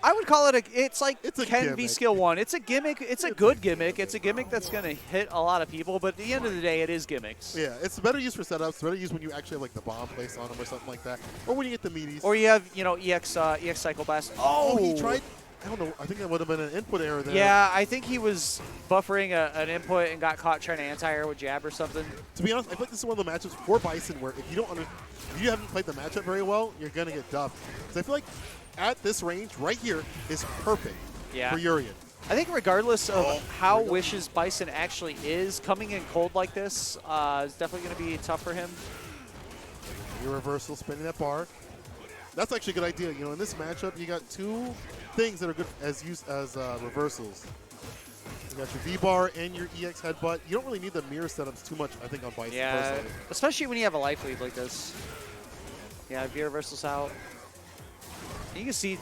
I would call it a. It's like It's a Ken V gimmick. skill 1. It's a gimmick. It's a good gimmick. It's a gimmick that's going to hit a lot of people. But at the end of the day, it is gimmicks. yeah, it's better used for setups. It's better used when you actually have like the bomb placed on them or something like that, or when you get the meaties. Or you have EX Cycle Blast. Oh, he tried. I don't know. I think that would have been an input error there. Yeah, I think he was buffering an input and got caught trying to anti-air with jab or something. To be honest, I feel like this is one of the matchups for Bison where if you haven't played the matchup very well, you're gonna get dubbed. Because I feel like at this range right here is perfect Yeah. for Urian. I think regardless of how there we go. Wish's Bison actually is, coming in cold like this is definitely going to be tough for him. Your reversal, spinning that bar. That's actually a good idea. You know, in this matchup, you got two things that are good as reversals. You got your V-bar and your EX headbutt. You don't really need the mirror setups too much, I think, on Bison personally. Especially when you have a life lead like this. Yeah, V reversal's out. You can see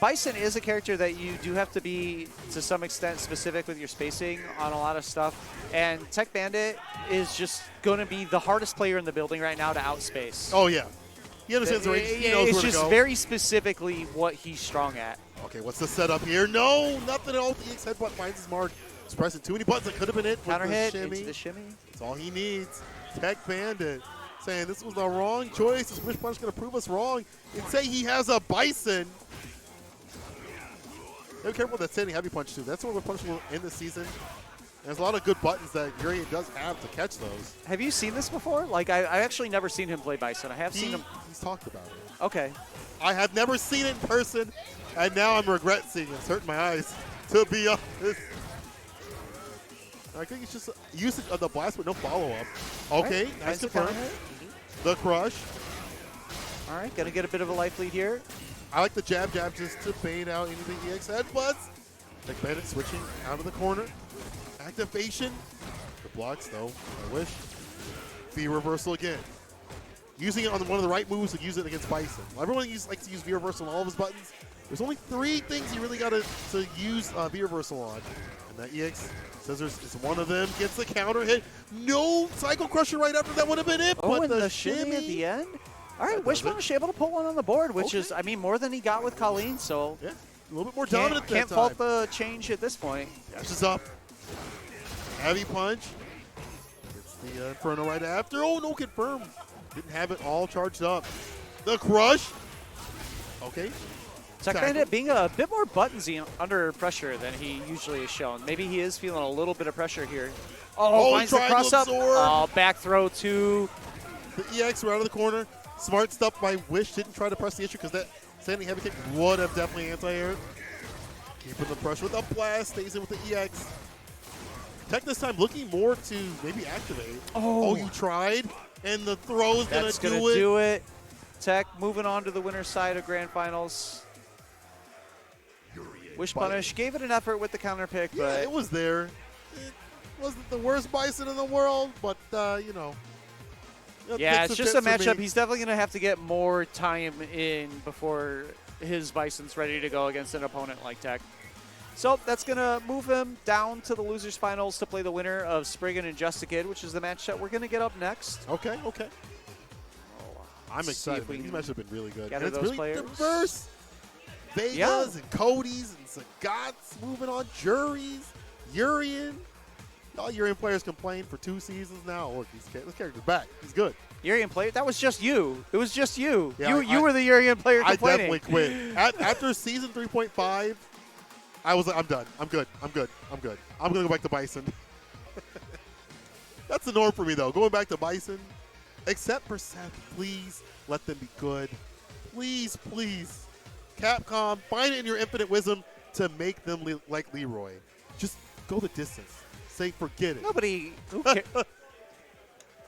Bison is a character that you do have to be, to some extent, specific with your spacing on a lot of stuff. And Tech Bandit is just going to be the hardest player in the building right now to outspace. Oh, yeah. He understands the range. He knows It's where to just go. very specifically what he's strong at. Okay, what's the setup here? No, nothing at all. The EX headbutt finds his mark. He's pressing too many buttons. That could have been it. Counter with the hit shimmy. into the shimmy. That's all he needs. Tech Bandit saying this was the wrong choice. This Wish Punch going to prove us wrong and say he has a Bison. Be careful with that standing heavy punch too. That's what we're punching in this season. There's a lot of good buttons that Urian does have to catch those. Have you seen this before? Like, I actually never seen him play Bison. I have seen him. He's talked about it. Okay. I have never seen it in person, and now I'm regret seeing it. It's hurting my eyes, to be honest. I think it's just usage of the blast with no follow-up. Okay, Right. nice counter confirm. hit. The crush. All right, gonna get a bit of a life lead here. I like the jab just to bait out any of the EX headbutts. Tech Bandit switching out of the corner. Activation. The blocks, though. I wish. V reversal again. Using it on one of the right moves to use it against Bison. Everyone likes to use V reversal on all of his buttons. There's only 3 things you really got to use V reversal on. And that EX Scissors is one of them. Gets the counter hit. No Cycle Crusher right after that would have been it. Oh, but and the shimmy at the end. All right, That Wishbone does was able to put one on the board, which Okay. is, I mean, more than he got with Colleen. So Yeah, a little bit more can't, dominant that can't time. fault the change at this point. Dashes up. Heavy punch. Gets the Inferno right after. Oh, no confirm. Didn't have it all charged up. The crush. Okay. Tech Tackle. Bandit being a bit more buttonsy under pressure than he usually is shown. Maybe he is feeling a little bit of pressure here. Oh, finds the triangle cross up. sword. Oh, back throw to. The EX right out of the corner. Smart stuff by Wish. Didn't try to press the issue because that standing heavy kick would have definitely anti-aired. Keeping the pressure with a blast. Stays in with the EX. Tech this time looking more to maybe activate. Oh. You tried. And the throw is going That's to going do to it. do it. Tech moving on to the winner's side of Grand Finals. Wish Punish gave it an effort with the counter pick, Yeah, but it was there. It wasn't the worst Bison in the world, but, you know. yeah, it's just a matchup. He's He's definitely going to have to get more time in before his Bison's ready to go against an opponent like Tech. So that's going to move him down to the losers finals to play the winner of Spriggan and Justikid, which is the match that we're going to get up next. okay. I'm Let's see excited. if we These can matches have been really good. gather And it's those really players. diverse. Vegas Yeah. and Cody's and Sagats moving on. Juries, Urian. All Urian players complained for 2 seasons now. Look, this character's back. He's good. Urian player, that was just you. It was just you. Yeah, you were the Urian player I complaining. definitely quit. After season 3.5, I was like, I'm done. I'm good. I'm going to go back to Bison. That's the norm for me, though. Going back to Bison. Except for Seth, please let them be good. Please. Capcom, find it in your infinite wisdom to make them like Leroy. Just go the distance. Say, forget it. Nobody. Who ca-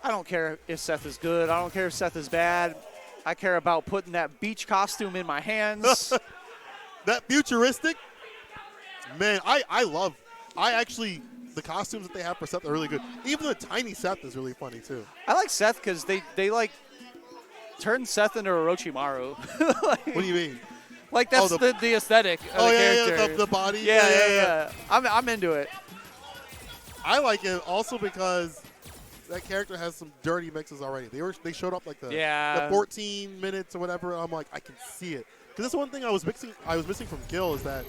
I don't care if Seth is good. I don't care if Seth is bad. I care about putting that beach costume in my hands. That futuristic, man, I actually the costumes that they have for Seth are really good. Even the tiny Seth is really funny too. I like Seth because they like turned Seth into Orochimaru. What do you mean? Like that's Oh, the aesthetic of Oh the yeah, character. the body. Yeah. I'm into it. I like it also because that character has some dirty mixes already. They showed up like the 14 minutes or whatever. I'm like, I can see it because that's one thing I was missing from Gil is that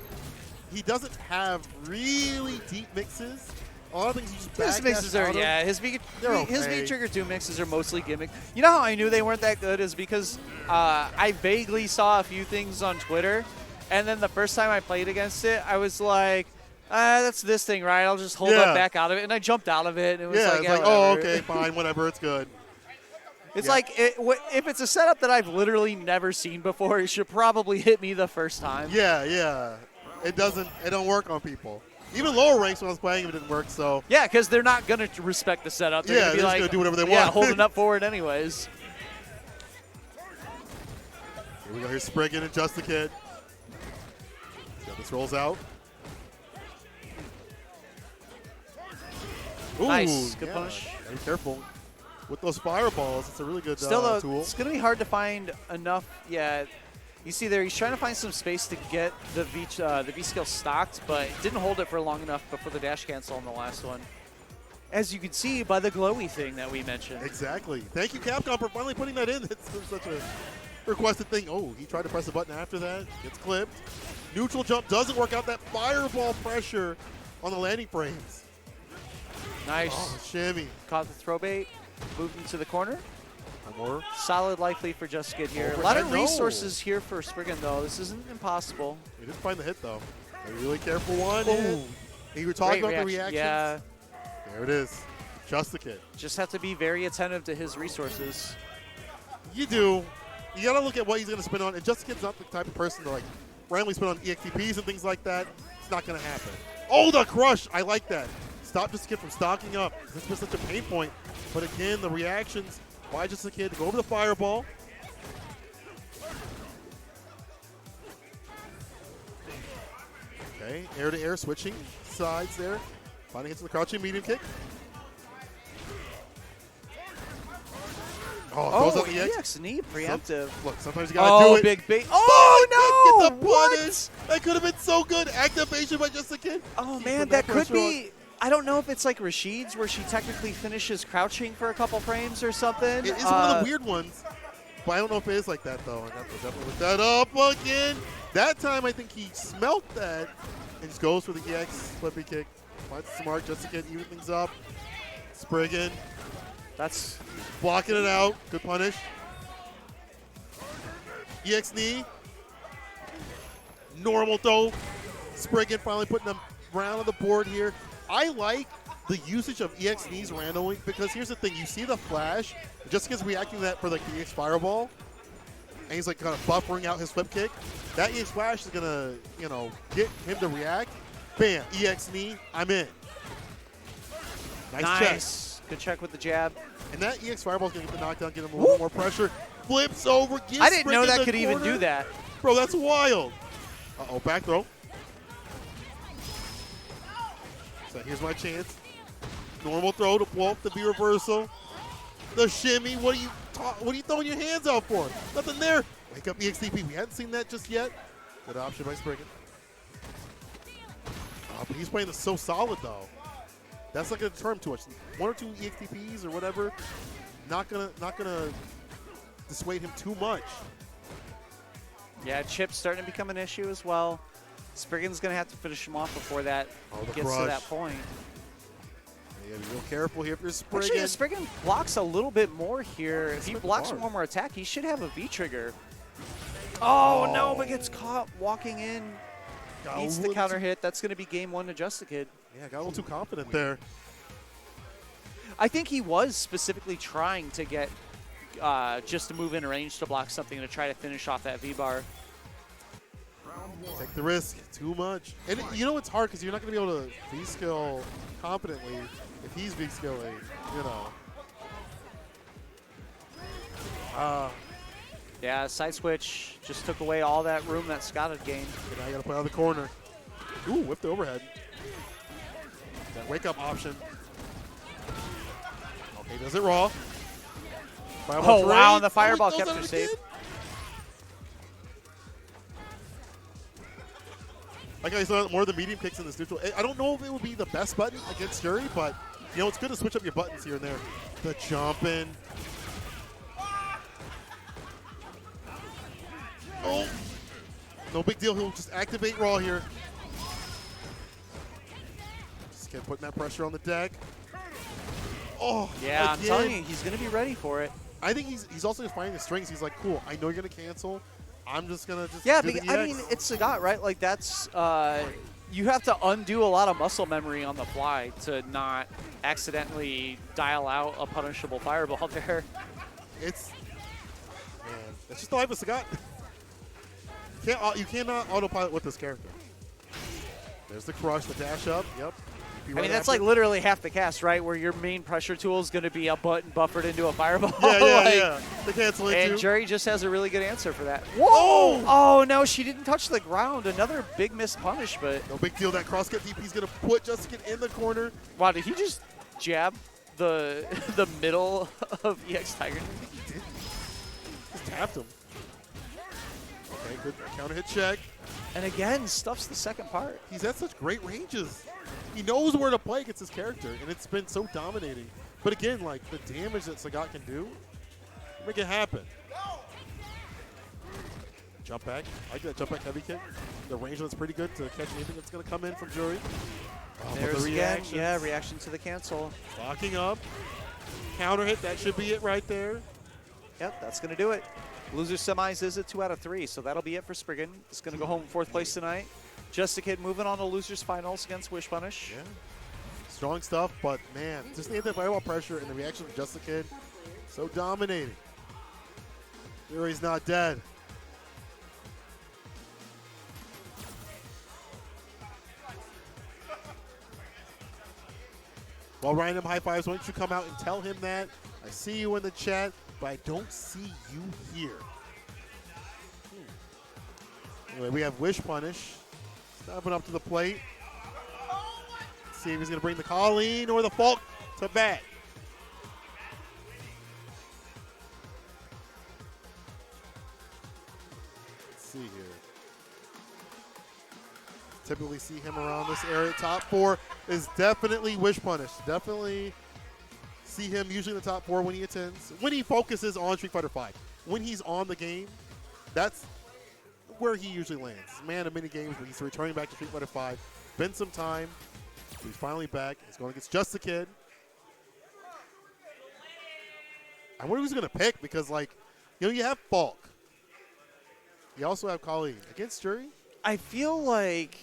he doesn't have really deep mixes. A lot of things he just His mixes are, his V okay. Trigger 2 mixes are mostly gimmick. You know how I knew they weren't that good is because I vaguely saw a few things on Twitter, and then the first time I played against it, I was like, that's this thing, right? I'll just hold up back out of it, and I jumped out of it. And it was it's like, oh, okay, fine, whatever, it's good. It's like, if it's a setup that I've literally never seen before, it should probably hit me the first time. Yeah. It don't work on people. Even lower ranks when I was playing, it didn't work. So yeah, because they're not gonna respect the setup. They're gonna be they're like, just gonna do whatever they yeah, want. holding up forward anyways. Here we go. Here's Spriggan and Just the Kid. Yeah, this rolls out. Ooh, Nice, good punish. Be careful with those fireballs. It's a really good Still, though, tool. it's going to be hard to find enough. Yeah, you see there, he's trying to find some space to get the V skill stocked, but didn't hold it for long enough before the dash cancel on the last one. As you can see by the glowy thing that we mentioned. Exactly. Thank you, Capcom, for finally putting that in. It's been such a requested thing. Oh, he tried to press the button after that. Gets clipped. Neutral jump doesn't work out. That fireball pressure on the landing frames. Nice. Oh, shimmy. Caught the throw bait. Moved into the corner. One more. Solid life lead for Just Kid here. A Overhead, lot of no. resources here for Spriggan, though. This isn't impossible. He didn't find the hit, though. A really careful one. Ooh. You were talking Great about reaction. the reactions. Yeah, There it is. Just the Kid. just have to be very attentive to his resources. You do. You got to look at what he's going to spend on. And Just the Kid's not the type of person to, like, randomly spend on EXTPs and things like that. It's not going to happen. Oh, the crush. I like that. Stop Just the Kid from stocking up. This was such a pain point. But again, the reactions. Why Just the Kid to go over the fireball? Okay, air to air switching sides there. Finding hits with the crouching medium kick. Oh, throws out the X. EX knee preemptive. Look, sometimes you gotta do it. Big bait. Oh, no! Get the punish. That could have been so good. Activation by Just the Kid. Oh, Keep man, putting that could pressure on. be. I don't know if it's like Rashid's where she technically finishes crouching for a couple frames or something. It is one of the weird ones, but I don't know if it is like that, though. And I have to definitely look that up again. That time, I think he smelt that and just goes for the EX flippy kick. Finds it smart. Just to get even things up. Spriggan That's blocking it out. Good punish. EX knee. Normal throw. Spriggan finally putting them round on the board here. I like the usage of EX knees randomly because here's the thing. You see the flash. Just because reacting to that for like the EX fireball. And he's like kind of buffering out his flip kick. That EX flash is going to, get him to react. Bam. EX knee. I'm in. Nice check. Good check with the jab. And that EX fireball is going to get the knockdown, get him a little more pressure. Flips over. Gives I didn't know Spriggan that the could even corner. do that. Bro, that's wild. Uh-oh, back throw. So here's my chance. Normal throw to blow up the V reversal. The shimmy. What are you throwing your hands out for? Nothing there. Wake up EXTP. We hadn't seen that just yet. Good option by Spriggan. Oh, but he's playing this so solid though. That's not gonna deter him too much. One or two EXTPs or whatever. Not gonna dissuade him too much. Yeah, chip's starting to become an issue as well. Spriggan's going to have to finish him off before that the gets to crush. that point. You gotta be real careful here for Spriggan. Actually, if Spriggan blocks a little bit more here, if he been blocks hard. one more attack, he should have a V trigger. Oh, no, but gets caught walking in. Got a Needs the little counter too- hit. That's going to be game one to Just the Kid. Yeah, got a little too confident there. I think he was specifically trying to get just to move in range to block something to try to finish off that V-bar. Take the risk. Too much. And it's hard because you're not going to be able to V-skill competently if he's V-skilling, Yeah, side switch just took away all that room that Scott had gained. Now you got to play out of the corner. Ooh, whip the overhead. Wake up option. Okay, does it raw. Oh, wow, and the he fireball goes kept out her again. safe. Like I saw more of the medium kicks in this neutral. I don't know if it would be the best button against Jury, but you know it's good to switch up your buttons here and there. The jumping. Oh, no big deal. He'll just activate raw here. Just kept putting that pressure on the deck. Oh, Yeah, I'm again. telling you, he's going to be ready for it. I think he's also just finding the strings. He's like, cool. I know you're gonna cancel. I'm just gonna do Yeah, the I EX. mean, it's Sagat, right? Like, that's you have to undo a lot of muscle memory on the fly to not accidentally dial out a punishable fireball there. It's man, that's just the life of Sagat. You cannot autopilot with this character. There's the crush, the dash up. Yep. I mean, that's like literally half the cast, right? Where your main pressure tool is going to be a button buffered into a fireball. Yeah. The cancel it And too. Jerry just has a really good answer for that. Whoa! Oh, no, she didn't touch the ground. Another big missed punish, but No big deal. That cross cut DP's gonna put Justin in the corner. wow, did he just jab the the middle of EX Tiger? He did. Just tapped him. Okay, good counter hit check. And again, stuffs the second part. He's at such great ranges. He knows where to play against his character, and it's been so dominating. But again, like the damage that Sagat can do, make it happen. Jump back. I like that jump back heavy kick. The range on it's pretty good to catch anything that's going to come in from Jury. But There's the again, reactions. yeah, reaction to the cancel. Locking up. Counter hit. That should be it right there. Yep, that's going to do it. Loser semis is a 2 out of 3, so that'll be it for Spriggan. It's going to go home in 4th place tonight. Just a Kid moving on to losers finals against Wish Punish. Yeah. Strong stuff, but man, just the anti-fireball pressure and the reaction of Just a Kid, so dominating. Jury's not dead. Well, Ryan M. High Fives, why don't you come out and tell him that? I see you in the chat, but I don't see you here. Anyway, we have Wish Punish stepping up to the plate. Let's see if he's going to bring the Colleen or the Falk to bat. Let's see here. Typically see him around this area. Top 4 is definitely Wish Punish. Definitely see him usually in the top 4 when he attends. When he focuses on Street Fighter V. When he's on the game, that's where he usually lands. Man of many games, but he's returning back to Street Fighter V. Been some time. He's finally back. He's going against Just a Kid. I wonder who's going to pick because, like, you know, you have Falk. You also have Colleen. Against Jury? I feel like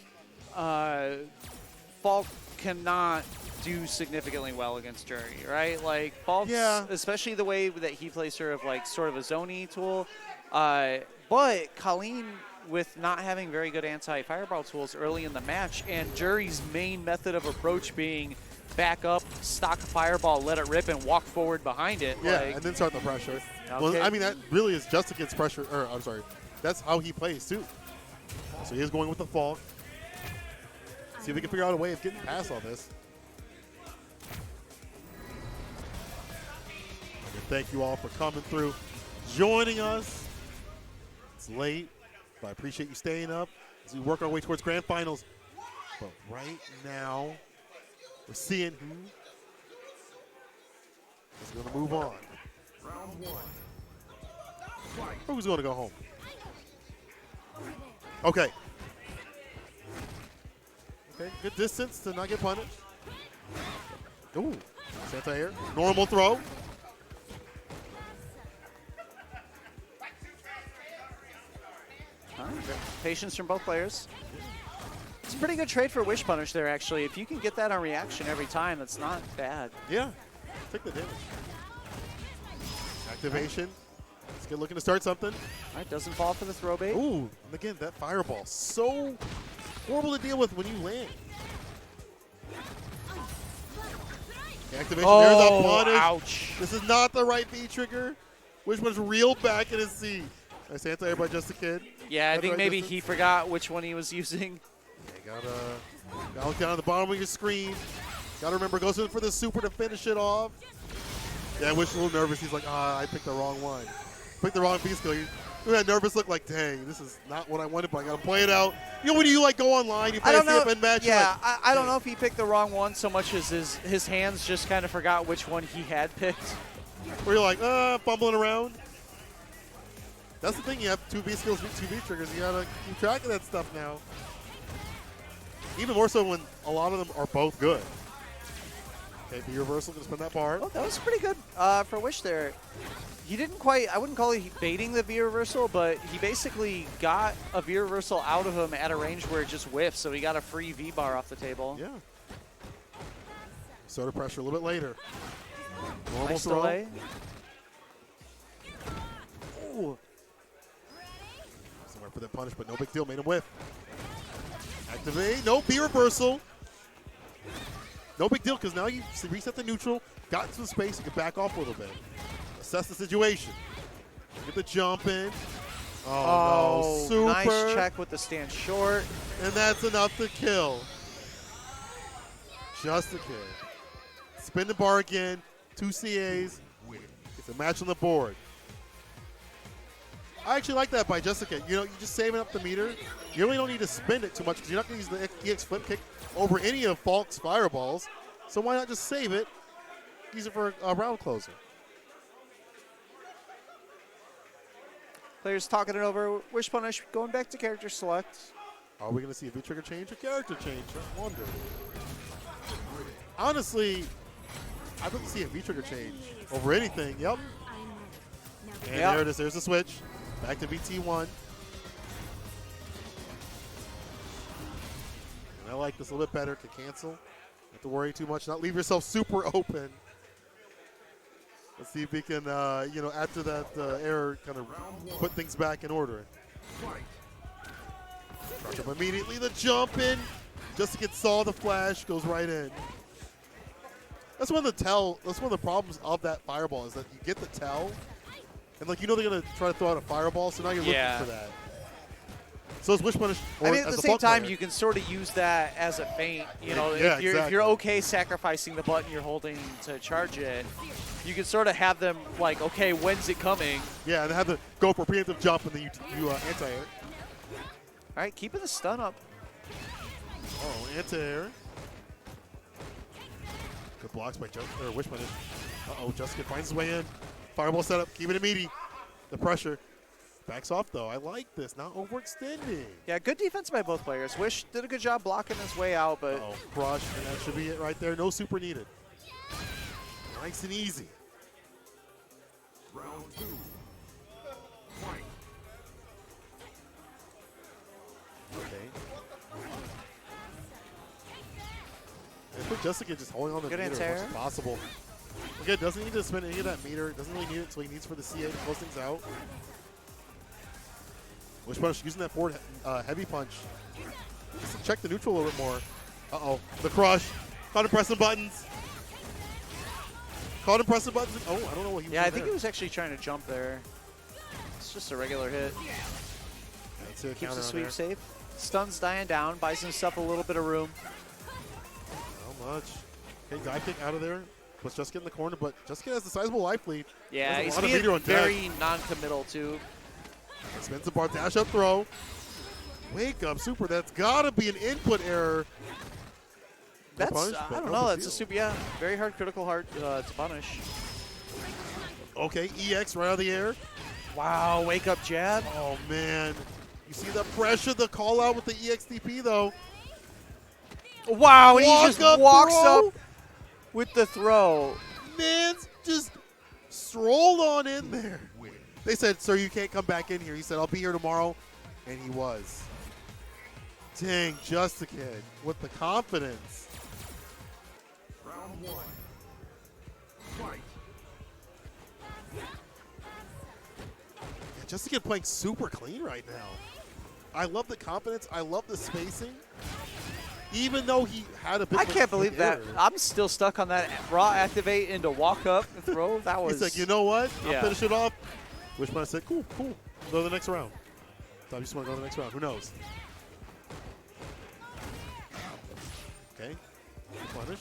Falk cannot do significantly well against Jury, right? Like, Falk's, Yeah. especially the way that he plays her of, like, sort of a zony tool. But Colleen, with not having very good anti-fireball tools early in the match, and Jury's main method of approach being back up, stock fireball, let it rip, and walk forward behind it. Yeah, like, and then start the pressure. Okay. Well, I mean, that really is just against pressure. Or, I'm sorry. That's how he plays, too. So he is going with the Falk. See if we can figure out a way of getting past all this. And thank you all for coming through, joining us. It's late, but I appreciate you staying up as we work our way towards grand finals. But right now, we're seeing who is going to move on. Or who's going to go home? Okay. Okay, good distance to not get punished. Ooh, anti-air. Normal throw. all right, patience from both players. It's a pretty good trade for Wish Punish there, actually. If you can get that on reaction every time, that's not bad. Yeah, take the damage. Activation. It's good looking to start something. All right, doesn't fall for the throw bait. Ooh, and again, that fireball. So horrible to deal with when you land. Activation, there's a punish. Ouch. This is not the right B trigger. Wish was reeled back in his C. Nice anti-air by Just a Kid. Yeah, I Got the think right maybe distance. he forgot which one he was using. You gotta look down at the bottom of your screen. Gotta remember, goes in for the super to finish it off. Yeah, Wish a little nervous. He's like, I picked the wrong one. Picked the wrong piece. You that nervous look like, dang, this is not what I wanted, but I gotta play it out. You know when you like go online, you play a CFN match. Yeah, like, I don't know if he picked the wrong one so much as his hands just kind of forgot which one he had picked. Where you're like, fumbling around. That's the thing. You have 2 V skills, 2 V triggers. You gotta keep track of that stuff now. Even more so when a lot of them are both good. Okay, V reversal, gonna spin that bar. Oh, that was pretty good for Wish there. He didn't quite, I wouldn't call it baiting the V reversal, but he basically got a V reversal out of him at a range where it just whiffs, so he got a free V bar off the table. Yeah. Soda pressure a little bit later. Normal Nice throw. delay. Ooh. Somewhere for the punish, but no big deal. Made him whiff. Activate. No V reversal. No big deal, because now you reset the neutral, got into the space, you can back off a little bit. Assess the situation. Get the jump in. Oh, no. Super. Nice check with the stand short. And that's enough to kill. Just a kill. Spin the bar again. 2 CAs. It's a match on the board. I actually like that by Jessica. You know, you're just saving up the meter. You really don't need to spin it too much because you're not going to use the EX flip kick over any of Falk's fireballs. So why not just save it, use it for a round closer. Players talking it over. Wish punish, going back to character select. Are we going to see a V-trigger change or character change? I wonder. Honestly, I'd like to see a V-trigger change over anything. Yep. And there it is. There's the switch. Back to VT1. And I like this a little bit better. Can cancel. Don't have to worry too much. Not leave yourself super open. Let's see if we can, you know, after that error, kind of put things back in order. Crush up immediately. The jump in. Just to get saw the flash. Goes right in. That's one of the problems of that fireball is that you get the tell. And, like, you know they're going to try to throw out a fireball, so now you're looking for that. So it's Wish Punish. I mean, at the same time, you can sort of use that as a feint. You know, if you're okay sacrificing the button you're holding to charge it, you can sort of have them, like, okay, when's it coming? Yeah, and have to go for a preemptive jump, and then you anti-air. All right, keeping the stun up. Oh, anti-air. Good blocks by Wish Punish. Uh-oh, Jessica finds his way in. Fireball setup, keeping it meaty. The pressure. Backs off, though. I like this. Not overextending. Yeah, good defense by both players. Wish did a good job blocking his way out, but... Uh-oh, crush, and that should be it right there. No super needed. Nice and easy. Round 2. Fight. Okay. I think Jessica just holding on the meter as much as possible. Okay, doesn't need to spend any of that meter. Doesn't really need it until he needs for the CA to close things out. Wish Punish using that forward heavy punch. Just to check the neutral a little bit more. Uh-oh. The crush. Caught him pressing buttons. Caught him pressing buttons. Oh, I don't know what he was doing. Yeah, I think he was actually trying to jump there. It's just a regular hit. Keeps the sweep safe. Stun's dying down. Buys himself a little bit of room. Not much. Okay, dive kick out of there. Puts Jessica in the corner, but Jessica has a sizable life lead. Yeah, he's being very non-committal, too. Spins the bar, dash up throw. Wake up, super. That's got to be an input error. That's, I don't know. That's a super, yeah. Very hard critical hard to punish. Okay, EX right out of the air. Wow, wake up jab. Oh, man. You see the pressure, the call out with the EXDP, though. Wow, and he just walks up with the throw. Man's just strolled on in there. They said, sir, you can't come back in here. He said, I'll be here tomorrow. And he was. Dang, just a kid with the confidence. Round 1. Fight. Yeah, just a kid playing super clean right now. I love the confidence. I love the spacing. Even though he had a bit I can't believe that. I'm still stuck on that raw activate into walk up and throw. That was. He's like, you know what? Yeah. I'll finish it off. Wish I said, cool. Go to the next round. Thought you just want to go to the next round. Who knows? Okay. Punish.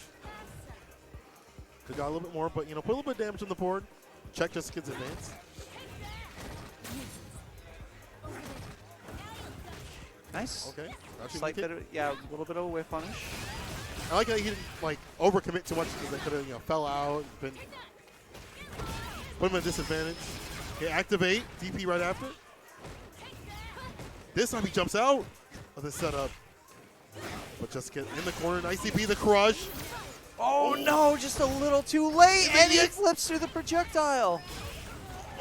Could got a little bit more, but, you know, put a little bit of damage on the board. Check just Kid's advance. Nice. Okay. Slight bit of, yeah, a little bit of a whiff punish. I like how he didn't, like, overcommit too much because they could have, you know, fell out and been put him at a disadvantage. Okay, activate. DP right after. This time he jumps out of the setup. But just get in the corner. Nice DP, the crush. Oh no, just a little too late, and he flips through the projectile.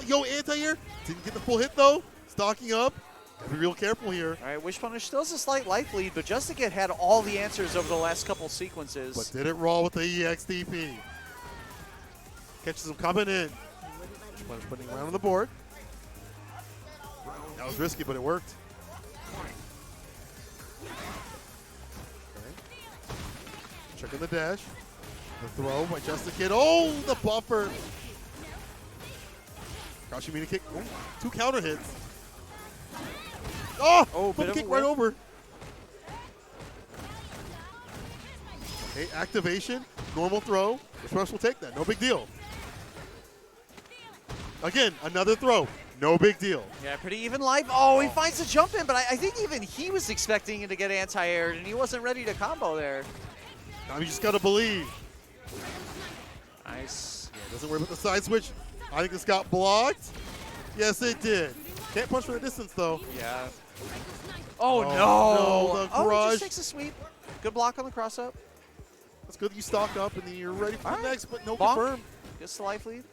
Yo, anti-air. Didn't get the full hit, though. Stocking up. Gotta be real careful here. All right, Wish Punish still has a slight life lead, but Justikid had all the answers over the last couple sequences. But did it roll with the EXDP. Catches him coming in. Putting around on the board. That was risky, but it worked. Okay. Checking the dash. The throw by Justikid. Oh, the buffer. Crouching meter kick. Oh, 2 counter hits. Oh, bit of kick a right whip. over. Okay, activation. Normal throw. The Rush will take that. No big deal. Again, another throw. No big deal. Yeah, pretty even life. Oh, he finds the jump in, but I think even he was expecting it to get anti-aired, and he wasn't ready to combo there. Now you just got to believe. Nice. Yeah, doesn't worry about the side switch. I think this got blocked. Yes, it did. Can't punch from the distance, though. Yeah. Oh, no. No, the Oh, he crush. just takes a sweep. Good block on the cross-up. That's good that you stock up and then you're ready for All the right. next, but no Bonk. confirm. Gets the life lead.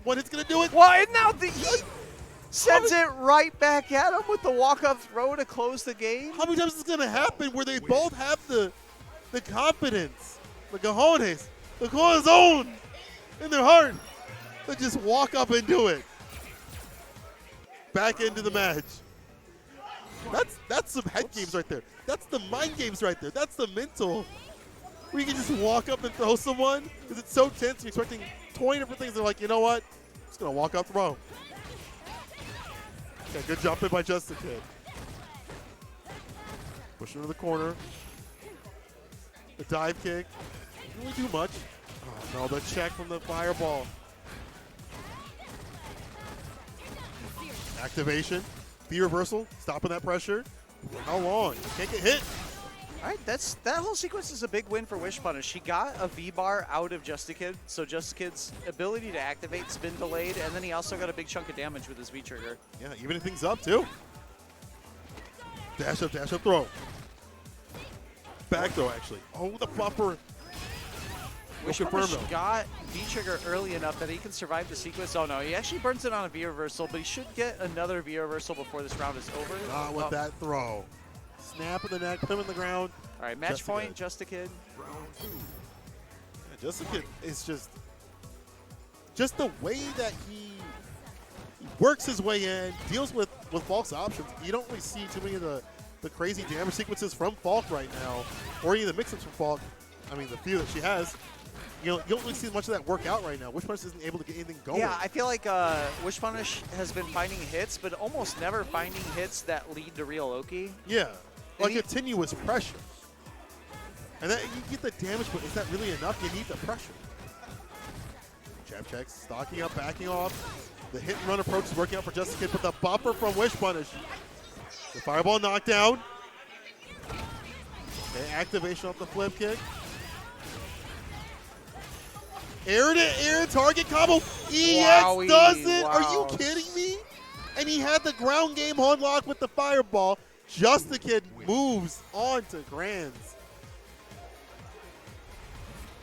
One hit's going to do it. What? And now he sends it right back at him with the walk-up throw to close the game. How many times is this going to happen where they both have the confidence, the cojones, the corazon in their heart to just walk up and do it? Back into the match. That's some head games right there. That's the mind games right there. That's the mental. Where you can just walk up and throw someone because it's so tense. You're expecting 20 different things. They're like, you know what? I'm just going to walk up, throw. Okay, good jump in by Justikid. Push into the corner. The dive kick. Didn't really do much. Oh, no, the check from the fireball. Activation. B reversal. Stopping that pressure. How long? Can't get hit. All right, that whole sequence is a big win for Wish Punish. He got a V-bar out of Justikid, so Justikid's ability to activate's been delayed, and then he also got a big chunk of damage with his V-trigger. Yeah, evening things up, too. Dash up, throw. Back throw, actually. Oh, the buffer. Wish confirm, Punish though. got V-trigger early enough that he can survive the sequence. Oh, no, he actually burns it on a V-reversal, but he should get another V-reversal before this round is over. Not with that throw. Snap in the neck, put him in the ground. All right, match Justikid. point, Justikid. Yeah, Justikid is just the way that he works his way in, deals with Falk's options. You don't really see too many of the crazy damage sequences from Falk right now, or any of the mix-ups from Falk. I mean, the few that she has. You don't really see much of that work out right now. Wish Punish isn't able to get anything going. Yeah, I feel like Wish Punish has been finding hits, but almost never finding hits that lead to real Loki. Yeah, like he- continuous pressure. And that, you get the damage, but is that really enough? You need the pressure. Jab checks, stocking up, backing off. The hit and run approach is working out for Justikid, but the buffer from Wish Punish. The fireball knockdown. Okay, activation off the flip kick. Air to air target combo. EX Wowie, does it. Are you wow. kidding me? And he had the ground game on lock with the fireball. Justikid moves on to Grands.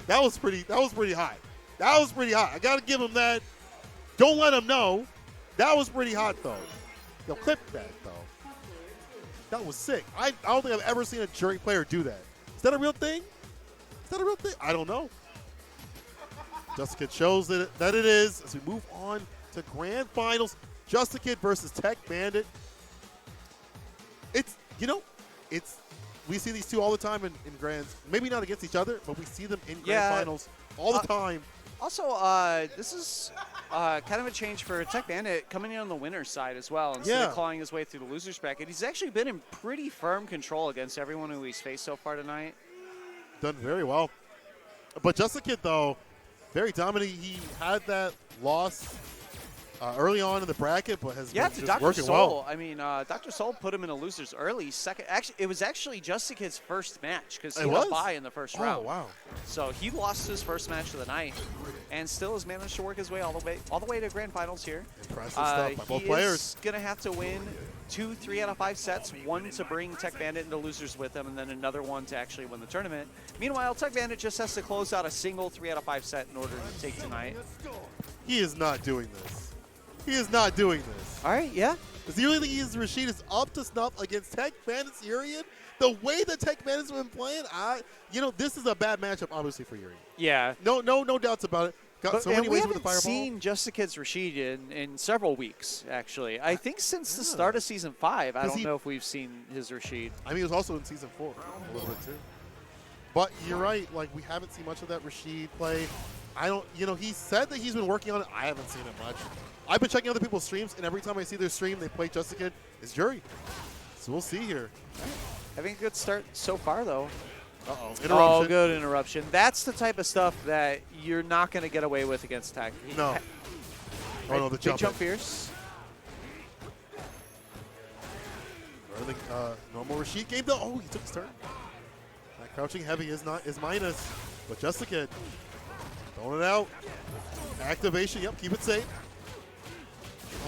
That was pretty hot. That was pretty hot. I gotta give him that. Don't let him know. That was pretty hot though. Yo, clip that though. That was sick. I don't think I've ever seen a jury player do that. Is that a real thing? Is that a real thing? I don't know. Justikid shows that it is as we move on to grand finals. Justikid versus Tech Bandit. We see these two all the time in grands. Maybe not against each other, but we see them in grand finals all the time. Also, this is kind of a change for Tech Bandit coming in on the winner's side as well instead of clawing his way through the loser's bracket. He's actually been in pretty firm control against everyone who he's faced so far tonight. Done very well. But Just a Kid, though, very dominant. He had that loss early on in the bracket, but has Yeah, been to just Dr. working Soul. well. I mean, Dr. Soul put him in a loser's early. Second, actually, it was actually Just a Kid's first match because he It got was? by in the first Oh, round. wow. So he lost his first match of the night, and still has managed to work his way all the way to grand finals here. Impressive stuff by both players. He's gonna have to win 2 3 out of 5 sets, one to bring Tech Bandit into losers with him, and then another one to actually win the tournament. Meanwhile, Tech Bandit just has to close out a single 3 out of 5 set in order to take tonight. He is not doing this. He is not doing this. All right, yeah. The only thing is Rashid is up to snuff against Tech Bandit's Urian. The way that Tech Bandit's been playing, this is a bad matchup, obviously, for Urian. Yeah. No doubts about it. Got But, so many and we ways with the haven't fireball. seen Just a Kid's Rashid in several weeks, actually. I think since the start of Season 5, I don't know if we've seen his Rashid. I mean, it was also in Season 4 a little bit, too. But you're right. Like, we haven't seen much of that Rashid play. He said that he's been working on it. I haven't seen it much. I've been checking other people's streams, and every time I see their stream, they play Just a Kid, it's Jury. So we'll see here. Having a good start so far, though. Uh-oh. Oh, Interruption. good interruption. That's the type of stuff that you're not going to get away with against Tech. No. Oh, no, the Big jump. jump fierce. Normal Rashid game, though. Oh, he took his turn. That crouching heavy is minus, but Just a Kid. Throwing it out. Activation, yep, keep it safe.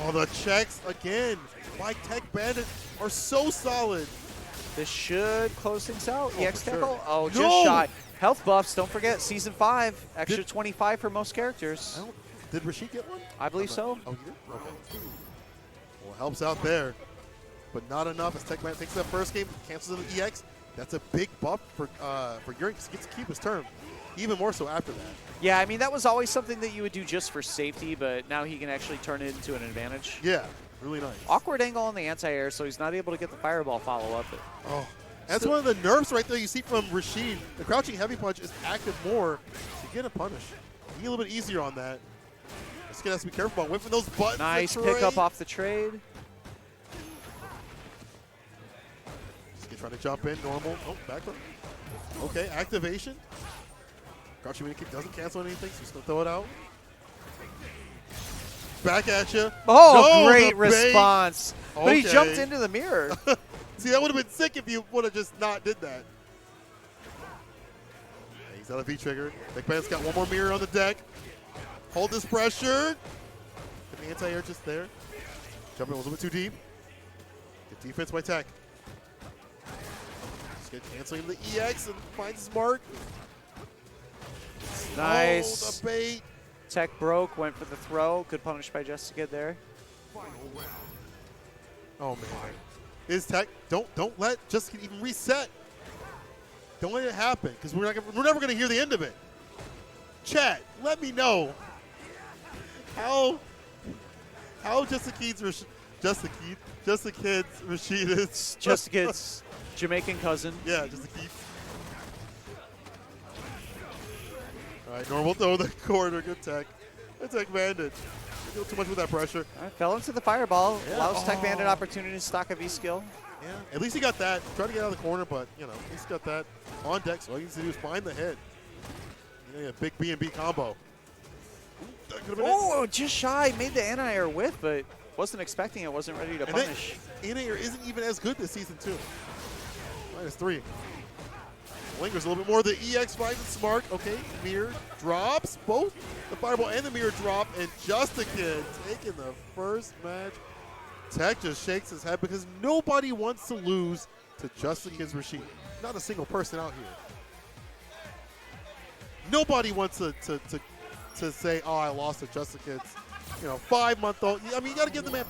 Oh, the checks again by Tech Bandit are so solid. This should close things out. Oh, EX for tackle. sure. Oh, No! just shy. Health buffs. Don't forget, Season 5. Extra Did- 25 for most characters. Did Rashid get one? I believe so. Oh, he did? Okay. Well, helps out there, but not enough as Tech Bandit takes that first game, cancels an EX. That's a big buff for Urian because he gets to keep his turn. Even more so after that. Yeah, I mean, that was always something that you would do just for safety, but now he can actually turn it into an advantage. Yeah, really nice. Awkward angle on the anti-air, so he's not able to get the fireball follow-up. Oh, that's one of the nerfs right there you see from Rashid. The crouching heavy punch is active more to get a punish. Be a little bit easier on that. Just gonna have to be careful about whipping those buttons. Nice pickup off the trade. Just trying to jump in, normal. Oh, back up. Okay, activation. Crouching mini kick doesn't cancel anything, so still throw it out. Back at you. Oh, No, great the bait. response. But he Okay. jumped into the mirror. See, that would have been sick if you would have just not did that. Yeah, he's out of V-trigger. Tech Bandit's got one more mirror on the deck. Hold this pressure. Get the anti-air just there. Jumping a little bit too deep. Good defense by Tech. Just get canceling the EX and finds his mark. Nice. Oh, the bait. Tech broke, went for the throw. Good punish by Just a Kid there. Oh man. Is Tech don't let Just even reset. Don't let it happen, because we're never gonna hear the end of it. Chat, let me know how Just a Kid's Rashid is. Just a Kid's Jamaican cousin. Yeah, Just a Kid. All right, normal throw the corner. Good Tech. Good Tech Bandit. Don't do too much with that pressure. All right, fell into the fireball. Yeah. Allows Tech Bandit Oh. opportunity to stock a V skill. Yeah, at least he got that. Tried to get out of the corner, but at least got that on deck. So all he needs to do is find the hit. A big B&B combo. Ooh, that could have been Oh, just shy. Made the anti-air whiff, but wasn't expecting it. Wasn't ready to And then punish. In-air isn't even as good this season, too. -3. Lingers a little bit more. The EX finds it smart. Okay, mirror drops. Both the fireball and the mirror drop. And Just a Kid taking the first match. Tech just shakes his head because nobody wants to lose to Just a Kid's Rashid. Not a single person out here. Nobody wants to say, oh, I lost to Just a Kid's 5-month-old. I mean, you got to give the man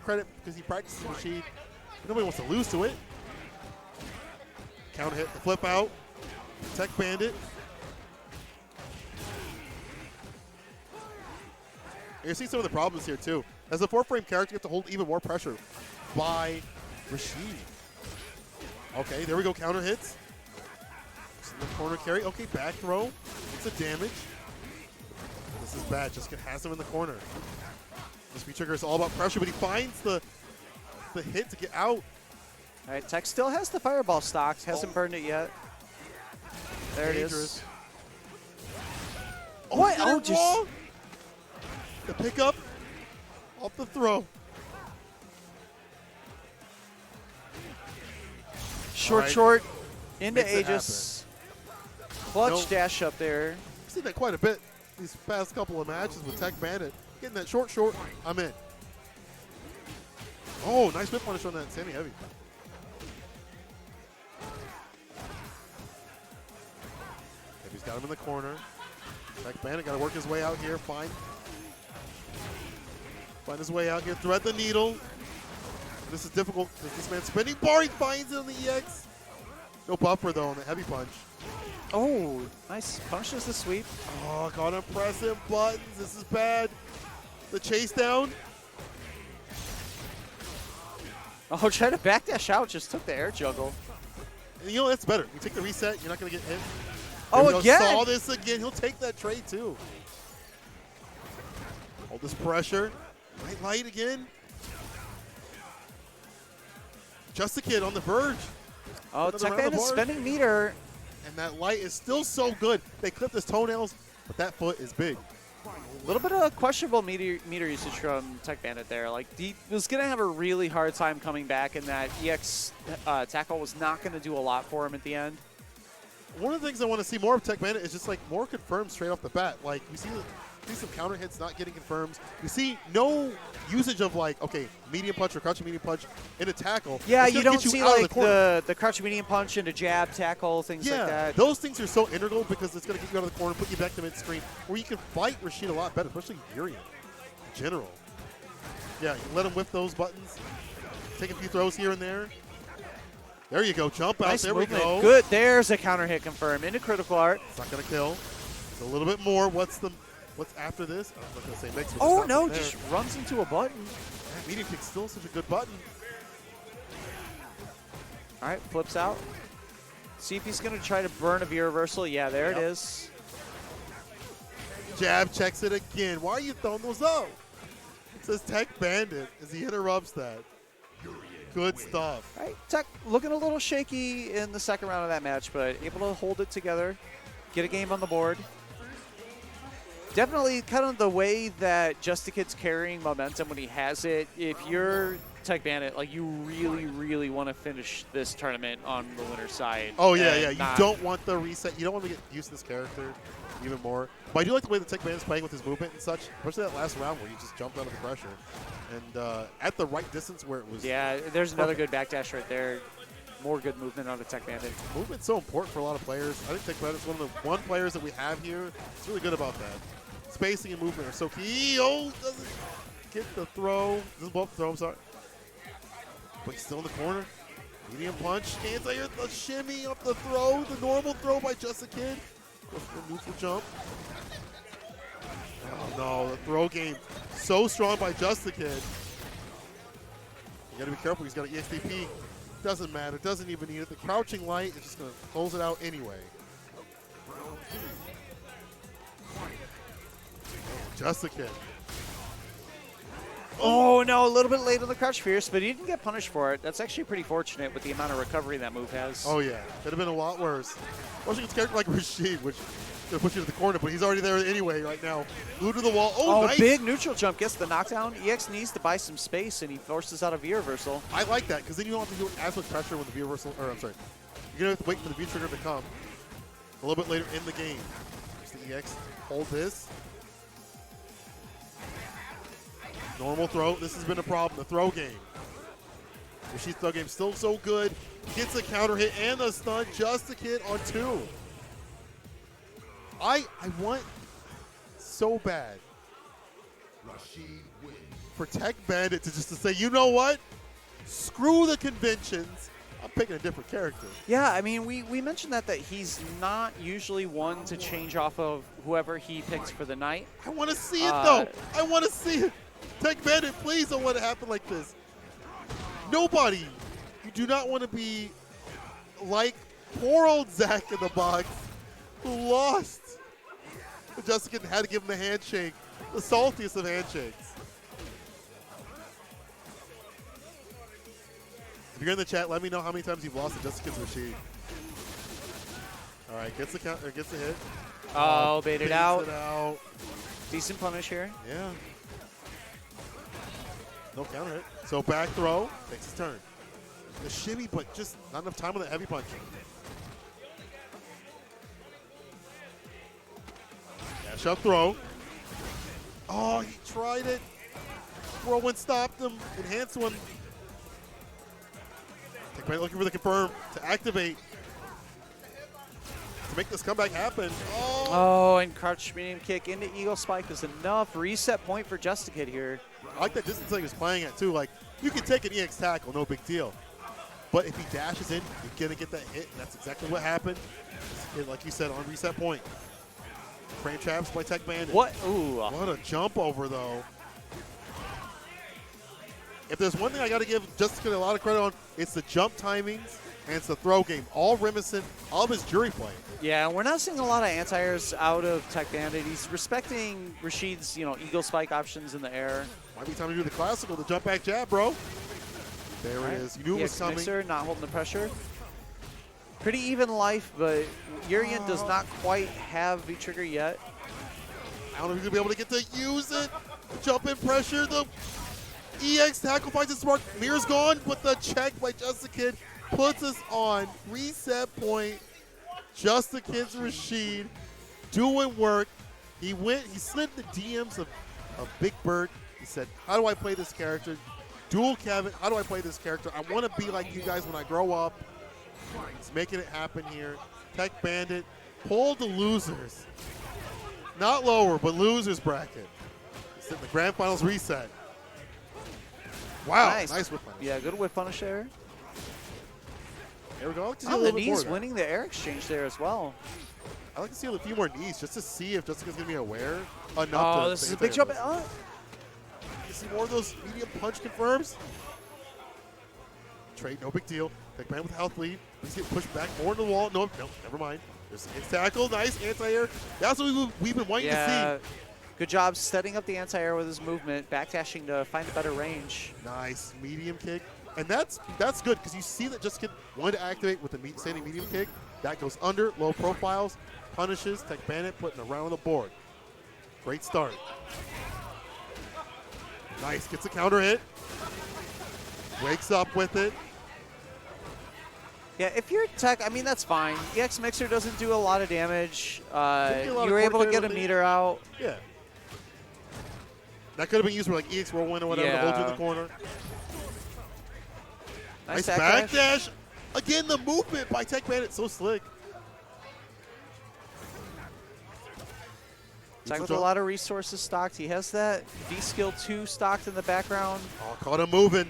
credit because he practices Rashid. Nobody wants to lose to it. Counter hit, the flip out. Tech Bandit. You see some of the problems here, too. As a 4-frame character, you have to hold even more pressure by Rashid. Okay, there we go, counter hits. The corner carry. Okay, back throw. It's a damage. This is bad. Just has him in the corner. This V-trigger is all about pressure, but he finds the hit to get out. All right, Tech still has the fireball stocked. Hasn't burned it yet. There Dangerous. it is. What? He did Oh, it just- wrong. The pickup off the throw. Short, Alright. short, into Makes it Aegis. Clutch Nope. dash up there. I've seen that quite a bit these past couple of matches with Tech Bandit. Getting that short, short, I'm in. Oh, nice whip punish on that Sammy Heavy. Heavy's got him in the corner. Tech Bandit got to work his way out here. Find his way out here. Thread the needle. This is difficult because this man's spinning bar. He finds it on the EX. No buffer though on the heavy punch. Oh, nice. Punishes the sweep. Oh, got him pressing buttons. This is bad. The chase down. Oh, try to backdash out. Just took the air juggle. And you know, that's better. You take the reset, you're not going to get hit. Oh, There we go. again? Saw this again. He'll take that trade, too. Hold this pressure. Light again. Just a kid on the verge. Oh, Another Tech round of Bandit bar. spending meter. And that light is still so good. They clipped his toenails, but that foot is big. A little bit of questionable meter usage from Tech Bandit there. Like, he was going to have a really hard time coming back, and that EX tackle was not going to do a lot for him at the end. One of the things I want to see more of Tech Bandit is just like more confirmed straight off the bat. Like we see some counter hits not getting confirmed. We see no usage of like, okay, medium punch or crouching medium punch in a tackle. Yeah, It's you gonna don't get see out of like corner. the crouch medium punch into jab, tackle, things Yeah, like that. those things are so integral because it's going to get you out of the corner, put you back to mid-screen, where you can fight Rashid a lot better, especially Urian in general. Yeah, you let him whip those buttons, take a few throws here and there. There you go, jump out, Nice there movement. we go. Good, there's a counter hit confirmed into critical art. It's not going to kill. It's a little bit more. What's after this? I'm not going to say mix. but Oh it's not no, from there. just runs into a button. That medium kick's still such a good button. All right, flips out. See if he's going to try to burn a V reversal. Yeah, there it Yep. is. Jab checks it again. Why are you throwing those up? It says Tech Bandit as he interrupts that. Good stuff. All right, Tech looking a little shaky in the second round of that match, but able to hold it together, get a game on the board. Definitely kind of the way that Just a Kid's carrying momentum when he has it. If you're Tech Bandit, like you really, really want to finish this tournament on the winner's side. Oh, yeah, and yeah. You not- don't want the reset. You don't want to get used to this character even more. But I do like the way the Tech Bandit's playing with his movement and such, especially that last round where he just jumped out of the pressure. And at the right distance where it was. Yeah, there's another good backdash right there. More good movement on the Tech Bandit. Movement's so important for a lot of players. I think Tech Bandit's one of the players that we have here. It's really good about that. Spacing and movement are so key. Oh, doesn't get the throw. Doesn't blow up the throw, I'm sorry. But he's still in the corner. Medium punch. Anti-air, the shimmy up the throw. The normal throw by Just a Kid. Goes for the neutral jump. Oh no, the throw game so strong by Just a Kid. You gotta be careful, he's got an EXDP. Doesn't matter, doesn't even need it. The crouching light is just gonna close it out anyway. Just a Kid. Oh no, a little bit late on the crouch fierce, but he didn't get punished for it. That's actually pretty fortunate with the amount of recovery that move has. Oh yeah, could have been a lot worse. Especially against a character like Rashid, which could push you to the corner, but he's already there anyway right now. Glued to the wall. Oh, Oh, nice. big neutral jump gets the knockdown. EX needs to buy some space, and he forces out a V reversal. I like that because then you don't have to do as much pressure when the V reversal, or I'm sorry, you're gonna have to wait for the V trigger to come a little bit later in the game. Just the EX, hold this. Normal throw. This has been a problem. The throw game. Rashid's throw game still so good. Gets a counter hit and a stun. Just a Kid on 2. I want so bad for Tech Bandit to just to say, you know what? Screw the conventions. I'm picking a different character. Yeah, I mean, we mentioned that he's not usually one to change off of whoever he picks for the night. I want to see it though. I want to see it. Tech Bandit, please don't let it happen like this. Nobody. You do not want to be like poor old Zach in the box who lost. But Jessica had to give him the handshake. The saltiest of handshakes. If you're in the chat, let me know how many times you've lost to Jessica's Rashid. All right, gets the count or gets the hit. Oh, baited Baits out. it out. Decent punish here. Yeah. No counter hit. So back throw, takes his turn. The shimmy, but just not enough time on the heavy punch. Dash up throw. Oh, he tried it. Whirlwind stopped him. Enhanced one. TechBandit looking for the confirm to activate. To make this comeback happen. Oh. Oh, and crouch medium kick into Eagle Spike is enough. Reset point for Justikid here. I like that distance he was playing at too. Like, you can take an EX tackle, no big deal. But if he dashes in, you're gonna get that hit, and that's exactly what happened. Like you said, on reset point. Frame traps by TechBandit. What? Ooh. What a jump over though. If there's one thing I gotta give Justikid a lot of credit on, it's the jump timings and it's the throw game. All reminiscent of his jury play. Yeah, we're not seeing a lot of anti-airs out of TechBandit. He's respecting Rashid's, Eagle Spike options in the air. Might be time to do the classical, the jump back jab, bro. There it is. You knew it was EX coming. Mixer, not holding the pressure. Pretty even life, but Urian does not quite have V-Trigger yet. I don't know if he's going to be able to get to use it. Jump in pressure. The EX tackle finds its mark. Mirror's gone, but the check by Justikid puts us on reset point. Justikid's Rashid doing work. He slid the DMs of Big Bird. He said, how do I play this character? Dual Kevin, how do I play this character? I want to be like you guys when I grow up. He's making it happen here. TechBandit pulled the losers. Not lower, but losers bracket. It's in the grand finals reset. Wow, nice whip punish. Yeah, good whip punish there. There we go. I like to see a Oh, the little bit more knees of that. winning the air exchange there as well. I like to see a few more knees just to see if Justikid's going to be aware enough Oh, to this is say a big that jump. it was. You see more of those medium punch confirms. Trade, no big deal. TechBandit with health lead. He's getting pushed back more into the wall. No, never mind. There's an tackle. Nice anti-air. That's what we've been waiting to see. Good job setting up the anti-air with his movement, backdashing to find a better range. Nice medium kick. And that's good because you see that Justikid wanted to activate with the standing medium kick. That goes under, low profiles, punishes, TechBandit putting a round on the board. Great start. Nice, gets a counter hit. Wakes up with it. Yeah, if you're Tech, I mean, that's fine. EX Mixer doesn't do a lot of damage. Didn't get a lot You were of able to core get a ability. meter out. Yeah. That could have been used for like EX Whirlwind or whatever to hold you in the corner. Nice backdash. Again, the movement by TechBandit, so slick. Tech with a lot of resources stocked. He has that V-Skill 2 stocked in the background. Oh, caught him moving.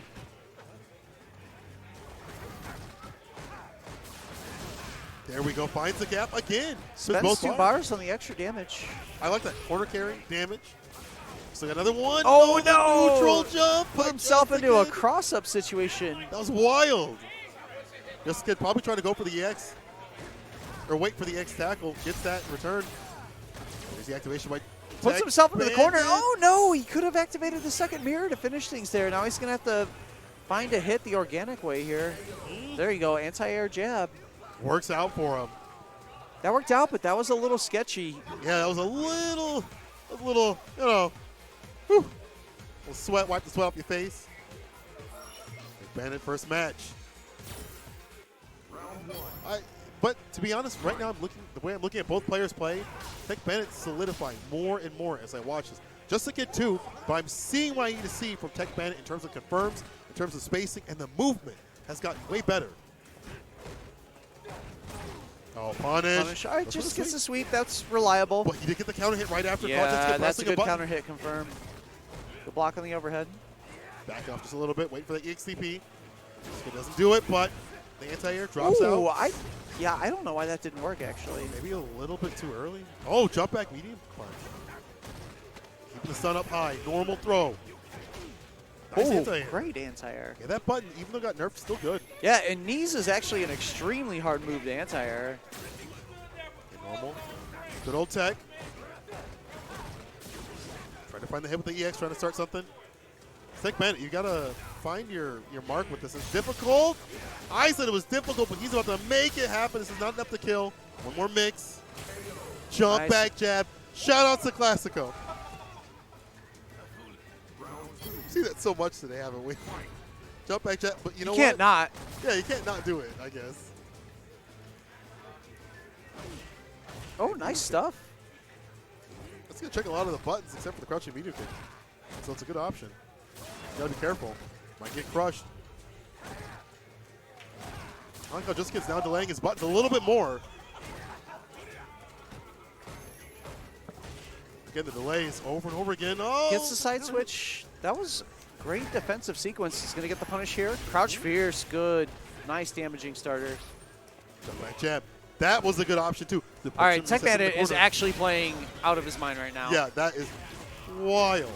There we go, finds the gap again. Spends 2 bars on the extra damage. I like that corner carry damage. So another one. Oh, the no! neutral jump. Put himself into a cross-up situation. That was wild. Justikid probably trying to go for the EX. Or wait for the EX tackle. Gets that return. There's the activation by Puts himself into the corner. TechBandit. Oh, no! He could have activated the second mirror to finish things there. Now he's going to have to find a hit the organic way here. There you go. Anti-air jab. Works out for him. That worked out, but that was a little sketchy. Yeah, that was a little, whew, little sweat, wipe the sweat off your face. TechBandit first match. But to be honest, right now the way I'm looking at both players play, TechBandit solidifying more and more as I watch this. Justikid too, but I'm seeing what I need to see from TechBandit in terms of confirms, in terms of spacing, and the movement has gotten way better. Oh, punish. All right, just gets a sweep. That's reliable. But he did get the counter hit right after. Yeah, that's a good button. counter hit confirmed. The block on the overhead. Back off just a little bit, wait for the EXTP. It doesn't do it, but the anti-air drops Ooh, out. I don't know why that didn't work, actually. Maybe a little bit too early. Oh, jump back medium. Fine. Keeping the sun up high. Normal throw. Nice anti-air. Great anti-air. Yeah, that button, even though it got nerfed, still good. Yeah, and knees is actually an extremely hard move to anti-air. Okay, normal. Good old tech. Trying to find the hit with the EX, trying to start something. TechBandit, you gotta find your mark with this. It's difficult. I said it was difficult, but he's about to make it happen. This is not enough to kill. One more mix. Jump Nice. back jab. Shout out to Classico. We've seen that so much today, haven't we? Jump back jab, but you know You can't what? not. Yeah, you can't not do it, I guess. Oh, nice stuff. It's going to check a lot of the buttons except for the crouching medium kick. So it's a good option. You got to be careful. Might get crushed. I like how Just Kid's now delaying his buttons a little bit more. Again, the delays over and over again. Oh! Gets the side switch. That was great defensive sequence. He's going to get the punish here. Crouch fierce. Good. Nice damaging starter. Jump back jab. That was a good option, too. All right, Tech Bandit is actually playing out of his mind right now. Yeah, that is wild.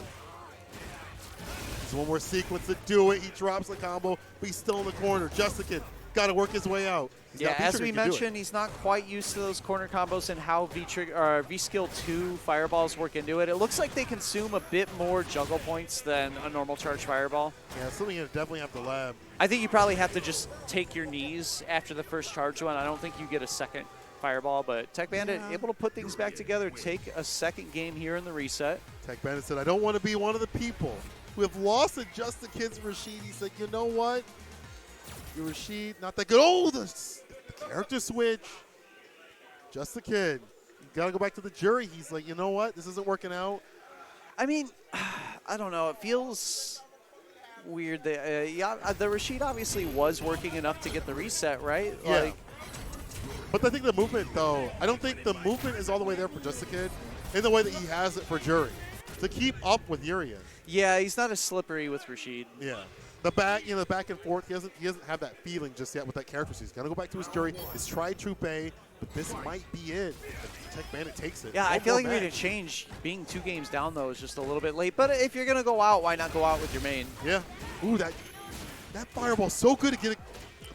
There's one more sequence to do it. He drops the combo, but he's still in the corner. Just the Kid got to work his way out. He's Yeah, got as V-trigger, we he can do it. mentioned, he's not quite used to those corner combos and how V-Skill 2 fireballs work into it. It looks like they consume a bit more juggle points than a normal charge fireball. Yeah, it's something you definitely have to lab. I think you probably have to just take your knees after the first charge one. I don't think you get a second fireball, but Tech Bandit able to put things back together, take a second game here in the reset. Tech Bandit said, I don't want to be one of the people who have lost to Just the Kid's Rashid. He said, you know what? Your Rashid, not that good. Oh, the character switch. Just the Kid. You got to go back to the jury. He's like, you know what? This isn't working out. I mean, I don't know. It feels weird. That, the Rashid obviously was working enough to get the reset, right? Yeah. Like, But I think the movement, though, I don't think the movement is all the way there for Just the Kid in the way that he has it for Jury. To keep up with Urian. yeah, he's not as slippery with Rashid. Yeah. The back, the back and forth, he doesn't have that feeling just yet with that character. So he's got to go back to his Jury, his tried true A, but this might be it. If Tech Bandit takes it. Yeah, I One feel more like we need match. to change. Being 2 games down, though, is just a little bit late. But if you're going to go out, why not go out with your main? Yeah. Ooh, that fireball so good to get it,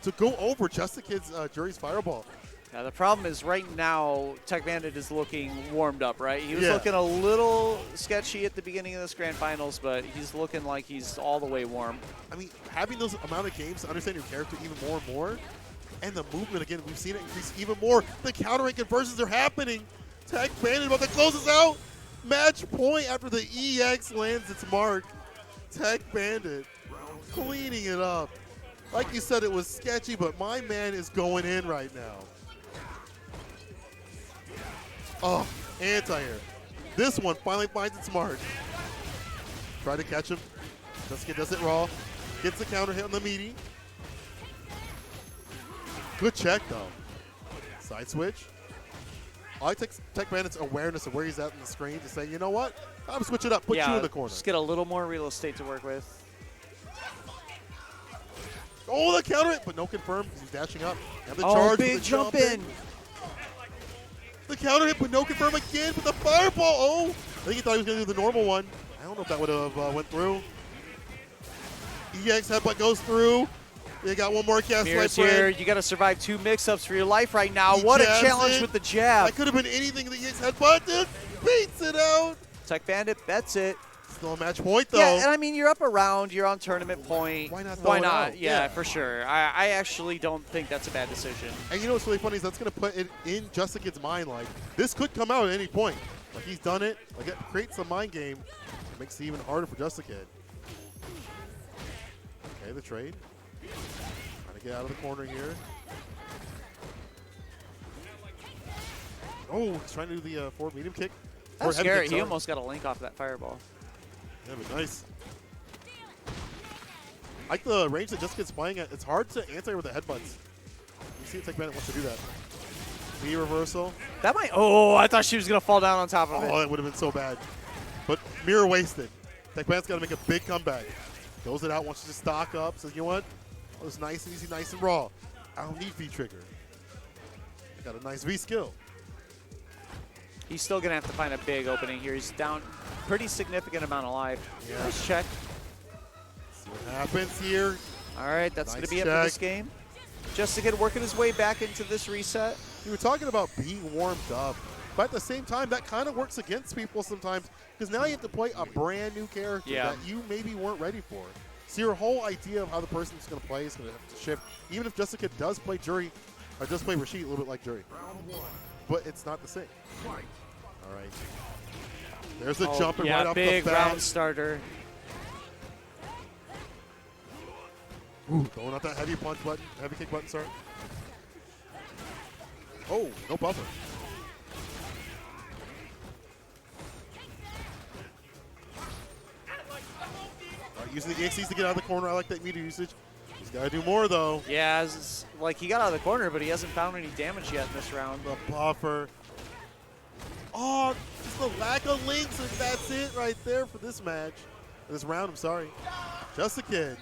to go over Just the Kid's Jury's fireball. Yeah, the problem is right now, Tech Bandit is looking warmed up, right? He was Yeah. looking a little sketchy at the beginning of this grand finals, but he's looking like he's all the way warm. I mean, having those amount of games to understand your character even more and more, and the movement, again, we've seen it increase even more. The countering conversions are happening. Tech Bandit about to close us out. Match point after the EX lands its mark. Tech Bandit cleaning it up. Like you said, it was sketchy, but my man is going in right now. Oh, anti-air. This one finally finds its mark. Try to catch him. Just does it raw. Gets the counter hit on the meaty. Good check, though. Side switch. I like Tech Bandit's awareness of where he's at in the screen to say, you know what? I'm going to switch it up. Put you in the corner. Just get a little more real estate to work with. Oh, the counter hit, but no confirm because he's dashing up. And the Oh, charge big with the jump in. The counter hit, but no confirm again with the fireball. Oh, I think he thought he was going to do the normal one. I don't know if that would have went through. EX headbutt goes through. They got one more cast Mirror's right here. friend. You got to survive 2 mix-ups for your life right now. He What a jabs challenge it. with the jab. That could have been anything. The EX headbutt just beats it out. Tech Bandit bets it. Still a match point, though. Yeah, and I mean, you're up around. You're on tournament point. Why not throw Why it not? out? Yeah, Yeah. for sure. I actually don't think that's a bad decision. And you know what's really funny is that's going to put it in Just the Kid's mind, like, this could come out at any point. Like, he's done it. Like, it creates a mind game. It makes it even harder for Just the Kid. Okay, the trade. Trying to get out of the corner here. Oh, he's trying to do the forward medium kick. That was Or heavy scary. kick, He sorry. almost got a link off that fireball. Yeah, but nice. I like the range that Just Kid's playing at. It's hard to answer with the headbutts. You see Tech Bandit wants to do that. Knee reversal. That might. Oh, I thought she was gonna fall down on top of Oh, it. that would have been so bad. But mirror wasted. Tech Bandit's got to make a big comeback. Goes it out, wants to just stock up. Says, you know what? Oh, it's nice and easy, nice and raw. I don't need V-trigger. Got a nice V-skill. He's still gonna have to find a big opening here. He's down pretty significant amount of life. Yeah. Nice check. See what happens here. All right, that's Nice gonna be it for this check. game. Just to get working his way back into this reset. You were talking about being warmed up. But at the same time, that kind of works against people sometimes because now you have to play a brand new character Yeah. that you maybe weren't ready for. So your whole idea of how the person's going to play is going to have to shift. Even if Just the Kid does play Jury, or does play Rashid a little bit like Jury. but it's not the same. Fight. All right. There's a Oh, jumper yeah, right off big the bat. round starter. Ooh, throwing out that heavy punch button, heavy kick button, sorry. Oh, no buffer. All right, using the EXCs to get out of the corner. I like that meter usage. He's got to do more, though. Yeah, like he got out of the corner, but he hasn't found any damage yet in this round. The buffer. Oh, just the lack of links, and that's it right there for this match. This round, I'm sorry. Just a kid.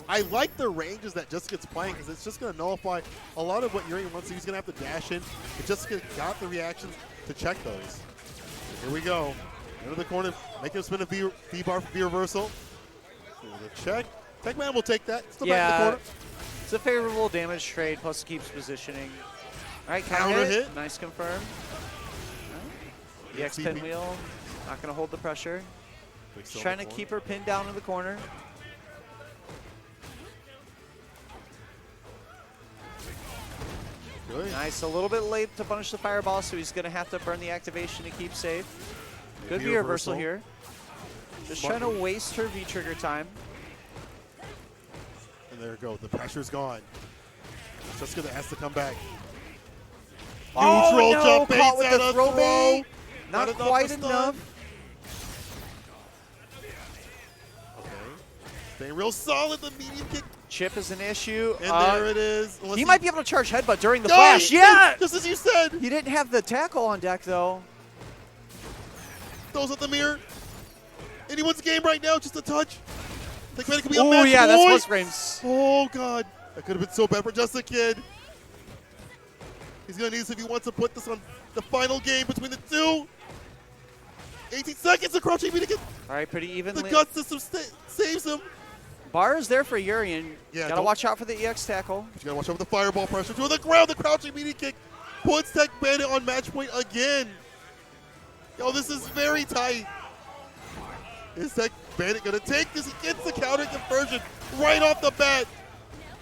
I like the ranges that Jessica's playing because it's just going to nullify a lot of what Urian wants to. He's going to have to dash in. But Jessica got the reactions to check those. Here we go. Into the corner, make him spin a V-bar for V-reversal. The check. Techman will take that. Still back in the corner. It's a favorable damage trade, plus keeps positioning. All right, Counter hit. Nice confirm. The X pinwheel, not going to hold the pressure. Just trying to keep her pinned down in the corner. Good. Nice, a little bit late to punish the fireball, so he's going to have to burn the activation to keep safe. Good V reversal here. Just trying to waste her V trigger time. And there we go. The pressure's gone. Jessica has to come back. Oh, Neutral no, jump caught baits with out the of throw throw. bait. Not Not quite enough. enough. Okay. Staying real solid. The medium kick. Chip is an issue. And there it is. He might be able to charge headbutt during the No, flash. he Yeah! did, just as you said. He didn't have the tackle on deck, though. Throws out the mirror. Anyone's game right now. Just a touch. Think it could be a Oh, match yeah, that's point. what screams. Oh, God. That could have been so bad for just a kid. He's going to need this if he wants to put this on the final game between the two. 18 seconds of crouching meeting. All right, pretty The evenly. gut system saves him. Bar is there for Urian. Yeah, Gotta don't- watch out for the EX tackle. But you got to watch out for the fireball pressure. To the ground, the crouching meeting kick puts Tech Bandit on match point again. Yo, this is very tight. Is Tech Bandit going to take this? He gets the counter conversion right off the bat.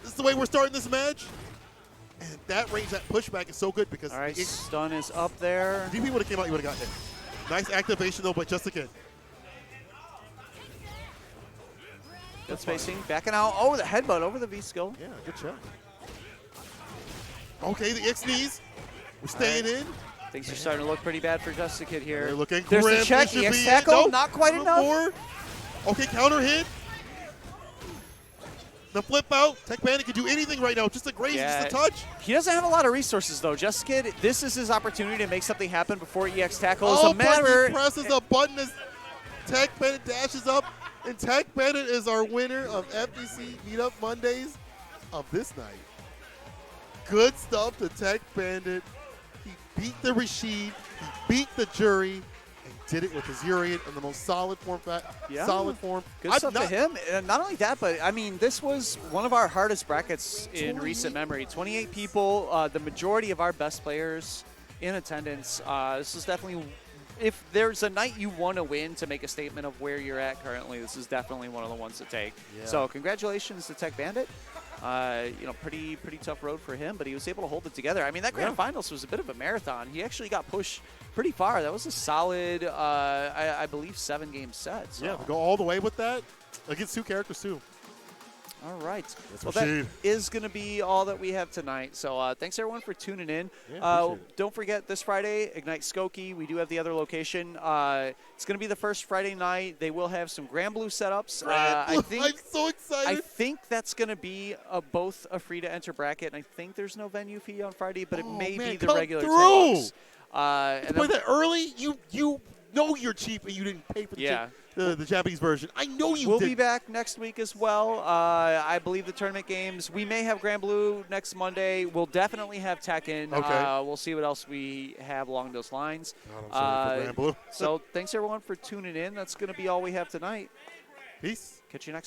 This is the way we're starting this match. And that range, that pushback is so good because All right, the stun is up there. DP would have came out, you would have got hit. Nice activation though, but just a kid. Good spacing, backing out. Oh, the headbutt over the V skill. Yeah, good shot. Okay, the X knees. We're staying in. Things are starting to look pretty bad for Just a Kid here. They're looking There's grim. the check, This should EX be tackle, it. Nope. not quite A little enough. more. Okay, counter hit. The flip out. Tech Bandit can do anything right now. Just a graze, Yeah. just a touch. He doesn't have a lot of resources, though. Just a Kid, this is his opportunity to make something happen before EX tackle. It's Oh, a but matter. he presses a button as Tech Bandit dashes up. And Tech Bandit is our winner of FGC Meetup Mondays of this night. Good stuff to Tech Bandit. He beat the Rashid, he beat the jury, and did it with his Urian in the most solid form. Yeah. Solid form. Good stuff to him. And not only that, but I mean, this was one of our hardest brackets in recent memory. 28 people, the majority of our best players in attendance. This is definitely, if there's a night you want to win to make a statement of where you're at currently, this is definitely one of the ones to take. Yeah. So congratulations to Tech Bandit. Pretty tough road for him, but he was able to hold it together. I mean, that grand finals was a bit of a marathon. He actually got pushed pretty far. That was a solid, I believe, 7-game set. So. Yeah, to go all the way with that against two characters too. All right. That's Well, Rashid. that is going to be all that we have tonight. So thanks, everyone, for tuning in. Yeah, appreciate it. Don't forget, this Friday, Ignite Skokie. We do have the other location. It's going to be the first Friday night. They will have some Grand Blue setups. I think I'm so excited. I think that's going to be both a free-to-enter bracket, and I think there's no venue fee on Friday, but it may man, be the come regular through. $10. And Play then- that early. You know you're cheap and you didn't pay for the Japanese version. I know you We'll did. be back next week as well. I believe the tournament games. We may have Grand Blue next Monday. We'll definitely have Tekken. Okay. We'll see what else we have along those lines. God, I'm sorry for Grand Blue. So thanks, everyone, for tuning in. That's going to be all we have tonight. Peace. Catch you next